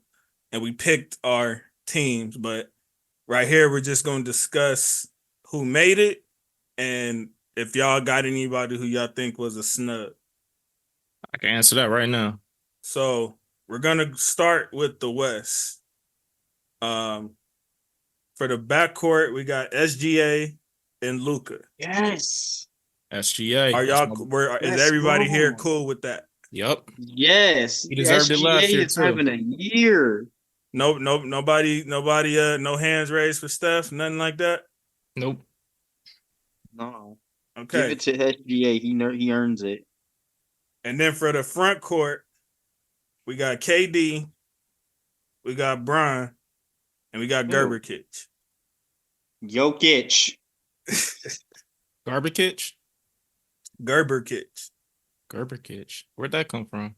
and we picked our teams. But right here, we're just going to discuss who made it, and if y'all got anybody who y'all think was a snub. I can answer that right now. So we're gonna start with the West. For the backcourt, we got SGA and Luka. Yes. SGA. Is everybody here cool with that? Yep. Yes. He deserved it last year too. Having a year. Nobody, no hands raised for Steph, nothing like that. Nope. No. Okay. Give it to SGA. He earns it. And then for the front court, we got KD, we got Bron, and we got Gerberkich. Jokic. Garbakich? Gerberkich. Where'd that come from?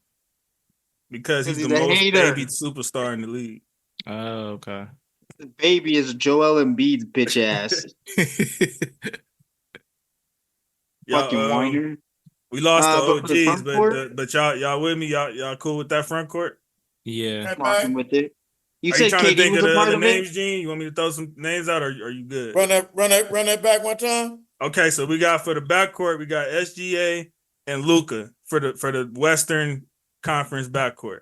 Because he's the most baby superstar in the league. Oh, okay. The baby is Joel Embiid's bitch ass. Fucking whiner. We lost the OGs, but y'all with me? Y'all cool with that front court? Yeah. I'm with it. You Are said you trying KD to think was of a the part other of names, it? Gene? You want me to throw some names out, or are you good? Run that back one time. Okay, so we got for the backcourt, we got SGA and Luka for the Western Conference backcourt.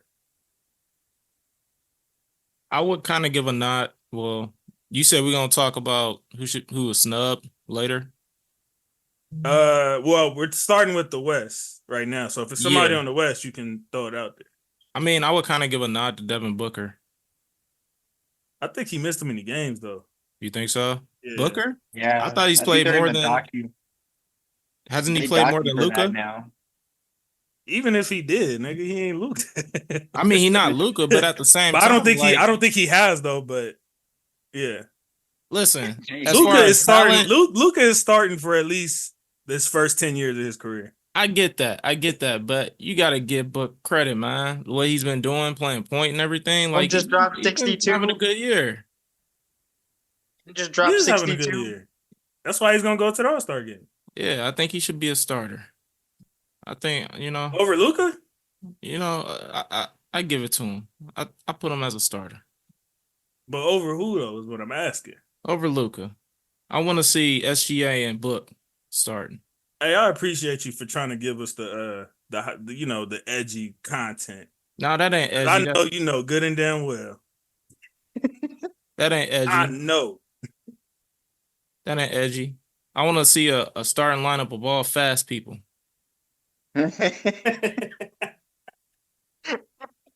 I would kind of give a nod. Well, you said we're gonna talk about who was snubbed later. Well, we're starting with the West right now. So if it's somebody Yeah. on the West, you can throw it out there. I mean, I would kind of give a nod to Devin Booker. I think he missed too many games though. You think so? Yeah. Booker? Yeah, I thought he's think played they're more gonna than. dock you. Hasn't he They played dock more you than for that Luca? now. Even if he did, nigga, he ain't Luka. I mean, he's not Luca, but at the same But time, I don't think he has though. But yeah, listen. Hey, As Luka far is as starting. talent, Luka is starting for at least this first 10 years of his career. I get that, but you got to give Book credit, man. The way he's been doing, playing point and everything, like just dropped he's been 62. having a good year. Just He dropped is having a good 62. year. That's why he's gonna go to the All-Star game Yeah, I think he should be a starter. I think over Luka. I give it to him. I put him as a starter But over who though is what I'm asking. over Luca. I want to see SGA and Book starting. Hey, I appreciate you for trying to give us the edgy content. No, that ain't edgy. I know you know good and damn well. That ain't edgy. I know. That ain't edgy. I want to see a starting lineup of all fast people.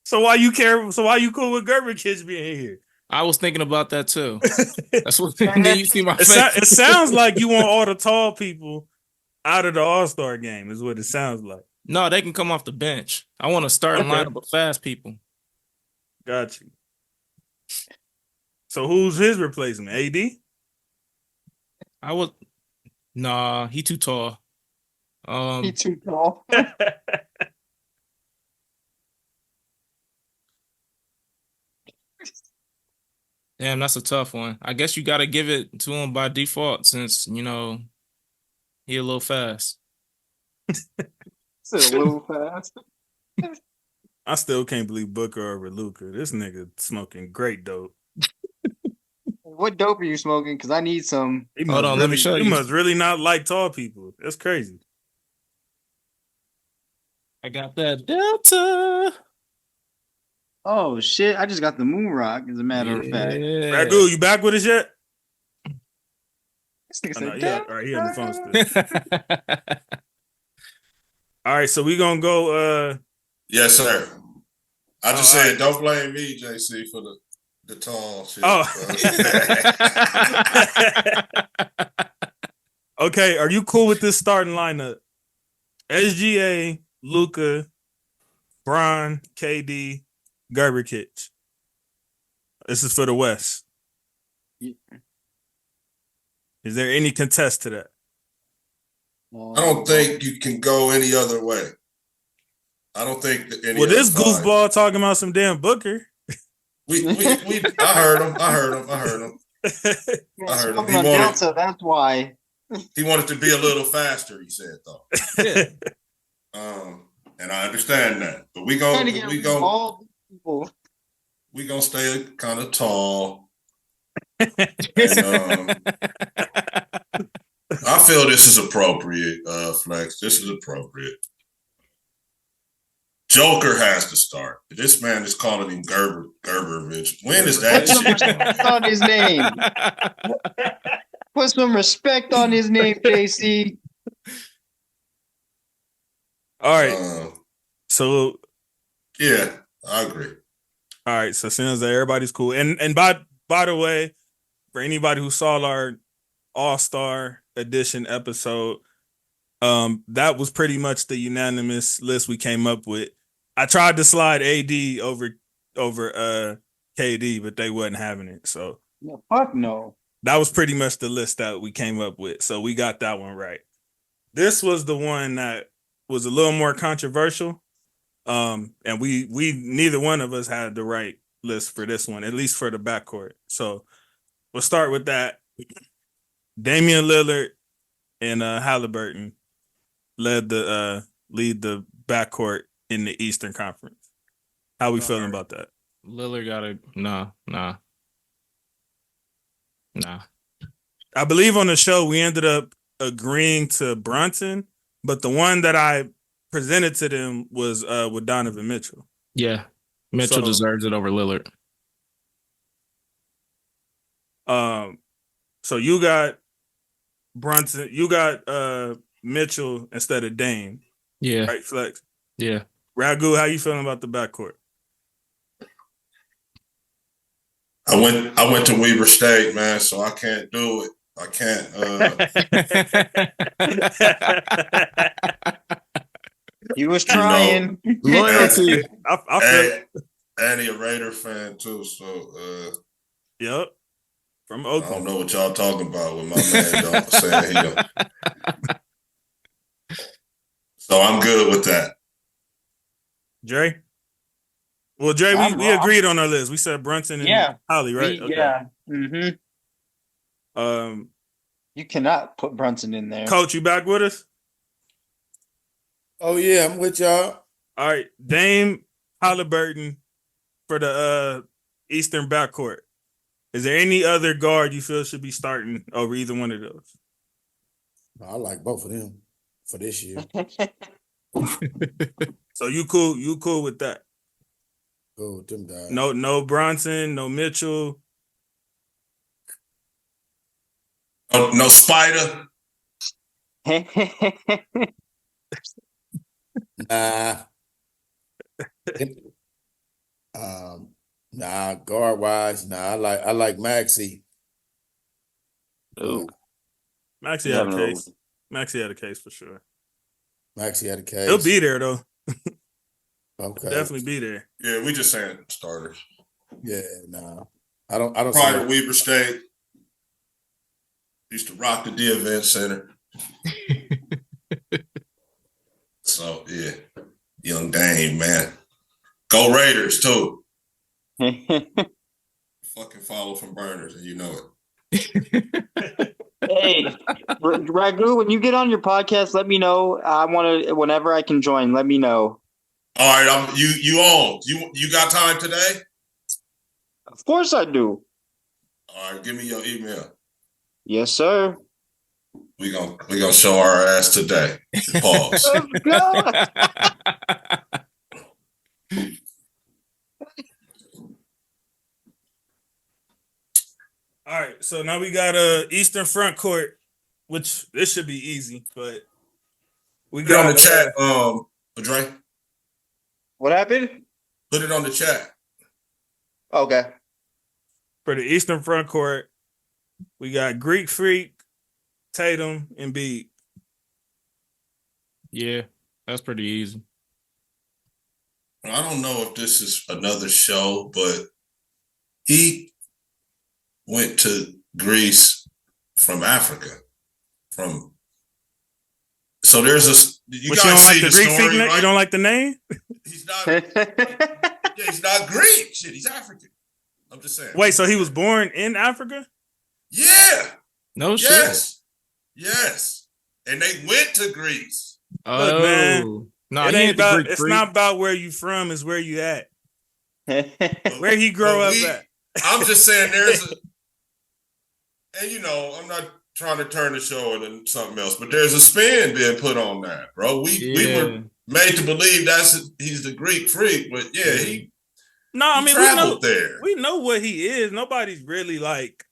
So why you care? So why you cool with Gerber kids being here? I was thinking about that too. That's what. Then you see my face. It sounds like you want all the tall people out of the All-Star game. Is what it sounds like. No, they can come off the bench. I want a starting Okay. lineup of fast people. Got you. So who's his replacement? AD? I would. Nah, he too tall. He too tall. Damn, that's a tough one. I guess you got to give it to him by default since he a little fast. It's a little fast. I still can't believe Booker over Luka. This nigga smoking great dope. What dope are you smoking? Because I need some. Hold on, let me show you. He must really not like tall people. That's crazy. I got that Delta. Oh shit! I just got the moon rock. As a matter of fact, Ragul, you back with us yet? this nigga Oh, no, said, yeah, all right, he on the phone still. All right, so we gonna go. Yes, sir. I just all said, right. don't blame me, JC, for the tall shit. Oh. Okay, are you cool with this starting lineup? SGA, Luka, Bron, KD, Gerber Kitch. This is for the West. Yeah. Is there any contest to that? I don't think you can go any other way. I don't think that any. Well, this other five- goofball talking about some damn Booker. We I heard him. I heard him. I heard him. Smoking on Delta, that's why. He wanted to be a little faster, he said, though. Yeah. And I understand that. But Trying to get all these people. we gonna stay kind of tall. And, I feel this is appropriate, Flex. This is appropriate. Joker has to start. This man is calling him Gerberovich. When is that Put some shit? respect on his name. Put some respect on his name, JC. All right. So yeah, I agree. All right. So since that everybody's cool. And by the way, for anybody who saw our All-Star Edition episode, that was pretty much the unanimous list we came up with. I tried to slide AD over KD, but they wasn't having it. So No, fuck no. that was pretty much the list that we came up with. So we got that one right. This was the one that was a little more controversial. And we neither one of us had the right list for this one, at least for the backcourt. So we'll start with that. Damian Lillard and Halliburton lead the backcourt in the Eastern Conference. How we feeling about that? Lillard got a nah. I believe on the show we ended up agreeing to Brunson, but the one that I presented to them was with Donovan Mitchell. Yeah, Mitchell deserves it over Lillard. So you got Brunson. You got Mitchell instead of Dame. Yeah. Right, Flex. Yeah. Ragu, how you feeling about the backcourt? I went to Weber State, man, so I can't do it. I can't. He was trying. Loyalty. I feel and he a Raider fan too, so yep. From I Oakland. don't know what y'all talking about with my man don't saying he don't. So I'm good with that. Dre? Well, Dre, we agreed on our list. We said Brunson and Holly, right? Okay. Yeah. Mm-hmm. You cannot put Brunson in there. Coach, you back with us? Oh yeah, I'm with y'all. All right. Dame Halliburton for the Eastern backcourt. Is there any other guard you feel should be starting over either one of those? I like both of them for this year. So you cool with that? Go with them guys. No Bronson, no Mitchell. No Spider. Nah. Nah, guard wise, I like Maxey. Ooh. Maxey had a case. Maxey had a case for sure. Maxey had a case. He'll be there though. Okay. Definitely be there. Yeah, we just saying starters. Yeah, nah. I don't Prior to Weber State. Used to rock the D Event Center. So yeah. Young Dame, man. Go Raiders too. Fucking follow from burners, and you know it. Hey, Ragu, when you get on your podcast, let me know. I want to, whenever I can join, let me know. All right, you on. You got time today? Of course I do. All right, give me your email. Yes, sir. We gonna show our ass today. Pause. Let's go. All right, so now we got Eastern front court, which this should be easy, but we Put it got on the chat, Dre. What happened? Put it on the chat. Okay. for the Eastern front court. We got Greek Freak, Tatum, and Embiid. Yeah, that's pretty easy. I don't know if this is another show, but he went to Greece from Africa. So there's a you But guys you don't see like the the Greek story, Freak? right? You don't like the name? He's not. Yeah, he's not Greek. Shit, he's African. I'm just saying. Wait, so he was born in Africa? Yeah. No shit. Yes. And they went to Greece. Look, man, no, it ain't about. It's not about where you from. It's where you at. Where he grow up at. I'm just saying there's a, and you know, I'm not trying to turn the show into something else, but there's a spin being put on that, bro. We were made to believe he's the Greek Freak, but yeah, he traveled there. We know what he is. Nobody's really like.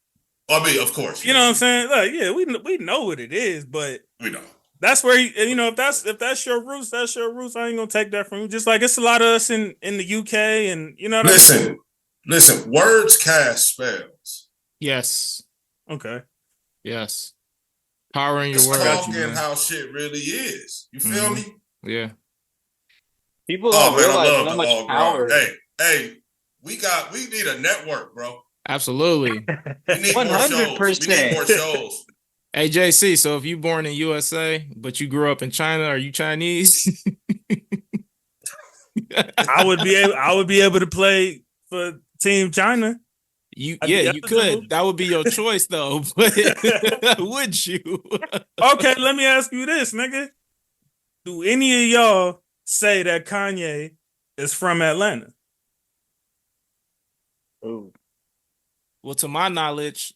I mean, of course, you know what I'm saying. Like, yeah, we know what it is, but we know. That's where if that's your roots, that's your roots. I ain't gonna take that from you. Just like it's a lot of us in the UK, and you know what I mean? Listen, words cast spells. Yes. Okay. Yes. Power in your words. Talking how shit really is. You feel me? Yeah. People don't realize how much power. Hey, we need a network, bro. Absolutely. We need 100%. More shows. We need more shows. Hey JC, so if you born in USA but you grew up in China, are you Chinese? I would be able to play for Team China. You could. That would be your choice though. But would you? Okay, let me ask you this, nigga. Do any of y'all say that Kanye is from Atlanta? Oh. Well, to my knowledge,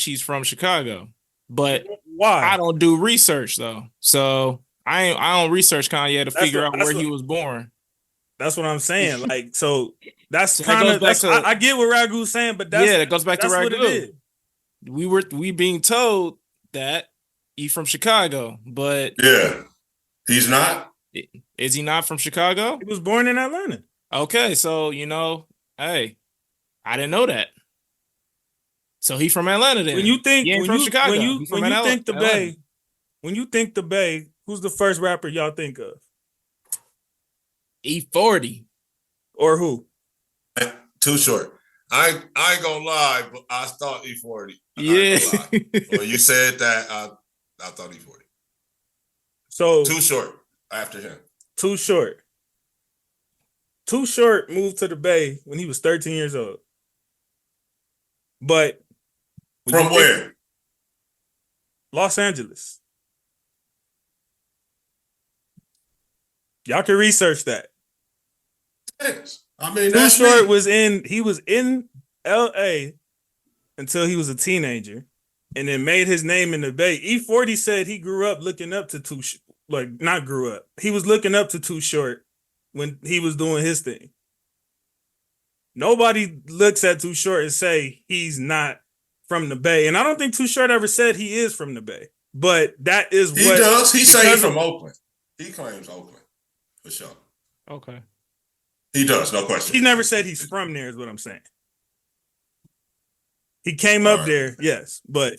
he's from Chicago. But why? I don't do research though. So I don't research Kanye to figure out where he was born. That's what I'm saying. Like, so that's kind of I get what Ragu's saying, but that goes back to Ragu. What it is. we being told that he's from Chicago, but Yeah. He's not? is he not from Chicago? He was born in Atlanta. Okay, so hey, I didn't know that. So he from Atlanta then. When you think He ain't from Chicago. when He you from think the Atlanta. Bay, when you think the Bay, who's the first rapper y'all think of? E40. Or who? Too short. I ain't gonna lie, but I thought E40. Yeah. When you said that, I thought E40. So Too short after him. Too Short. Too Short moved to the Bay when he was 13 years old. But From where? Los Angeles. Y'all can research that. Yes. I mean, Too that's Short me. he was in LA until he was a teenager and then made his name in the Bay. E40 said he grew up looking up to Too Short. Like, not grew up. He was looking up to Too Short when he was doing his thing. Nobody looks at Too Short and say he's not from the Bay. And I don't think Too Short ever said he is from the Bay. But that is He what does. He say he's from Oakland. He claims Oakland. For sure. Okay. He does, no question. he never said he's from there, is what I'm saying. He came up there, yes, but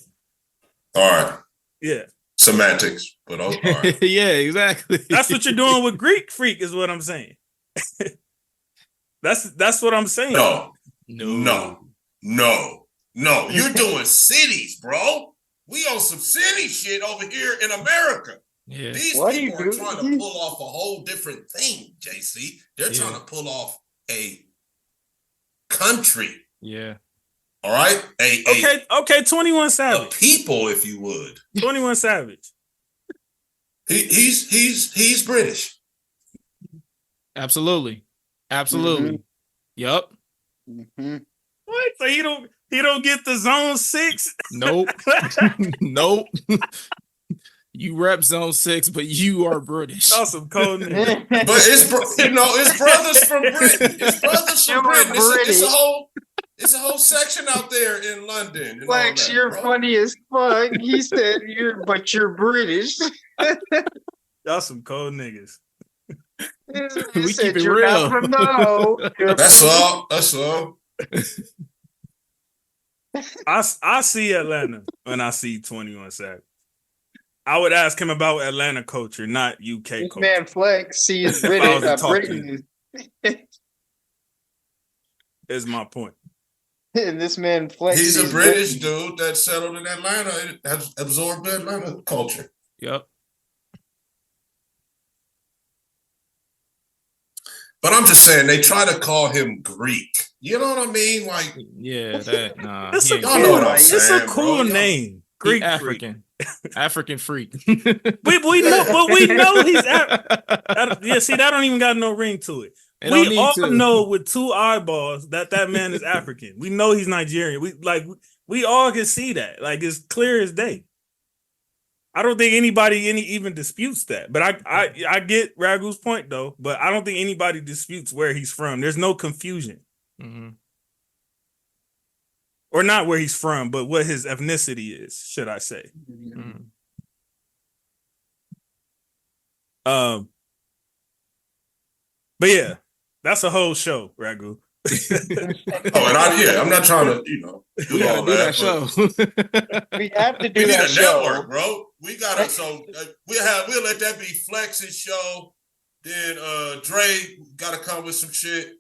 All right. yeah. Semantics. But all right. Yeah, exactly. That's what you're doing with Greek Freak, is what I'm saying. That's what I'm saying. No. No. You're doing cities, bro. We on some city shit over here in America. Yeah. These What people are are you trying doing? to pull off a whole different thing, JC. They're trying to pull off a country. Yeah. All right? Okay, 21 A Savage. people, if you would. 21 Savage. He's British. Absolutely. Absolutely. Yup. Mm-hmm. What? So he don't get the zone 6? Nope. Nope. You rep zone 6, but you are British. That's some cold nigga. But it's brothers from Britain. It's brothers from Britain. It's a whole section out there in London. And Flex, all that, you're bro. funny as fuck. He said you're British. Y'all some cold niggas. We He said keep it you're real. not from no. That's all. That's all. I see Atlanta when I see 21 Savage. I would ask him about Atlanta culture, not UK This culture. man Flex sees I was British, talking. Britain, Is my point. and this man Flex. He's a sees British Britain. dude that settled in Atlanta and has absorbed the Atlanta culture. Yep. But I'm just saying, they try to call him Greek. You know what I mean? Like, Yeah, that nah. It's he a ain't y'all know what I'm It's saying, a cool bro. name. He Greek freak. African. African freak. We know, but we know he's yeah. See, that don't even got no ring to it. It don't We need all to. know with 2 eyeballs that man is African. We know he's Nigerian. We all can see that. Like, it's clear as day. I don't think anybody even disputes that. But I get Ragu's point though. But I don't think anybody disputes where he's from. There's no confusion. Mhm. Or not where he's from, but what his ethnicity is, should I say. Mhm. But yeah, that's a whole show, Ragu. I'm not trying to, do We all gotta do that but show. We have to We do need that a show. network, bro. We gotta. So we'll let that be Flex's show. Then Dre gotta come with some shit.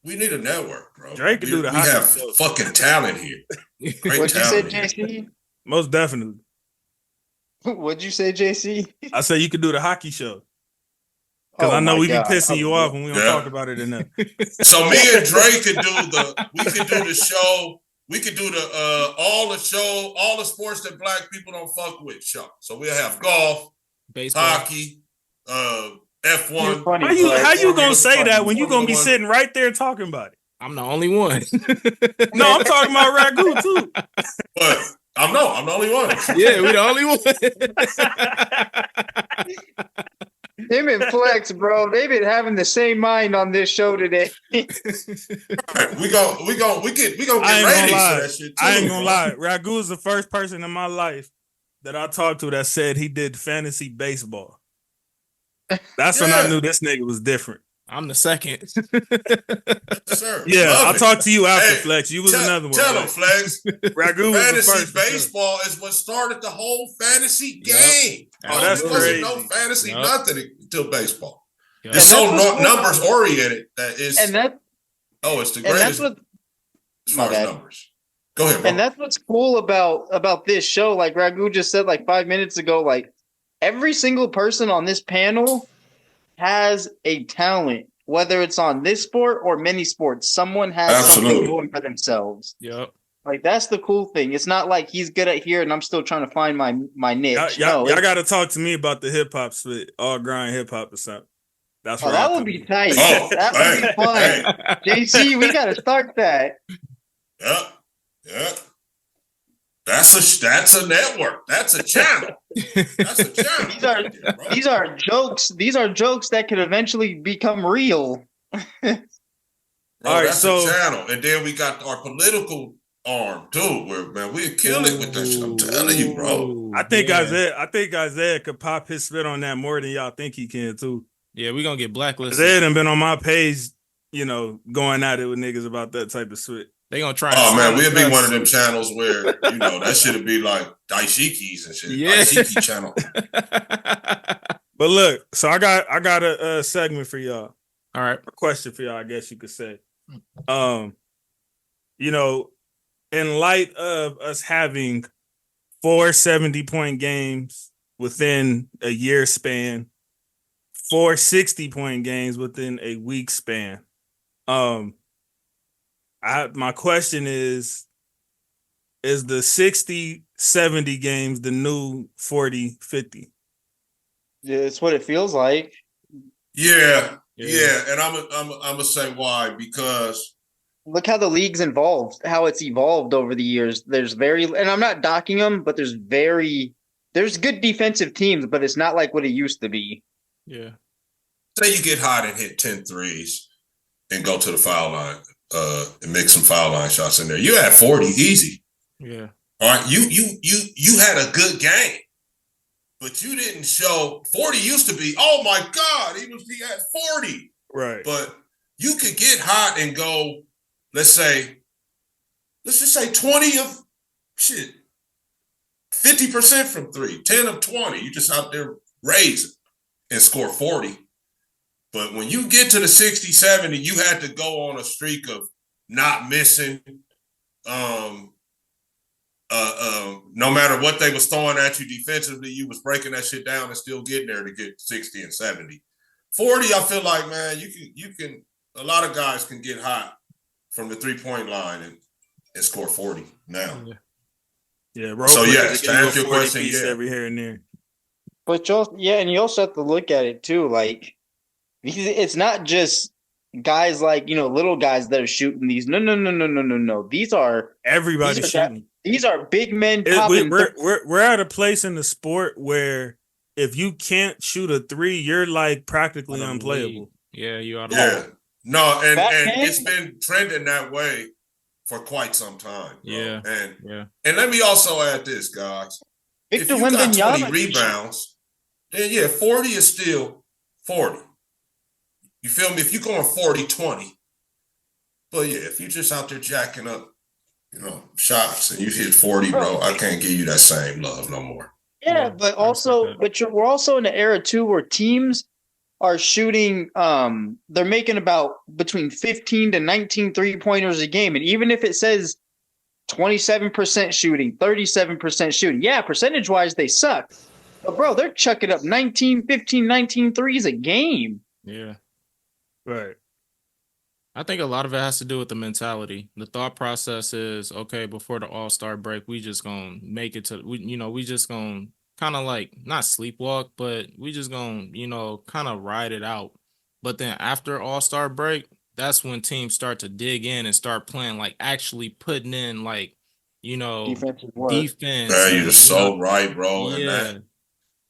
We need a network, bro. Dre can do the We hockey have show. fucking talent here. Great What'd you say, talent here. JC? Most definitely. What'd you say, JC? I say you could do the hocky show. Because Oh I know my we God. be pissing you off when we don't Yeah. talk about it enough. So me and Dre could do the show. We could do the all the sports that black people don't fuck with show. So we'll have golf, Baseball. hockey, F1. You're funny, How you Flex. gonna say that when you gonna be Formula One. sitting right there talking about it? I'm the only one. No, I'm talking about Ragu too. But I'm the only one. Yeah, we the only one. Him and Flex, bro, they've been having the same mind on this show today. We gonna get ratings for that shit too. I ain't gonna lie. Ragu is the first person in my life that I talked to that said he did fantasy baseball. That's when I knew this nigga was different. I'm the second. Sir, Yeah, I'll talk to you after, Flex. You was another one. Tell him, Flex. Ragu was the Fantasy first. baseball is what started the whole fantasy game. Oh, that's there crazy. wasn't no fantasy nothing until baseball. Yep. It's so numbers oriented that it's it's the and greatest that's what as far as numbers. Go ahead, bro. And that's what's cool about this show. Like Ragu just said like 5 minutes ago, like every single person on this panel has a talent, whether it's on this sport or many sports. Someone has something going for themselves. Yep. Like that's the cool thing. It's not like he's good at here and I'm still trying to find my niche. Y'all got to talk to me about the hip hop split, all grind hip hop or something. That's right. That would be tight. That would be fun. JC, we got to start that. Yeah. That's a network. That's a channel. That's a channel. These are jokes. These are jokes that could eventually become real. Bro, that's a channel. And then we got our political arm too, where man, we'll kill it with that shit. I'm telling you, bro. I think Isaiah could pop his spit on that more than y'all think he can too. Yeah, we're gonna get blacklisted. Isaiah done been on my page, going at it with niggas about that type of spit. They gonna try. Oh man, we'll be one of them channels where that shit'll be like Daishikis and shit. Yeah. Daishiki channel. But look, so I got a segment for y'all. All right, a question for y'all, I guess you could say. In light of us having 4 70-point games within a year span, 4 60-point games within a week span, my question is the 60-70 games the new 40-50? Yeah, it's what it feels like. Yeah. And I'm gonna say why, because look how the league's involved, how it's evolved over the years. And I'm not docking them, but there's good defensive teams, but it's not like what it used to be. Yeah. Say you get hot and hit 10 threes and go to the foul line, and make some foul line shots in there. You had 40 easy. Yeah. All right. You had a good game, but you didn't show 40 used to be, oh my God, he had 40. Right. But you could get hot and go, let's just say 20 of 50% from 3, 10 of 20. You just out there raising and score 40. But when you get to the 60, 70, you had to go on a streak of not missing. No matter what they was throwing at you defensively, you was breaking that shit down and still getting there to get 60 and 70. 40, I feel like, man, you can a lot of guys can get hot from the 3-point line and score 40 now. Yeah, so yes, to answer your question, every here and there. But and you also have to look at it too, like it's not just guys like little guys that are shooting these. No. These are everybody shooting. These are big men. We're at a place in the sport where if you can't shoot a 3, you're like practically unplayable. Yeah, you are. Yeah. No, and it's been trending that way for quite some time. Bro. Yeah. And let me also add this, guys. If you got 20 rebounds, then 40 is still 40. You feel me? If you're going 40-20, but if you're just out there jacking up, shots and you hit 40, bro, I can't give you that same love no more. Yeah, but we're also in an era too where teams are shooting, they're making about between 15 to 19 3-pointers a game. And even if it says 27% shooting, 37% shooting, percentage-wise, they suck. But, bro, they're chucking up 19 threes a game. Yeah. Right. I think a lot of it has to do with the mentality. The thought process is, okay, before the All-Star break, we just going to make it to, we just going to kind of like not sleepwalk, but we just going to, kind of ride it out. But then after All-Star break, that's when teams start to dig in and start playing, like actually putting in like, defense. Man, you're so right, bro. Yeah.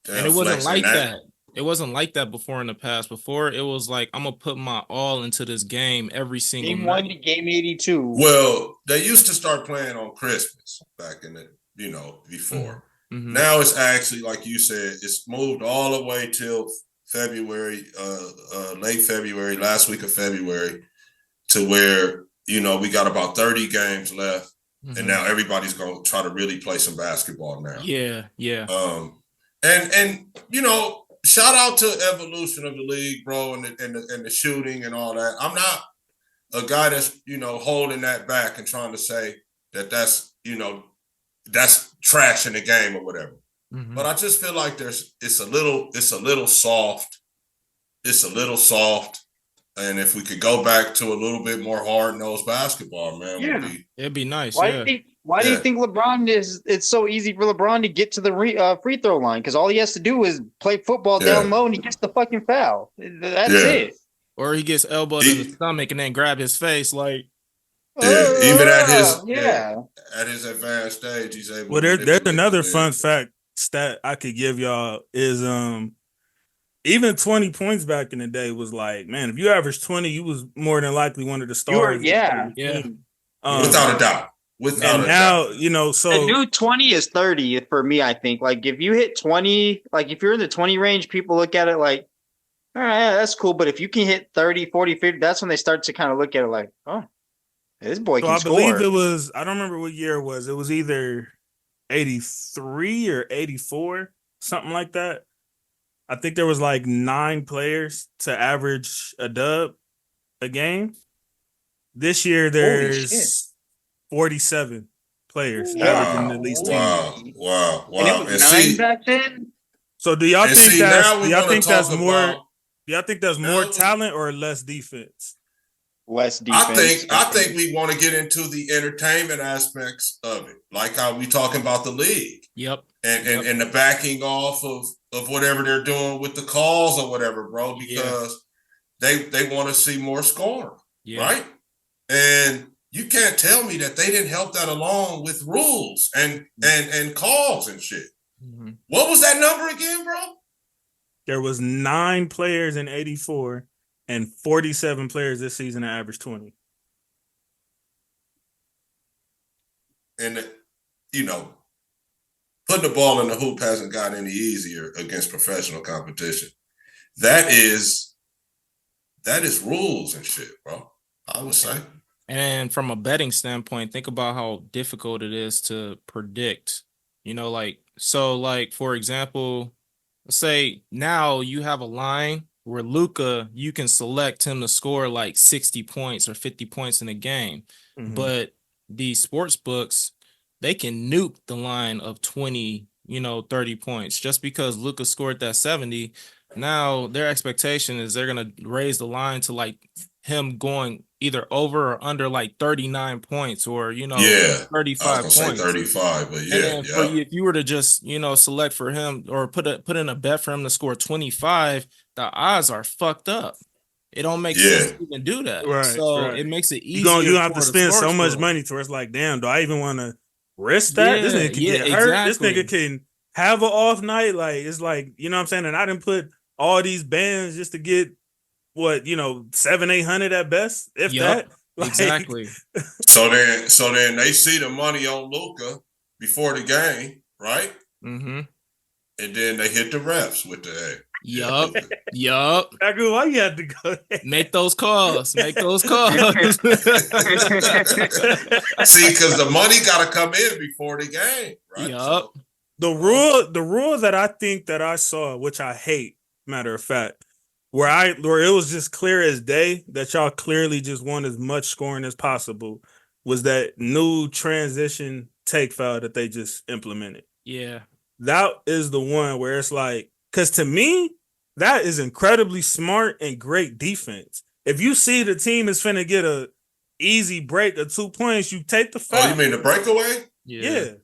And it wasn't like that. It wasn't like that before in the past. Before it was like I'm gonna put my all into this game every single Game night. 1 to game 82. Well, they used to start playing on Christmas back in the, before. Mm-hmm. Now it's actually, like you said, it's moved all the way till February, late February, last week of February, to where, we got about 30 games left. Mm-hmm. And now everybody's going to try to really play some basketball now. Yeah. And shout out to evolution of the league, bro, and the shooting and all that. I'm not a guy that's, holding that back and trying to say that's trash in the game or whatever. Mm-hmm. But I just feel like it's a little soft. It's a little soft. And if we could go back to a little bit more hard-nosed basketball, man, it'd be nice. Why do you think LeBron it's so easy for LeBron to get to the free throw line? Because all he has to do is play football down low and he gets the fucking foul. That's it. Or he gets elbowed in the stomach and then grab his face like. Even at his advanced stage, he's able. Well, there's another fun fact stat I could give y'all is even 20 points back in the day was like, man, if you averaged 20, you was more than likely one of the stars. Yeah. Without a doubt. So the new 20 is 30 for me, I think. Like if you hit 20, like if you're in the 20 range, people look at it like, all right, that's cool. But if you can hit 30, 40, 50, that's when they start to kind of look at it like, oh, this boy can score. I believe it was, I don't remember what year it was. It was either 83 or 84, something like that. I think there was like 9 players to average a dub a game. This year there's 47 players averaging at least 10. Wow. And it was 9 back then? So do y'all think that's more talent or less defense? Less defense. I think we want to get into the entertainment aspects of it, like how we talking about the league. Yep. And the backing off of whatever they're doing with the calls or whatever, bro, because they want to see more scoring, right? And you can't tell me that they didn't help that along with rules and calls and shit. Mm-hmm. What was that number again, bro? There was 9 players in 84 and 47 players this season that averaged 20. And, putting the ball in the hoop hasn't gotten any easier against professional competition. That is rules and shit, bro, I would say. And from a betting standpoint, think about how difficult it is to predict. For example, let's say now you have a line where Luka, you can select him to score like 60 points or 50 points in a game. Mm-hmm. But these sports books, they can nuke the line of 20, 30 points just because Luka scored that 70. Now their expectation is they're going to raise the line to like him going either over or under like 39 points or 35 points. Say 35, but if you were to just select for him or put in a bet for him to score 25, the odds are fucked up. It don't make sense to even do that. Right, it makes it easier. You have to spend so much money to it's like, damn, do I even want to risk that? This nigga can get hurt. This nigga can have an off night. Like, it's like, you know what I'm saying? And I didn't put all these bands just to get 700-800 at best, if that. Like, exactly. So then they see the money on Luka before the game, right? Mm-hmm. And then they hit the refs with the Yup. Why you had to go there? Make those calls. See, because the money got to come in before the game, right? Yup. The rule that I think that I saw, which I hate, matter of fact, where it was just clear as day that y'all clearly just want as much scoring as possible, was that new transition take foul that they just implemented. Yeah. That is the one where it's like, because to me, that is incredibly smart and great defense. If you see the team is finna get a easy break of 2 points, you take the foul. Oh, you mean the breakaway? Yeah.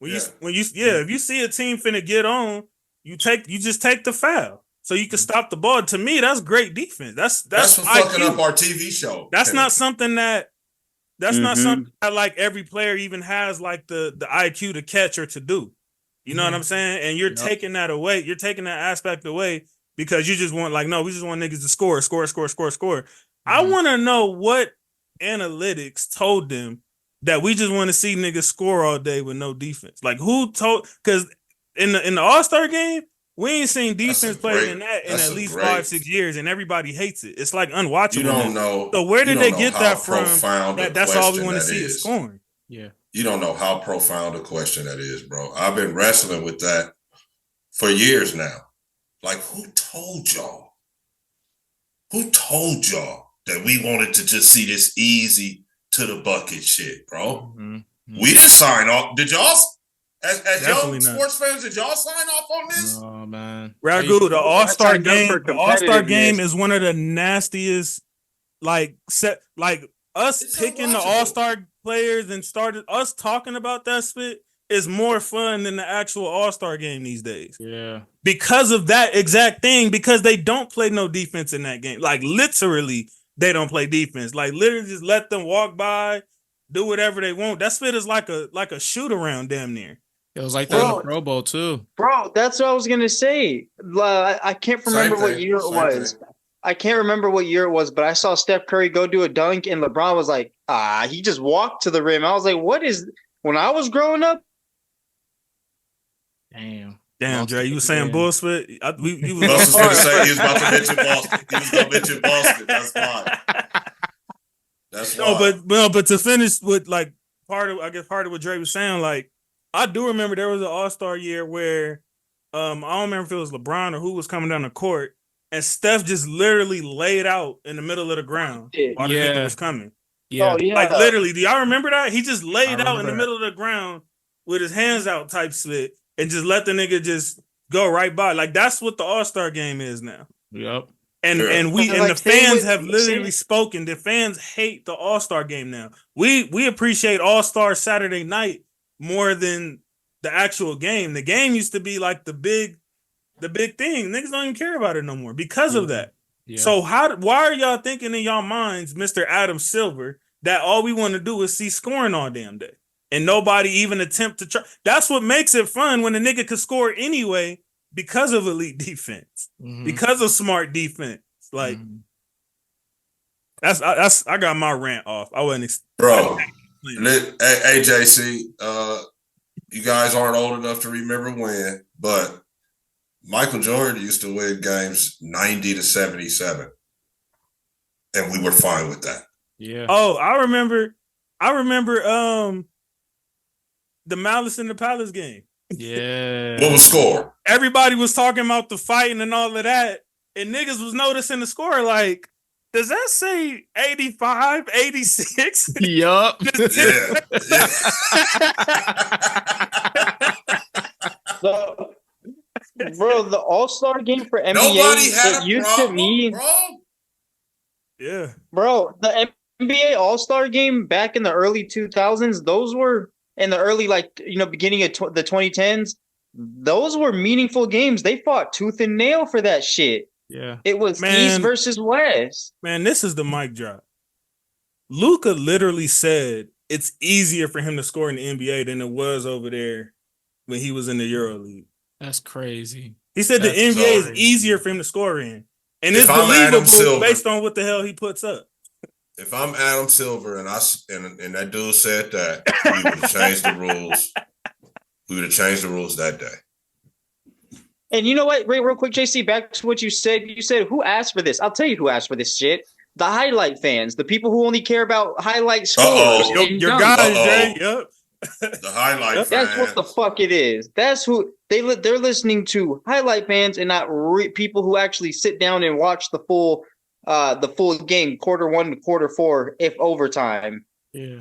If you see a team finna get on, you just take the foul. So you can stop the ball. To me, that's great defense. That's for fucking up our TV show. That's not something that like every player even has like the IQ to catch or to do. You know what I'm saying? And you're taking that away. You're taking that aspect away because you just want no, we just want niggas to score. I want to know what analytics told them that we just want to see niggas score all day with no defense. Like who told? Because in the All-Star game, we ain't seen defense played in at least 5-6 years, and everybody hates it. It's like unwatchable. You don't know. So where did they get that from? That's all we want to see is scoring. Yeah. You don't know how profound a question that is, bro. I've been wrestling with that for years now. Like, who told y'all? Who told y'all that we wanted to just see this easy to the bucket shit, bro? We didn't sign off. Did y'all? As young sports fans, did y'all sign off on this? Oh man, Ragu, the All-Star game. The All-Star game is one of the nastiest. Us picking the All-Star players and started us talking about that spit is more fun than the actual All-Star game these days. Yeah, because of that exact thing. Because they don't play no defense in that game. Like literally, they don't play defense. Like literally, just let them walk by, do whatever they want. That spit is like a shoot around, damn near. It was like that in the Pro Bowl too. Bro, that's what I was gonna say. I can't remember what year it was. I can't remember what year it was, but I saw Steph Curry go do a dunk, and LeBron was like, he just walked to the rim. I was like, what is? When I was growing up. Damn, Dre, you were saying bullshit. I was going to say he was about to mention Boston. He was going to mention Boston. That's fine. That's why. But to finish with part of what Dre was saying, like. I do remember there was an All-Star year where I don't remember if it was LeBron or who was coming down the court, and Steph just literally laid out in the middle of the ground while the nigga was coming. Yeah. Oh, yeah. Like literally, do y'all remember that? He just laid out in the middle of the ground with his hands out type split and just let the nigga just go right by. Like that's what the All-Star game is now. Yep. And the fans have literally spoken. The fans hate the All-Star game now. We appreciate All-Star Saturday night more than the actual game. The game used to be like the big thing. Niggas don't even care about it no more because of that. Yeah. So why are y'all thinking in y'all minds, Mr. Adam Silver, that all we want to do is see scoring all damn day and nobody even attempt to try? That's what makes it fun when a nigga could score anyway because of elite defense, because of smart defense. Like that's I got my rant off. I wasn't bro. AJC, you guys aren't old enough to remember when, but Michael Jordan used to win games 90-77, and we were fine with that. Yeah. Oh, I remember the Malice in the Palace game. Yeah. What was score? Everybody was talking about the fighting and all of that, and niggas was noticing the score like, does that say 85, 86? Yup. Yeah. Bro, the All-Star game for NBA, nobody had it used to mean, bro. Yeah. Bro, the NBA All-Star game back in the early 2000s, those were in the early, beginning of the 2010s, those were meaningful games. They fought tooth and nail for that shit. Yeah. It was East versus West. Man, this is the mic drop. Luka literally said it's easier for him to score in the NBA than it was over there when he was in the EuroLeague. That's crazy. He said the NBA is easier for him to score in. And it's believable based on what the hell he puts up. If I'm Adam Silver and that dude said that, we would have changed the rules. We would have changed the rules that day. And you know what? Real quick, JC, back to what you said. You said, who asked for this? I'll tell you who asked for this shit. The highlight fans, the people who only care about highlight scores. Your guys, Jay. Yep. The highlight fans. That's what the fuck it is. That's who they're listening to. Highlight fans and not people who actually sit down and watch the full game, quarter 1 to quarter 4, if overtime. Yeah.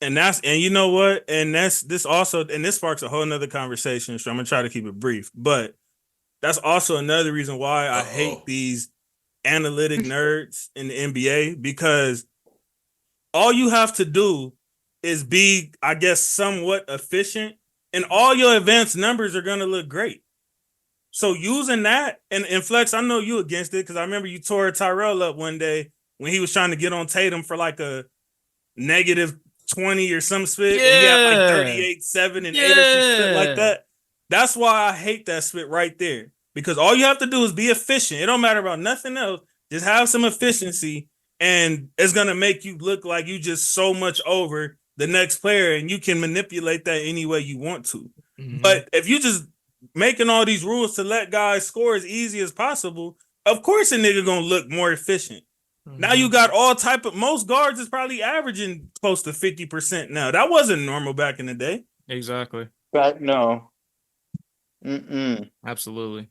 And you know what? And this sparks a whole nother conversation. So I'm gonna try to keep it brief. But that's also another reason why I hate these analytic nerds in the NBA, because all you have to do is be, I guess, somewhat efficient, and all your advanced numbers are gonna look great. So using that, and Flex, I know you against it because I remember you tore Tyrell up one day when he was trying to get on Tatum for like a negative 20 or some spit, and he had like 38, 7, and 8 or some shit like that. That's why I hate that spit right there. because all you have to do is be efficient. It don't matter about nothing else. Just have some efficiency, and it's gonna make you look like you just so much over the next player, and you can manipulate that any way you want to. Mhm. But if you just making all these rules to let guys score as easy as possible, of course a nigga gonna look more efficient. Now you got all type of most guards is probably averaging close to 50% now. That wasn't normal back in the day. Exactly. But no. Absolutely.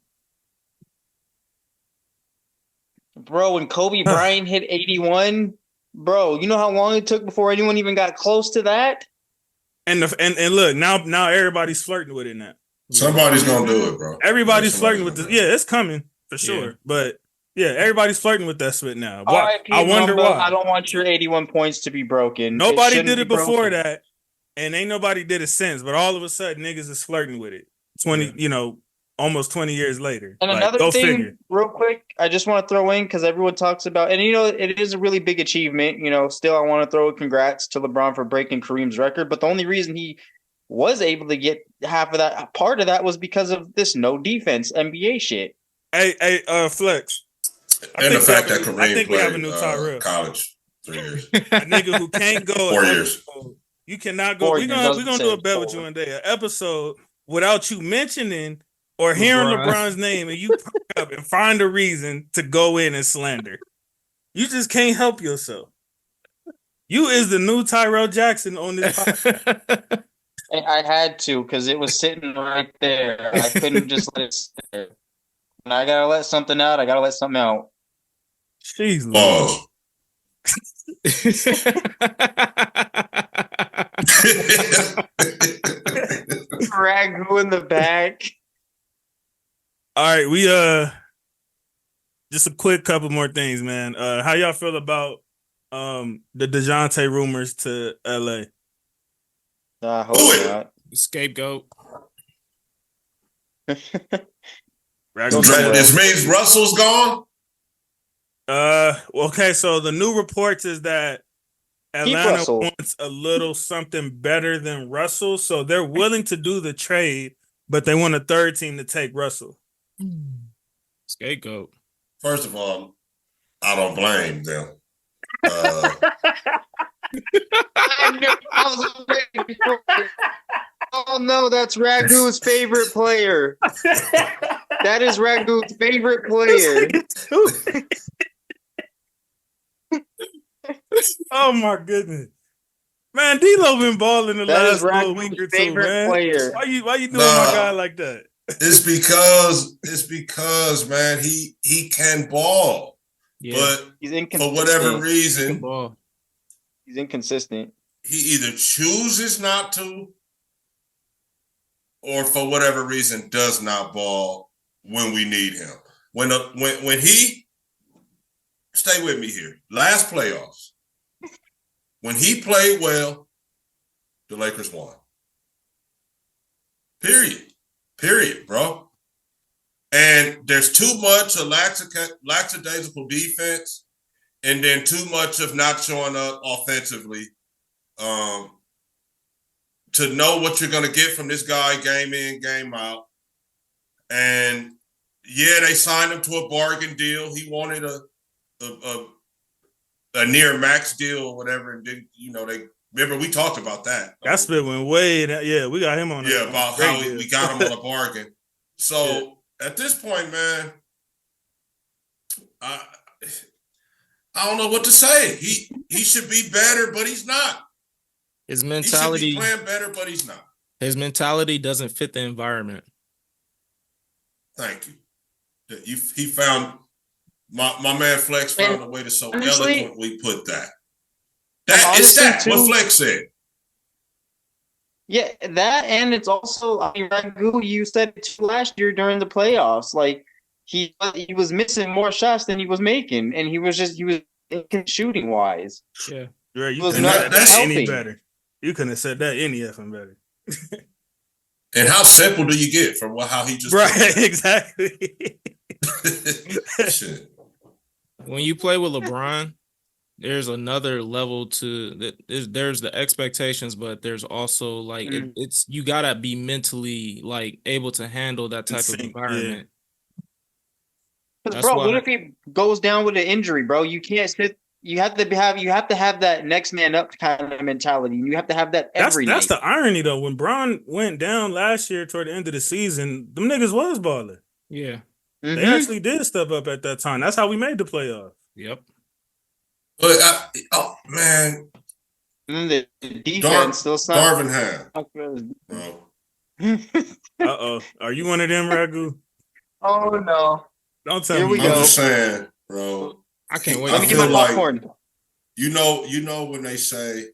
Bro, when Kobe Bryant hit 81, bro, you know how long it took before anyone even got close to that? And look, now everybody's flirting with it now. Somebody's gonna do it, bro. Everybody's flirting with this. Yeah, it's coming for sure. Yeah. But yeah, everybody's flirting with that shit now. R.I.P. I wonder Mamba, why. I don't want your 81 points to be broken. Nobody shouldn't did it be before broken. that, and ain't nobody did it since. But all of a sudden, niggas is flirting with it. 20, almost 20 years later. And Like, another go thing, figure. real quick, I just want to throw in because everyone talks about, and it is a really big achievement. Still, I want to throw a congrats to LeBron for breaking Kareem's record. But the only reason he was able to get half of that, part of that was because of this no defense NBA shit. Hey, Flex. And the fact that I think Kareem we have a new played Tyrell. college 3 years. A nigga who can't go 4 years. You cannot go. 4 We're years, gonna do a bet with you one day. An episode without you mentioning or hearing LeBron's name, and you perk up and find a reason to go in and slander. You just can't help yourself. You is the new Tyrell Jackson on this podcast. I had to because it was sitting right there. I couldn't just let it sit there. When I gotta let something out, I gotta let something out. Jeez, Pause. Ragu in the back. All right, we just a quick couple more things, man. How y'all feel about the DeJounte rumors to LA? I hope not. Scapegoat. This means Russell's gone. Okay, so the new reports is that Atlanta Russell. wants a little something better than Russell, so they're willing to do the trade, but they want a third team to take Russell. Scapegoat. First of all, I don't blame them. Oh no, that's Ragu's favorite player. That is Ragu's favorite player. Oh my goodness, man! D-Lo been balling the That is last little week or Ragu's two, favorite man. player. Why you doing my guy like that? It's because man, he can ball, Yeah. but He's for inconsistent. whatever reason, Ball. He's inconsistent. he either chooses not to, or for whatever reason does not ball when we need him. When he stay with me here, last playoffs, when he played well, the Lakers won. Period, bro. And there's too much of lackadaisical defense, and then too much of not showing up offensively to know what you're going to get from this guy game in, game out. And yeah, they signed him to a bargain deal. He wanted a near max deal or whatever, and then they remember we talked about that. That spit went way. Yeah, we got him on. Yeah, about how we got him on a bargain. So at this point, man, I don't know what to say. He should be better, but he's not. His mentality. He should be playing better, but he's not. His mentality doesn't fit the environment. Thank you. He found my man Flex found a way to so eloquently put that. It's that what Flex said. Yeah, that, and it's also, Ragu, you said it too last year during the playoffs. Like he was missing more shots than he was making, and he was shooting wise. Yeah, right. You was couldn't not have said that any healthy. better. You couldn't have said that any effing better. And how simple do you get from how he just right? Exactly. Shit. when you play with LeBron, there's another level to that. There's the expectations, but there's also like it's you gotta be mentally like able to handle that type of environment. Because, That's bro, why- what if he goes down with an injury, bro? You can't sit. You have to have that next man up kind of mentality. You have to have that every That's night. the irony though. When Bron went down last year toward the end of the season, them niggas was balling. Yeah. Mm-hmm. They actually did step up at that time. That's how we made the playoffs. Yep. But oh man, The defense still Darvin Ham, bro. Are you one of them, Ragu? Oh no! Don't tell Here me. we I'm go. just saying, bro. I can't wait. Let I me get my feel like- popcorn. You know when they say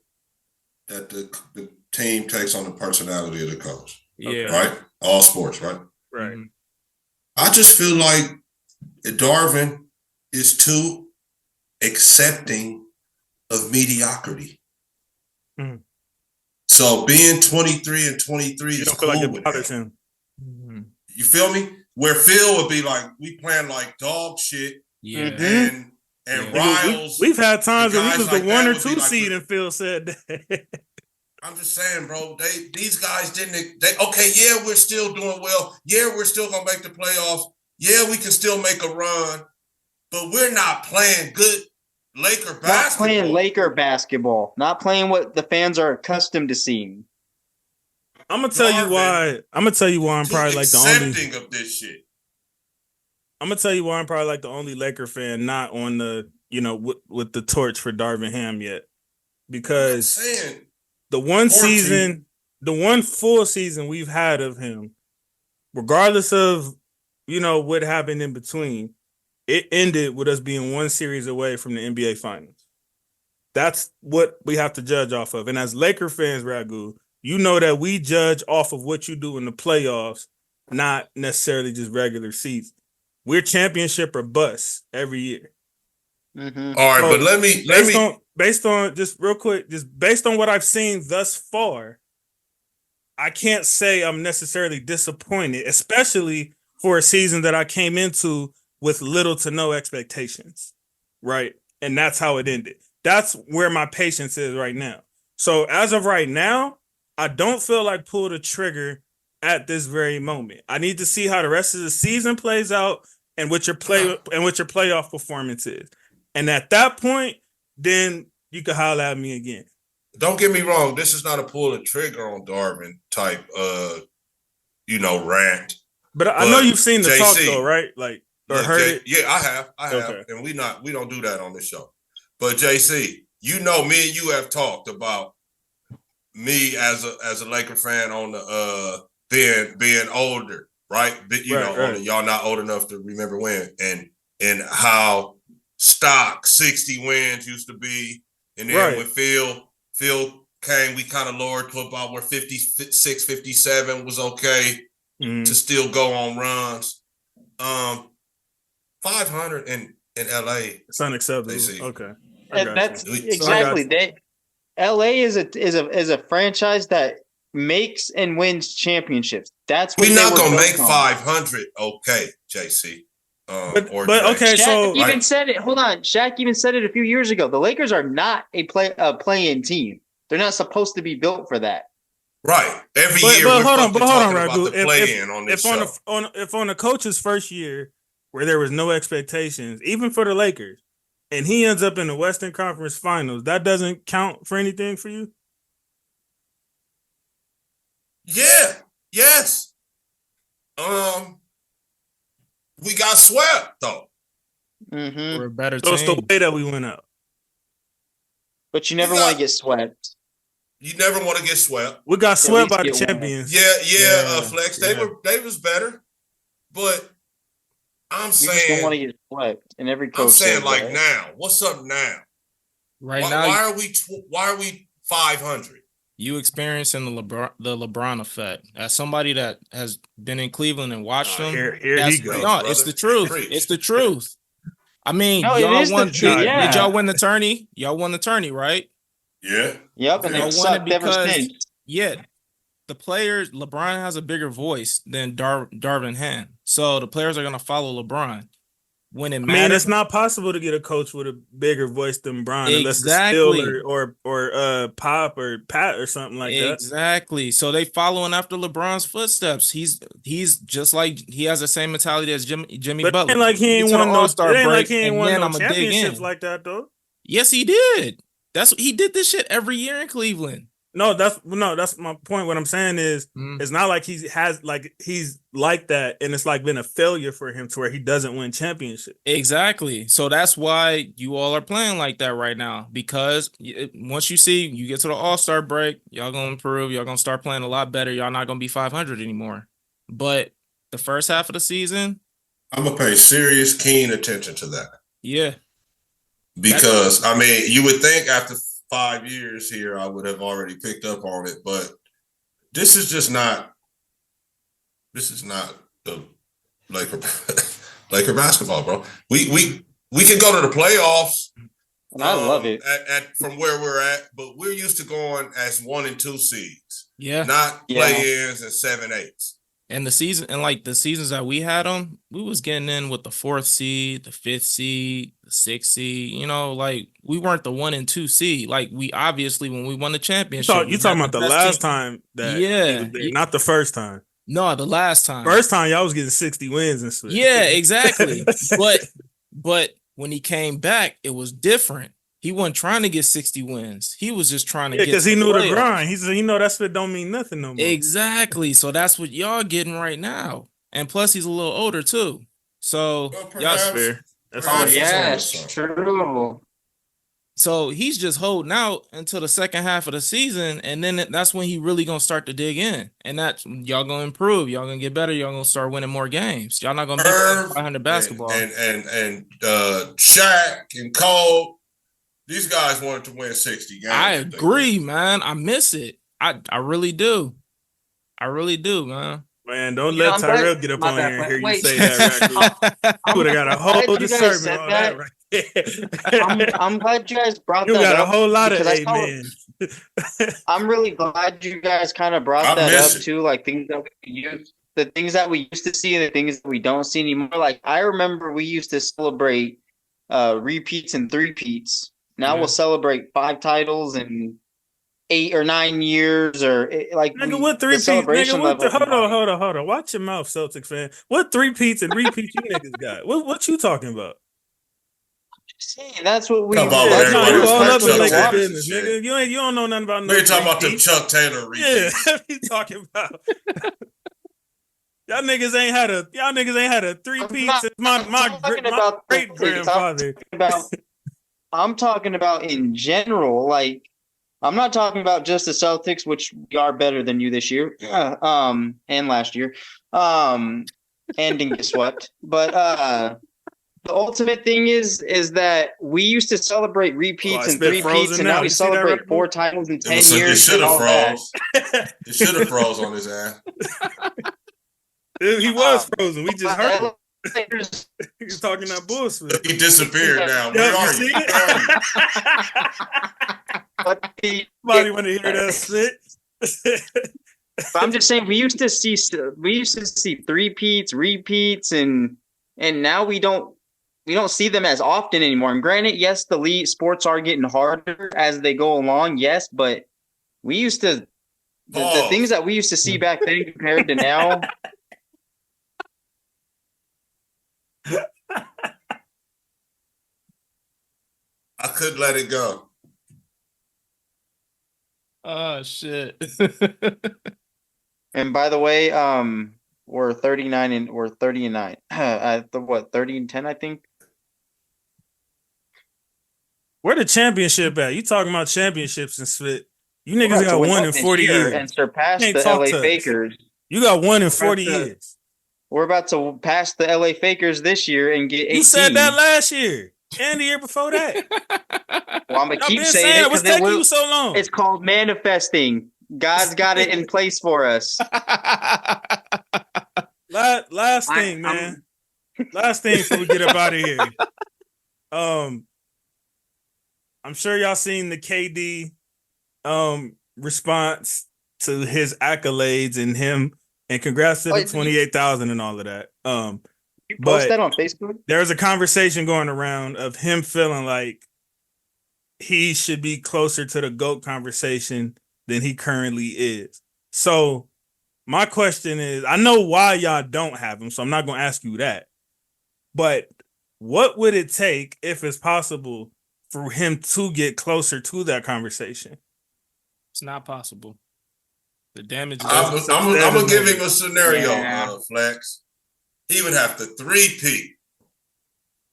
that the team takes on the personality of the coach, Yeah. right? All sports, right? Right. Mhm. I just feel like Darvin is too accepting of mediocrity. Mhm. So being 23 and 23 You is don't cool feel like with it bothers him. him. Mhm. You feel me? Where Phil would be like, we playing like dog shit, Yeah. and Yeah. Riles. We've had times where we guys was like the 1 that or would be 2 like seed the- and Phil said that. I'm just saying, bro. These guys didn't. Okay, yeah, we're still doing well. Yeah, we're still gonna make the playoffs. Yeah, we can still make a run, but we're not playing good Laker basketball. Not playing Laker basketball. Not playing what the fans are accustomed to seeing. I'm gonna tell you why. I'm gonna tell you why I'm Too probably like the only. accepting of this shit. I'm gonna tell you why I'm probably like the only Laker fan not on the with the torch for Darvin Ham yet, because Saying the one 14. season, the one full season we've had of him, regardless of what happened in between, it ended with us being one series away from the NBA Finals. That's what we have to judge off of. And as Laker fans, Ragu, you know that we judge off of what you do in the playoffs, not necessarily just regular season. We're championship or bust every year. Mm-hmm. All right, So, but let me based on just real quick, just based on what I've seen thus far, I can't say I'm necessarily disappointed, especially for a season that I came into with little to no expectations, right? And that's how it ended. That's where my patience is right now. So as of right now, I don't feel like pull the trigger at this very moment. I need to see how the rest of the season plays out and what your playoff performance is. And at that point, then you can holler at me again. don't get me wrong. This is not a pull the trigger on Darvin type, rant. But I know you've seen the JC, talk though, right? Like or Look, heard it. Yeah, I have, Okay. and we don't do that on this show. But JC, me and you have talked about me as a Laker fan on the being older, right? But, Right. Y'all not old enough to remember when, and how stock 60 wins used to be, and then Right. when Phil came, we kind of lowered to about where 56, 57 was okay Mhm. to still go on runs. 500 in LA. It's unacceptable. They see. Okay. I got That's you. exactly. LA is a franchise that makes and wins championships. That's what We're they not were gonna built make on. 500. Okay, JC. But Jay. okay, Shaq so even said it. Hold on, Shaq even said it a few years ago. The Lakers are not a play-in team. They're not supposed to be built for that. Right. Every But year, hold we're on, talking Ragu. about the play-in on this show. If on the coach's first year where there was no expectations, even for the Lakers, and he ends up in the Western Conference Finals, that doesn't count for anything for you? Yeah. Yes. We got swept though. Mm-hmm. We're a better So it's the team. way that we went out. But you never We want got- to get swept. You never want to get swept. We got swept least by the get one. champions. Yeah, Flex. They yeah. was better, but I'm You just don't saying, want to get swept. And every coach I'm saying says like that. now. What's up now? Right why, now, why are we 500? you experiencing the LeBron effect. As somebody that has been in Cleveland and watched him, Here he that's- goes. no, brother. it's the truth. Preach. It's the truth. I mean, No, it y'all is the won. truth, yeah. Did y'all win the tourney? Y'all won the tourney, right? Yeah. Yep, and Y'all it won it sucked ever because- since. Yeah, the players. LeBron has a bigger voice than Darvin Ham, so the players are gonna follow LeBron. when it I mean, matters. it's not possible to get a coach with a bigger voice than Brian unless it's Exactly. Still or Pop or Pat or something like that. Exactly. So they following after LeBron's footsteps. He's just like he has the same mentality as Jimmy But it Butler. ain't like he ain't Get to the won no. All-Star It ain't like break, he ain't and won then no I'ma dig championships in. like that though. Yes, he did. He did this shit every year in Cleveland. No, that's my point. What I'm saying is, it's not like he's like that, and it's like been a failure for him to where he doesn't win championships. Exactly. So that's why you all are playing like that right now, because once you get to the All-Star break, y'all gonna improve. Y'all gonna start playing a lot better. Y'all not gonna be 500 anymore. But the first half of the season, I'm gonna pay serious, keen attention to that. Yeah. Because I mean, you would think after 5 years here, I would have already picked up on it, but this is just not. This is not the Laker basketball, bro. We can go to the playoffs. And I love it. At from where we're at, but we're used to going as 1 and 2 seeds, Yeah. not play-ins and 7-8s. And the seasons that we had them, we was getting in with the 4th seed, the 5th seed, the 6th seed. You know, like we weren't the 1 and 2 seed. Like we obviously when we won the championship. You talking about the last time that he was there, not the first time. No, the last time. First time y'all was getting 60 wins and shit. Yeah, exactly. but when he came back, it was different. He wasn't trying to get 60 wins. He was just trying to get because he knew the grind. He said, that shit don't mean nothing no more. Exactly. So that's what y'all getting right now. And plus, he's a little older too. So that's fair. Yes, true. So he's just holding out until the second half of the season, and then that's when he really gonna start to dig in, and that's y'all gonna improve, y'all gonna get better, y'all gonna start winning more games. Y'all not gonna be 500 basketball. And Shaq and Cole. These guys wanted to win 60 games. I agree, man. I miss it. I really do. I really do, man. Man, don't let Tyrell get up on here and hear you say that. Right, would have got a whole discernment on that right there. I'm glad you guys brought that up. You got a whole lot of amen. I'm really glad you guys kind of brought that up too. Like things that the things that we used to see and the things that we don't see anymore. Like I remember we used to celebrate repeats and three-peats. Now we'll celebrate 5 titles in 8 or 9 years, or like nigga, what 3 peats? Hold on. Watch your mouth, Celtics fan. What 3 peats and repeats you niggas got? What you talking about? I'm just saying that's what we. Come on, you all up in Lakers business, nigga. You don't know nothing about. We're talking about them Chuck Taylor repeats. Yeah, what you talking about? Y'all niggas ain't had a 3 peats. My great grandfather. I'm talking about in general, like I'm not talking about just the Celtics, which we are better than you this year, and last year, and didn't get swept. But the ultimate thing is that we used to celebrate repeats and 3-peats, and now we celebrate 4 titles in 10 years. It should have froze. It should have froze on his ass. He was frozen. We just heard him. He's talking that bullshit. He disappeared now. Where are you? Somebody want to hear that shit? I'm just saying we used to see 3-peats, repeats, and now we don't see them as often anymore. And granted, yes, the league sports are getting harder as they go along. Yes, but we used to the things that we used to see back then compared to now. I couldn't let it go. Oh shit. And by the way, we're 39 and we're 30 and 9. 30 and 10, I think. Where the championship at? You talking about championships and shit. You niggas got 1 in 40 years. And surpass the LA Fakers. You got 1 in 40 years. We're about to pass the LA Fakers this year and get 18. You said that last year and the year before that. Well, I'm going to keep saying it. What's taking you so long? It's called manifesting. God's got it in place for us. Last thing, man. Last thing before we get up out of here. I'm sure y'all seen the KD response to his accolades and him. And congrats to the 28,000 and all of that. You post But that on Facebook? there's a conversation going around of him feeling like he should be closer to the GOAT conversation than he currently is. So my question is, I know why y'all don't have him, so I'm not going to ask you that. But what would it take, if it's possible, for him to get closer to that conversation? It's not possible. The damage. I'm gonna give him a scenario, Yeah. Flex. He would have to 3-peat.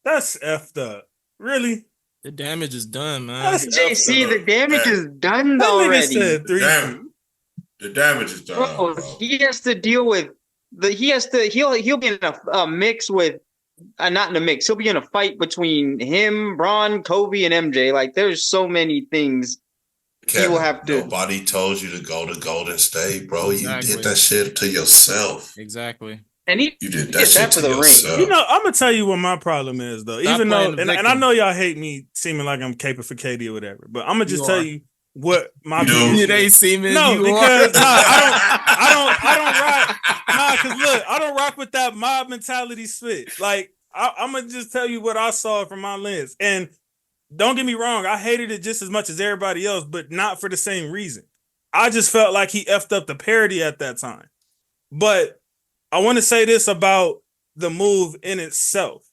That's effed up. Really? The damage is done, man. That's JC, the damage is done That nigga already. said 3. The damage is done. Bro, he has to deal with he'll be in a mix with not in a mix. He'll be in a fight between him, Bron, Kobe, and MJ. Like, there's so many things Kevin, he will have to. nobody told you to go to Golden State, bro. Exactly. You did that shit to yourself. Exactly. And he You did did that shit that to for the ring. yourself. You know, I'm gonna tell you what my problem is, though. Stop Even though, playing the and I victim. know y'all hate me seeming like I'm caping for KD or whatever, but I'm gonna just You tell are. you what my You do. position It ain't is. seeming. No, you because are. I don't rock. Nah, because look, I don't rock with that mob mentality spit. Like, I'm gonna just tell you what I saw from my lens. And don't get me wrong, I hated it just as much as everybody else, but not for the same reason. I just felt like he effed up the parody at that time. But I want to say this about the move in itself.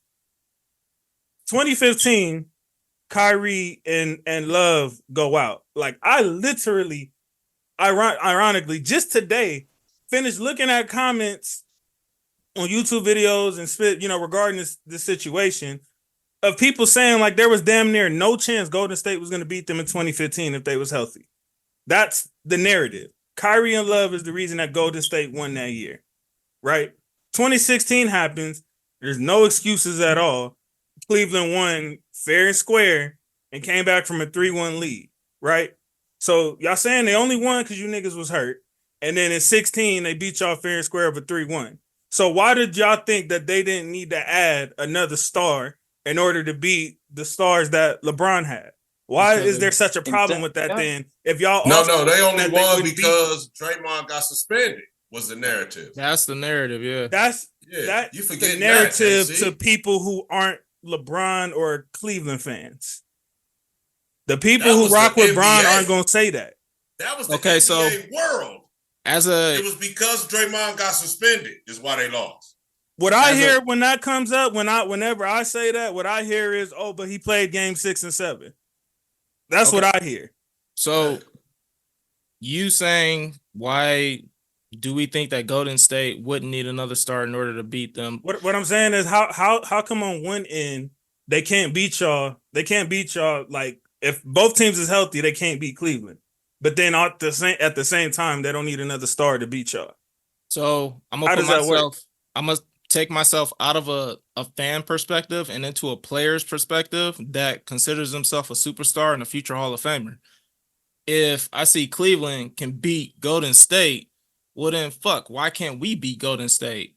2015, Kyrie and Love go out. Like, I literally, ironically, just today, finished looking at comments on YouTube videos and spit, regarding this situation of people saying like there was damn near no chance Golden State was going to beat them in 2015 if they was healthy. That's the narrative. Kyrie and Love is the reason that Golden State won that year, right? 2016 happens. There's no excuses at all. Cleveland won fair and square and came back from a 3-1 lead, right? So y'all saying they only won because you niggas was hurt. And then in 16, they beat y'all fair and square of a 3-1. So why did y'all think that they didn't need to add another star in order to beat the stars that LeBron had? Why is there such a problem with that then? If y'all No, they only that won would because Draymond got suspended, was the narrative. That's the narrative, yeah. That's you the forget narrative that, to people who aren't LeBron or Cleveland fans. The people That who was rock the with Bron NBA. aren't going to say that. That was the Okay, NBA so- world. It was because Draymond got suspended is why they lost. What I As hear when that comes up, whenever I say that, what I hear is, oh, but he played game 6 and 7. That's what I hear. So you saying, why do we think that Golden State wouldn't need another star in order to beat them? What I'm saying is how come on one end they can't beat y'all? They can't beat y'all. Like, if both teams is healthy, they can't beat Cleveland. But then at the same time, they don't need another star to beat y'all. So I'm How gonna does that work? I'm gonna take myself out of a fan perspective and into a player's perspective that considers himself a superstar and a future Hall of Famer. If I see Cleveland can beat Golden State, well then fuck, why can't we beat Golden State?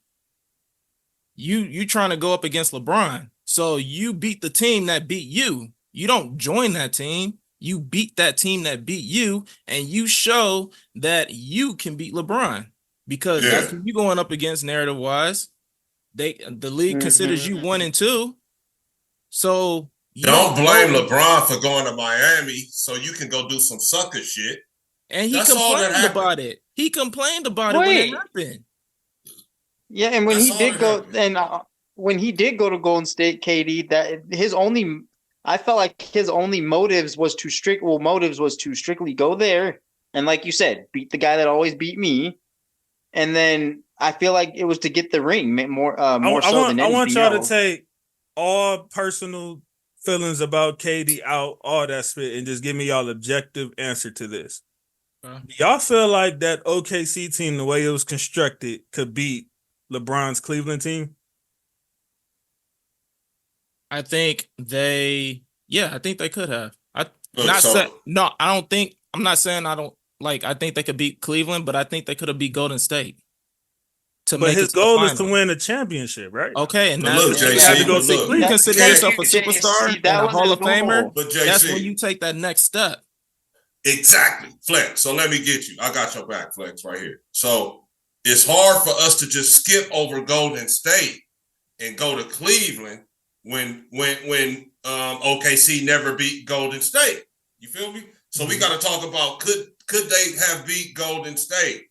You trying to go up against LeBron. So you beat the team that beat you. You don't join that team. You beat that team that beat you, and you show that you can beat LeBron because that's who you going up against narrative wise. The league considers you 1 and 2. So Don't blame LeBron for going to Miami so you can go do some sucker shit. And he That's all that complained happened. about it. He complained about it when it happened. Yeah, and when That's he all did that go, happened. and when he did go to Golden State, KD, I felt like his only motives was to strictly go there and, like you said, beat the guy that always beat me, and then I feel like it was to get the ring more so than anything I want y'all else. to take all personal feelings about KD out, all that spit, and just give me y'all objective answer to this. Do y'all feel like that OKC team, the way it was constructed, could beat LeBron's Cleveland team? I think they could have. I'm not saying I don't like. I think they could beat Cleveland, but I think they could have beat Golden State. But his goal is to win a championship, right? Okay, and But that's look, you JC, have to go but see. look. When you consider Yeah. yourself a superstar JC, and that a was Hall his of Famer, goal. But JC, that's when you take that next step. Exactly, Flex. So let me get you. I got your back, Flex, right here. So it's hard for us to just skip over Golden State and go to Cleveland when OKC never beat Golden State. You feel me? So we got to talk about could they have beat Golden State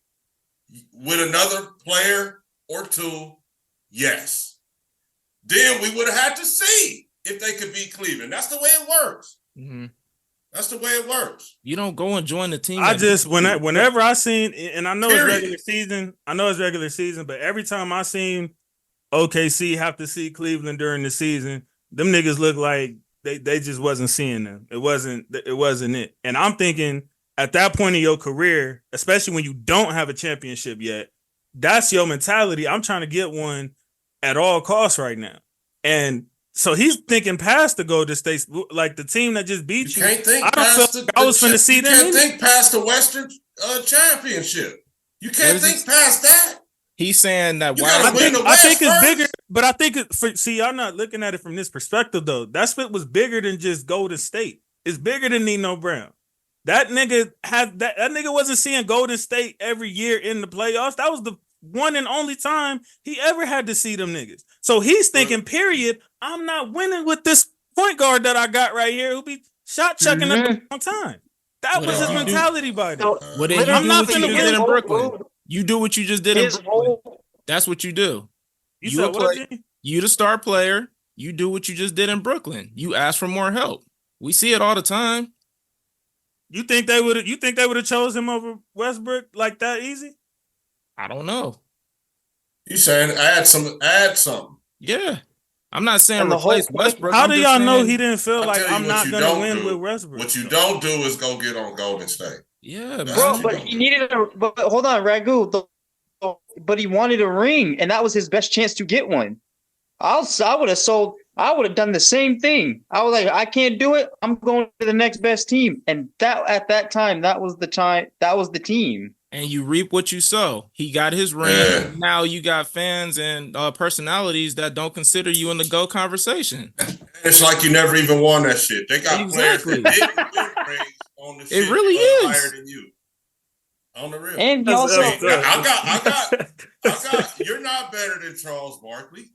with another player or two? Yes. Then we would have had to see if they could beat Cleveland. That's the way it works. Mm-hmm. That's the way it works. You don't go and join the team. I just whenever I seen, and I know Period. it's regular season, but every time I seen OKC have to see Cleveland during the season, them niggas look like they just wasn't seeing them. It wasn't it. And I'm thinking at that point in your career, especially when you don't have a championship yet, that's your mentality. I'm trying to get one at all costs right now. And so he's thinking past the Golden State, like the team that just beat you. Can't think I don't feel like I was finna see them. You can't think past the Western Championship. You can't think past that. He's saying that. I think it's bigger, but I think y'all not looking at it from this perspective though. That split was bigger than just Golden State. It's bigger than Nino Brown. That nigga that nigga wasn't seeing Golden State every year in the playoffs. That was the one and only time he ever had to see them niggas. So he's thinking, period, I'm not winning with this point guard that I got right here who be shot chucking at the wrong time. That was his mentality by then. I'm not finna win in Brooklyn. You do what you just did in Brooklyn. That's what you do. You the star player. You do what you just did in Brooklyn. You ask for more help. We see it all the time. You think they would have chose him over Westbrook like that easy? I don't know. You saying add something? Yeah. I'm not saying replace Westbrook. How do y'all know he didn't feel like I'm not gonna win with Westbrook? What you don't do is go get on Golden State. Yeah, bro. But he needed but hold on, Ragu. But he wanted a ring, and that was his best chance to get one. I would have done the same thing. I was like, I can't do it. I'm going to the next best team. And that at that time, that was the team. And you reap what you sow. He got his ring. Yeah. Now you got fans and personalities that don't consider you in the GOAT conversation. It's like you never even won that shit. They got players that didn't win rings on the shit. It really is higher than you. On the real. And also, I got. You're not better than Charles Barkley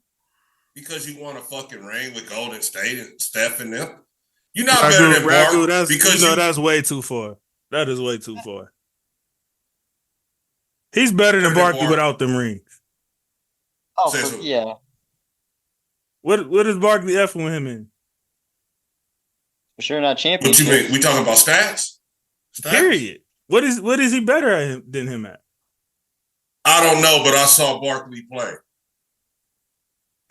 because you won a fucking ring with Golden State and Steph and them. You're not better than Barkley because that's way too far. That is way too far. He's better than Barkley without them rings. Oh, yeah. What is Barkley effing with him in? For sure not championship. What you mean? We talking about stats? Period. What is he better at than him at? I don't know, but I saw Barkley play.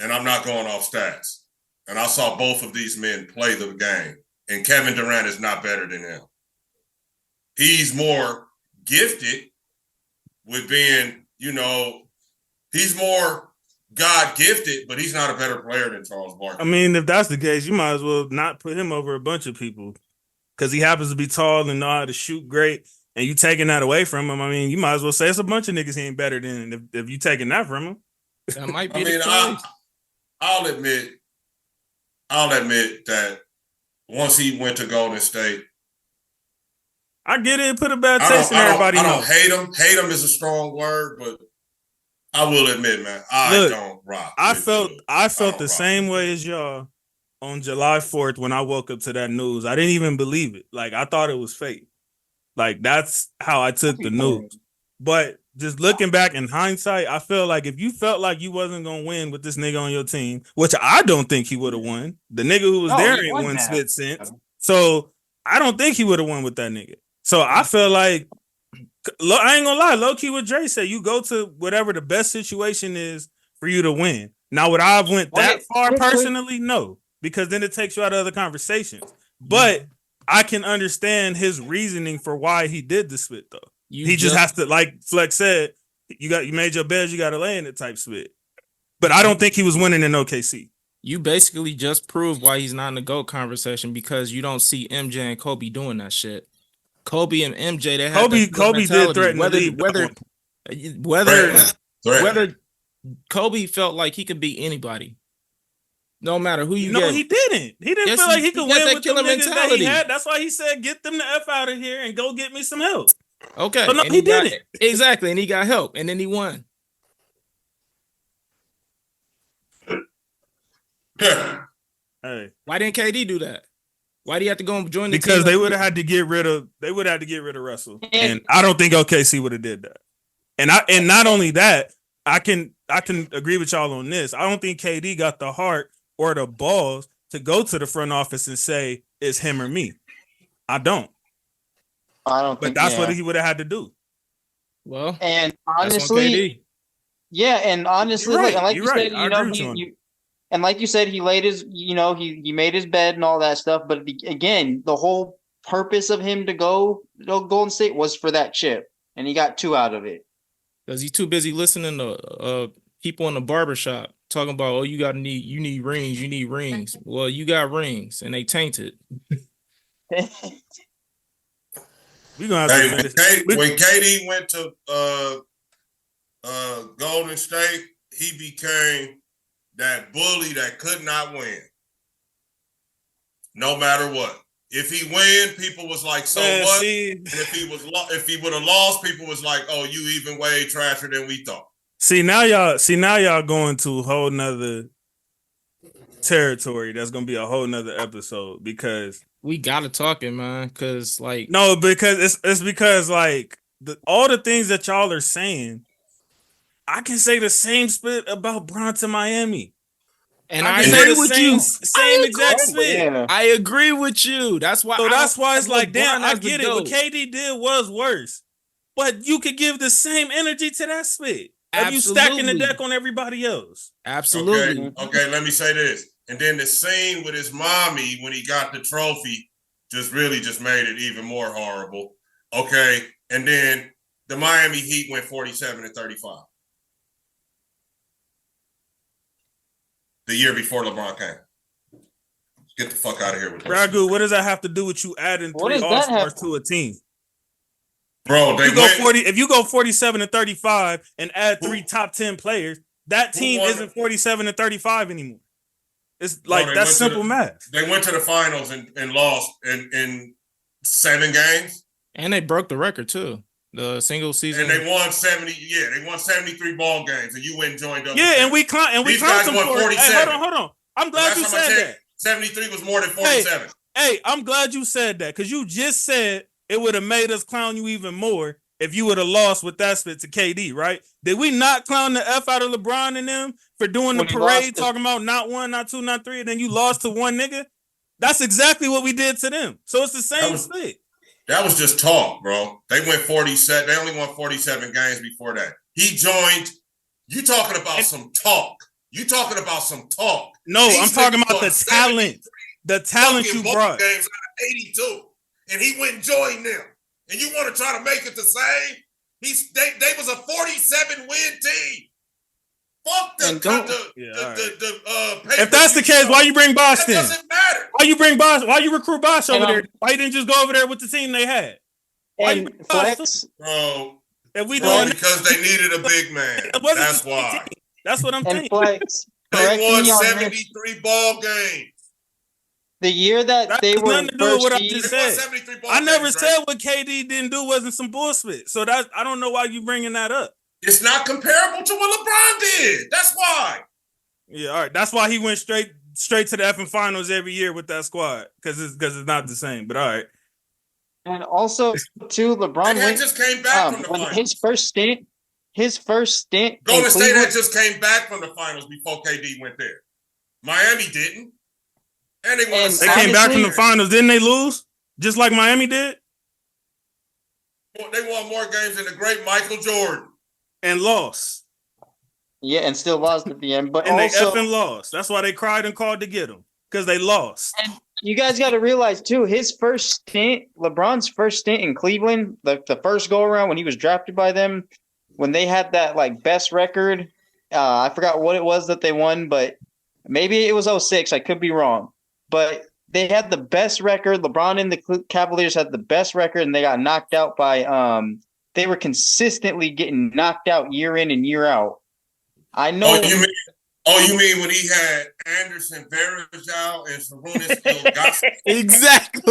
And I'm not going off stats. And I saw both of these men play the game. And Kevin Durant is not better than him. He's more gifted with being, he's more God-gifted, but he's not a better player than Charles Barkley. I mean, if that's the case, you might as well not put him over a bunch of people because he happens to be tall and know how to shoot great, and you taking that away from him. I mean, you might as well say it's a bunch of niggas he ain't better than if you taking that from him. That might be the case. I'll admit that once he went to Golden State, I get it. Put a bad taste in everybody. I don't hate him. Hate him is a strong word, but I will admit, man, I don't rock. I felt the same way as y'all on July 4th when I woke up to that news. I didn't even believe it. Like, I thought it was fake. Like, that's how I took the news. But just looking back in hindsight, I feel like if you felt like you wasn't going to win with this nigga on your team, which I don't think he would have won. The nigga who was there ain't won split since. So I don't think he would have won with that nigga. So I feel like, I ain't gonna lie, low-key what Dre said, you go to whatever the best situation is for you to win. Now, would I have went that far personally? No, because then it takes you out of other conversations. But I can understand his reasoning for why he did the split, though. He just has to, like Flex said, you made your beds, you got to lay in it type split. But I don't think he was winning in OKC. You basically just proved why he's not in the GOAT conversation because you don't see MJ and Kobe doing that shit. Kobe and MJ, they had Kobe did threaten whether Kobe felt like he could beat anybody, no matter who you get. No, he didn't. He didn't feel like he could win with the niggas that he had. That's why he said, "Get them the F out of here and go get me some help." Okay, but no, he didn't. Exactly, and he got help, and then he won. Hey, Why didn't KD do that? Why do you have to go and join the because team? they would have had to get rid of Russell, and I don't think OKC would have did that. And not only that, I can agree with y'all on this. I don't think KD got the heart or the balls to go to the front office and say it's him or me. I don't. But That's what he would have had to do. Well, and that's on honestly, KD. yeah, and honestly, You're right. like You're you right. said, I you know, agree with you on that. and like you said, he laid his, you know, he made his bed and all that stuff. But again, the whole purpose of him to go Golden State was for that chip, and he got 2 out of it. Because he's too busy listening to people in the barbershop talking about, oh, you need rings. Well, you got rings and they tainted. We're gonna have to When KD went to Golden State, he became that bully that could not win, no matter what. If he win, people was like, "So what?" And if he would have lost, people was like, "Oh, you even way trasher than we thought." Now y'all going to a whole nother territory. That's gonna be a whole nother episode because We gotta talk it, man. Because like no, because it's because like all the things that y'all are saying, I can say the same spit about Bronson Miami. And I I can agree say with the you. same exact spit. Yeah. I agree with you. That's why. That's why it's like, damn, I LeBron as the get it. What GOAT. KD did was worse, but you could give the same energy to that spit. Of you stacking the Absolutely. deck on everybody else. Absolutely. Okay, let me say this. And then the scene with his mommy when he got the trophy just made it even more horrible. Okay. And then the Miami Heat went 47-35. The year before LeBron came. Get the fuck out of here with this. Ragu, what does that have to do with you adding What 3 does that All-Stars have- to a team? Bro, If you go 47-35 and add 3 top 10 players, that team won? isn't 47-35 anymore. It's like they that's went to simple math. They went to the finals and lost in 7 games. And they broke the record too. The single season. And they won 70. Yeah, they won 73 ball games, and you went and joined up. Yeah, with and them. we climbed These guys them won for it. 47. Hey, hold on. I'm glad Last you time I said checked, that. 73 was more than 47. Hey, I'm glad you said that because you just said it would have made us clown you even more if you would have lost with that split to KD, right? Did we not clown the F out of LeBron and them for doing the When he parade, lost talking about not 1, not 2, not 3, and then you lost to one nigga? That's exactly what we did to them. So it's the same split. That was just talk, bro. They went 47. They only won 47 games before that. He joined. You talking about some talk. You talking about some talk. No, These I'm talking niggas about the won talent. The talent fucking you ball brought. games out of 82. And he went and joined them. And you want to try to make it the same? They was a 47 win team. Fuck them. If that's the case, why you bring Bosh That then? doesn't matter. Why you bring Bosh? Why you recruit Bosh over And, there? Why you didn't just go over there with the team they had? Why you And bring Bosh? Flex, Bro, If we bro, doing because they needed a big man. it wasn't That's the why. team. That's what I'm and saying. Flex. They correct won me on this. 73 ball games. The year that That they has were nothing to do with first what I seed, just They won said. 73 ball I never games, said right? what KD didn't do wasn't some bullshit. So that I don't know why you bringing that up. It's not comparable to what LeBron did. That's why. Yeah, all right. That's why he went straight to the effing finals every year with that squad because it's not the same. But all right. and also too, LeBron And went just came back from the when finals. his first stint. Golden in State had Cleveland, just came back from the finals before KD went there. Miami didn't. And they won And They came back from the Honestly- finals, didn't they lose? Just like Miami did? They won more games than the great Michael Jordan. And lost. yeah, and still lost at the end. But And also, they effing lost. That's why they cried and called to get him. Because they lost. you guys got to realize too, his first stint, LeBron's first stint in Cleveland, the first go around when he was drafted by them, when they had that like best record. I forgot what it was that they won, but maybe it was 06. I could be wrong, but they had the best record. LeBron and the Cavaliers had the best record, and they got knocked out by. They were consistently getting knocked out year in and year out. I know. You mean when he had Anderson, Varejao, and Sarunas? Exactly.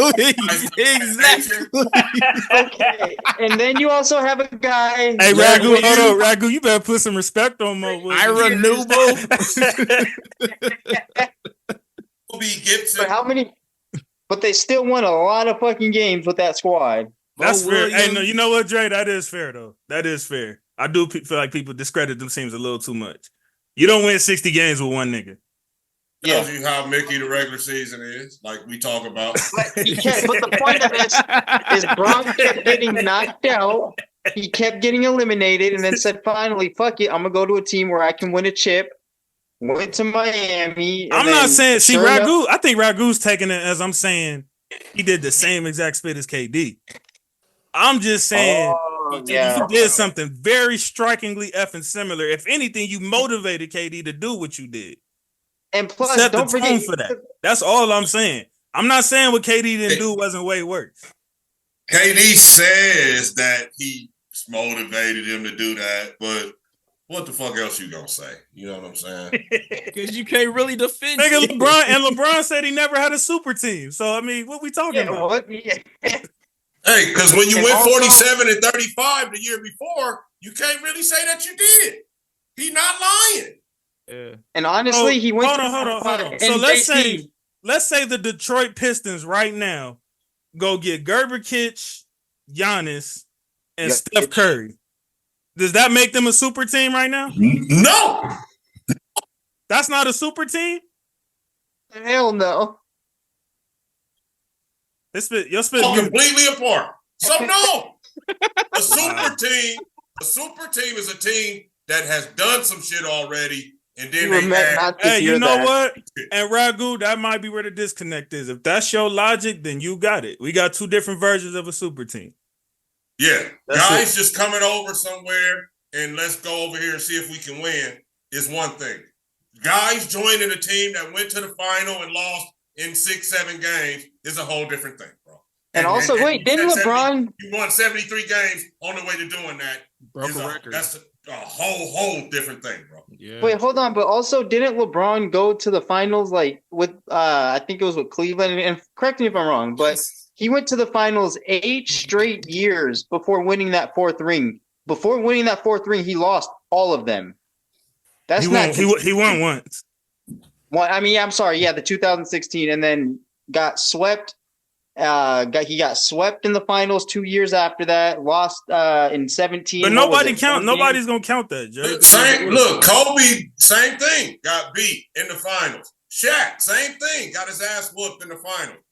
Okay, and then you also have a guy. Hey, Ragu, hold on, Ragu, you better put some respect on Mo Williams. Ira Newble. Gibson. But how many? But they still won a lot of fucking games with that squad. That's Mo fair. Hey, Williams. no, you know what, Dre? That is fair, though. That is fair. I do feel like people discredit them teams a little too much. You don't win 60 games with one nigga. Tells you how Mickey the regular season is, like we talk about. But the point of this is Bron kept getting knocked out. He kept getting eliminated, and then said, "Finally, fuck it, I'm gonna go to a team where I can win a chip." Went to Miami. And I'm not saying. See, sure enough- Ragu. I think Ragu's taking it as I'm saying. He did the same exact spit as KD. I'm just saying. yeah. You did something very strikingly effing similar. If anything, you motivated KD to do what you did. And plus, Set the don't tone forget for that. That's all I'm saying. I'm not saying what KD didn't do wasn't way worse. KD says that he motivated him to do that, but what the fuck else you gonna say? You know what I'm saying? Because you can't really defend. Nigga, it. LeBron said he never had a super team. So I mean, what we talking Yeah, about? what? Yeah. Hey, because when you And went also- 47 and 35 the year before, you can't really say that you did. He not lying. Yeah. And honestly, he went. Hold on. So let's say the Detroit Pistons right now go get Gerber-Kitch, Giannis, and Steph Curry. Does that make them a super team right now? No. That's not a super team? Hell no. Your spit Completely apart. So no. A super team is a team that has done some shit already, and then You were they meant add, not to Hey, hear you know that. what? And Ragu, that might be where the disconnect is. If that's your logic, then you got it. We got two different versions of a super team. yeah, That's guys just coming over somewhere and let's go over here and see if we can win is one thing. Guys joining a team that went to the final and lost in 6-7 games is a whole different thing, bro. And also, wait, didn't LeBron? You won 73 games on the way to doing that. Broke a record. That's a whole different thing, bro. Yeah. Wait, hold on. But also, didn't LeBron go to the finals like with? I think it was with Cleveland. And correct me if I'm wrong, but he went to the finals 8 straight years before winning that fourth ring. Before winning that fourth ring, he lost all of them. That's He won once. Well, I mean, I'm sorry. Yeah, the 2016, and then got swept. He got swept in the finals 2 years after that. Lost in 17. But nobody's gonna count that, Jay. Look, Kobe, same thing. Got beat in the finals. Shaq, same thing. Got his ass whooped in the finals.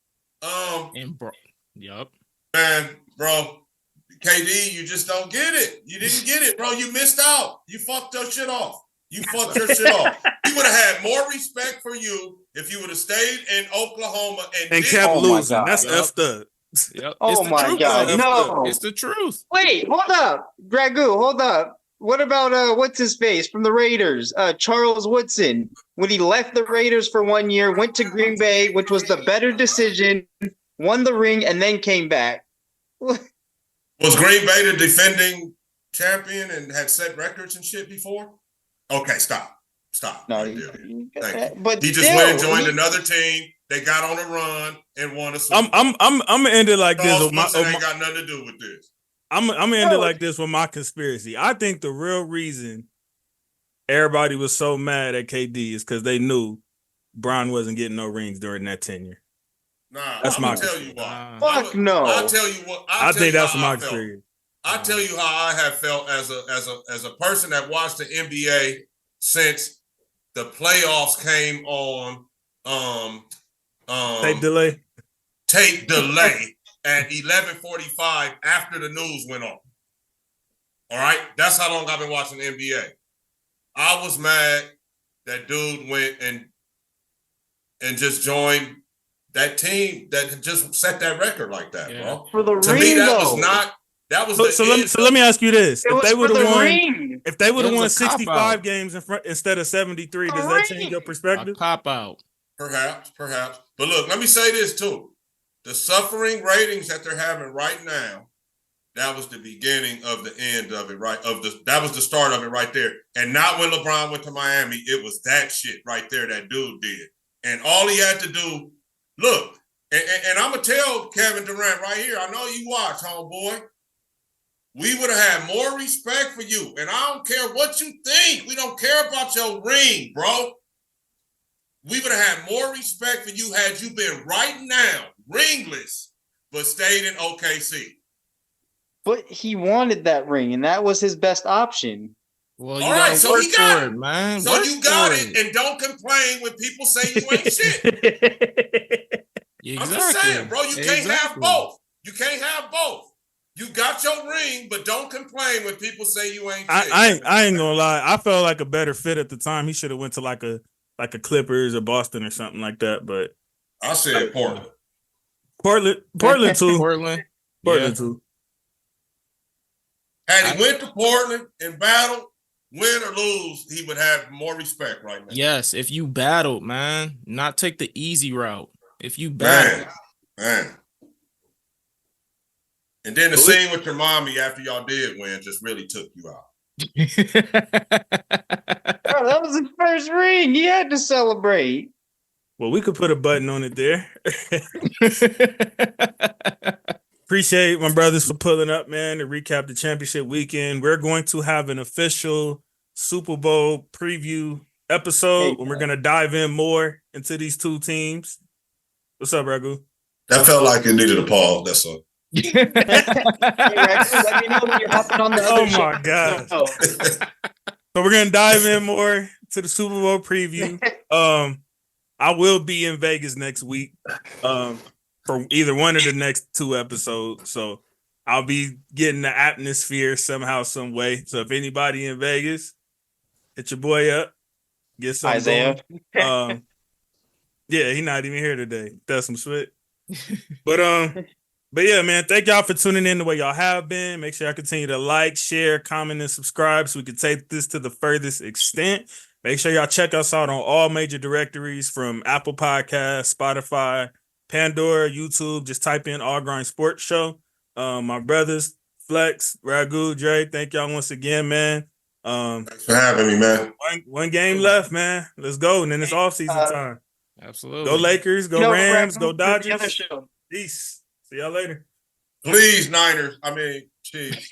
Yup. Man, bro, KD, you just don't get it. You didn't get it, bro. You missed out. You fucked your shit off. You fucked your shit off. He would have had more respect for you if you would have stayed in Oklahoma and kept losing. That's Yep. effed up. Yep. Oh It's the my truth, God, though. no. It's the truth. Wait, hold up, Dragu, hold up. What about what's his face from the Raiders? Charles Woodson. When he left the Raiders for 1 year, went to Green Bay, which was the better decision, won the ring, and then came back. Was Green Bay the defending champion and had set records and shit before? Okay, stop. No, Thank you. But He just went and joined another team. They got on a run and won a Super Bowl. I'm gonna end it like this. Charles Woodson ain't got nothing to do with this. I'm gonna end it like this with my conspiracy. I think the real reason everybody was so mad at KD is because they knew Bron wasn't getting no rings during that tenure. Nah, That's I'm my gonna tell you why. Fuck no. I'll tell you what. I think that's my experience. conspiracy. I'll tell you how I have felt as a person that watched the NBA since the playoffs came on. Tape delay. Tape delay at 11:45 after the news went on. All right, that's how long I've been watching the NBA. I was mad that dude went and just joined that team that just set that record like that, bro. For the To ring, me, that though. was not. That was So let me ask you this: It if was they for would the have won, ring. if they would have It won was a cop 65 out. games instead of 73, does that change your A perspective? cop out. Perhaps. But look, let me say this too. The suffering ratings that they're having right now, that was the beginning of the end of it, right? That was the start of it right there. And not when LeBron went to Miami, it was that shit right there that dude did. And all he had to do, look, and I'm going to tell Kevin Durant right here, I know you watch, homeboy. We would have had more respect for you. And I don't care what you think. We don't care about your ring, bro. we would have had more respect for you had you been right now ringless, but stayed in OKC. But he wanted that ring, and that was his best option. Well, you All gotta right, so work he got for it, man. So Work you got for it, and don't complain when people say you ain't shit. Exactly. I'm just saying, bro, you can't have Exactly. both. You can't have both. You got your ring, but don't complain when people say you ain't shit. I ain't gonna lie. I felt like a better fit at the time. He should have went to like a Clippers or Boston or something like that. But I said Portland. Portland too. Portland Portland yeah. too. Had he went to Portland and battled, win or lose, he would have more respect right now. Yes, if you battled, man, not take the easy route. If you battled, Man. And then the scene with your mommy after y'all did win just really took you out. Bro, that was his first ring. He had to celebrate. Well, we could put a button on it there. Appreciate my brothers for pulling up, man, to recap the championship weekend. We're going to have an official Super Bowl preview episode when we're going to dive in more into these two teams. What's up, Ragu? That felt like it needed a pause. That's all. Hey, Rex, let me know when you're hopping on the other Oh my God. show. So we're gonna dive in more to the Super Bowl preview. I will be in Vegas next week for either one of the next two episodes. So I'll be getting the atmosphere somehow, some way. So if anybody in Vegas, hit your boy up, get some Isaiah. going. Yeah, he's not even here today. That's some shit. But yeah, man, thank y'all for tuning in the way y'all have been. Make sure y'all continue to like, share, comment, and subscribe so we can take this to the furthest extent. Make sure y'all check us out on all major directories from Apple Podcasts, Spotify, Pandora, YouTube. Just type in All Grind Sports Show. My brothers, Flex, Ragu, Dre, thank y'all once again, man. Thanks for having me, man. One game left, man. Let's go. And then it's off-season time. Absolutely. Go Lakers, go Rams, go Dodgers. Other show. Peace. See y'all later. Please, Niners. I mean, Chiefs.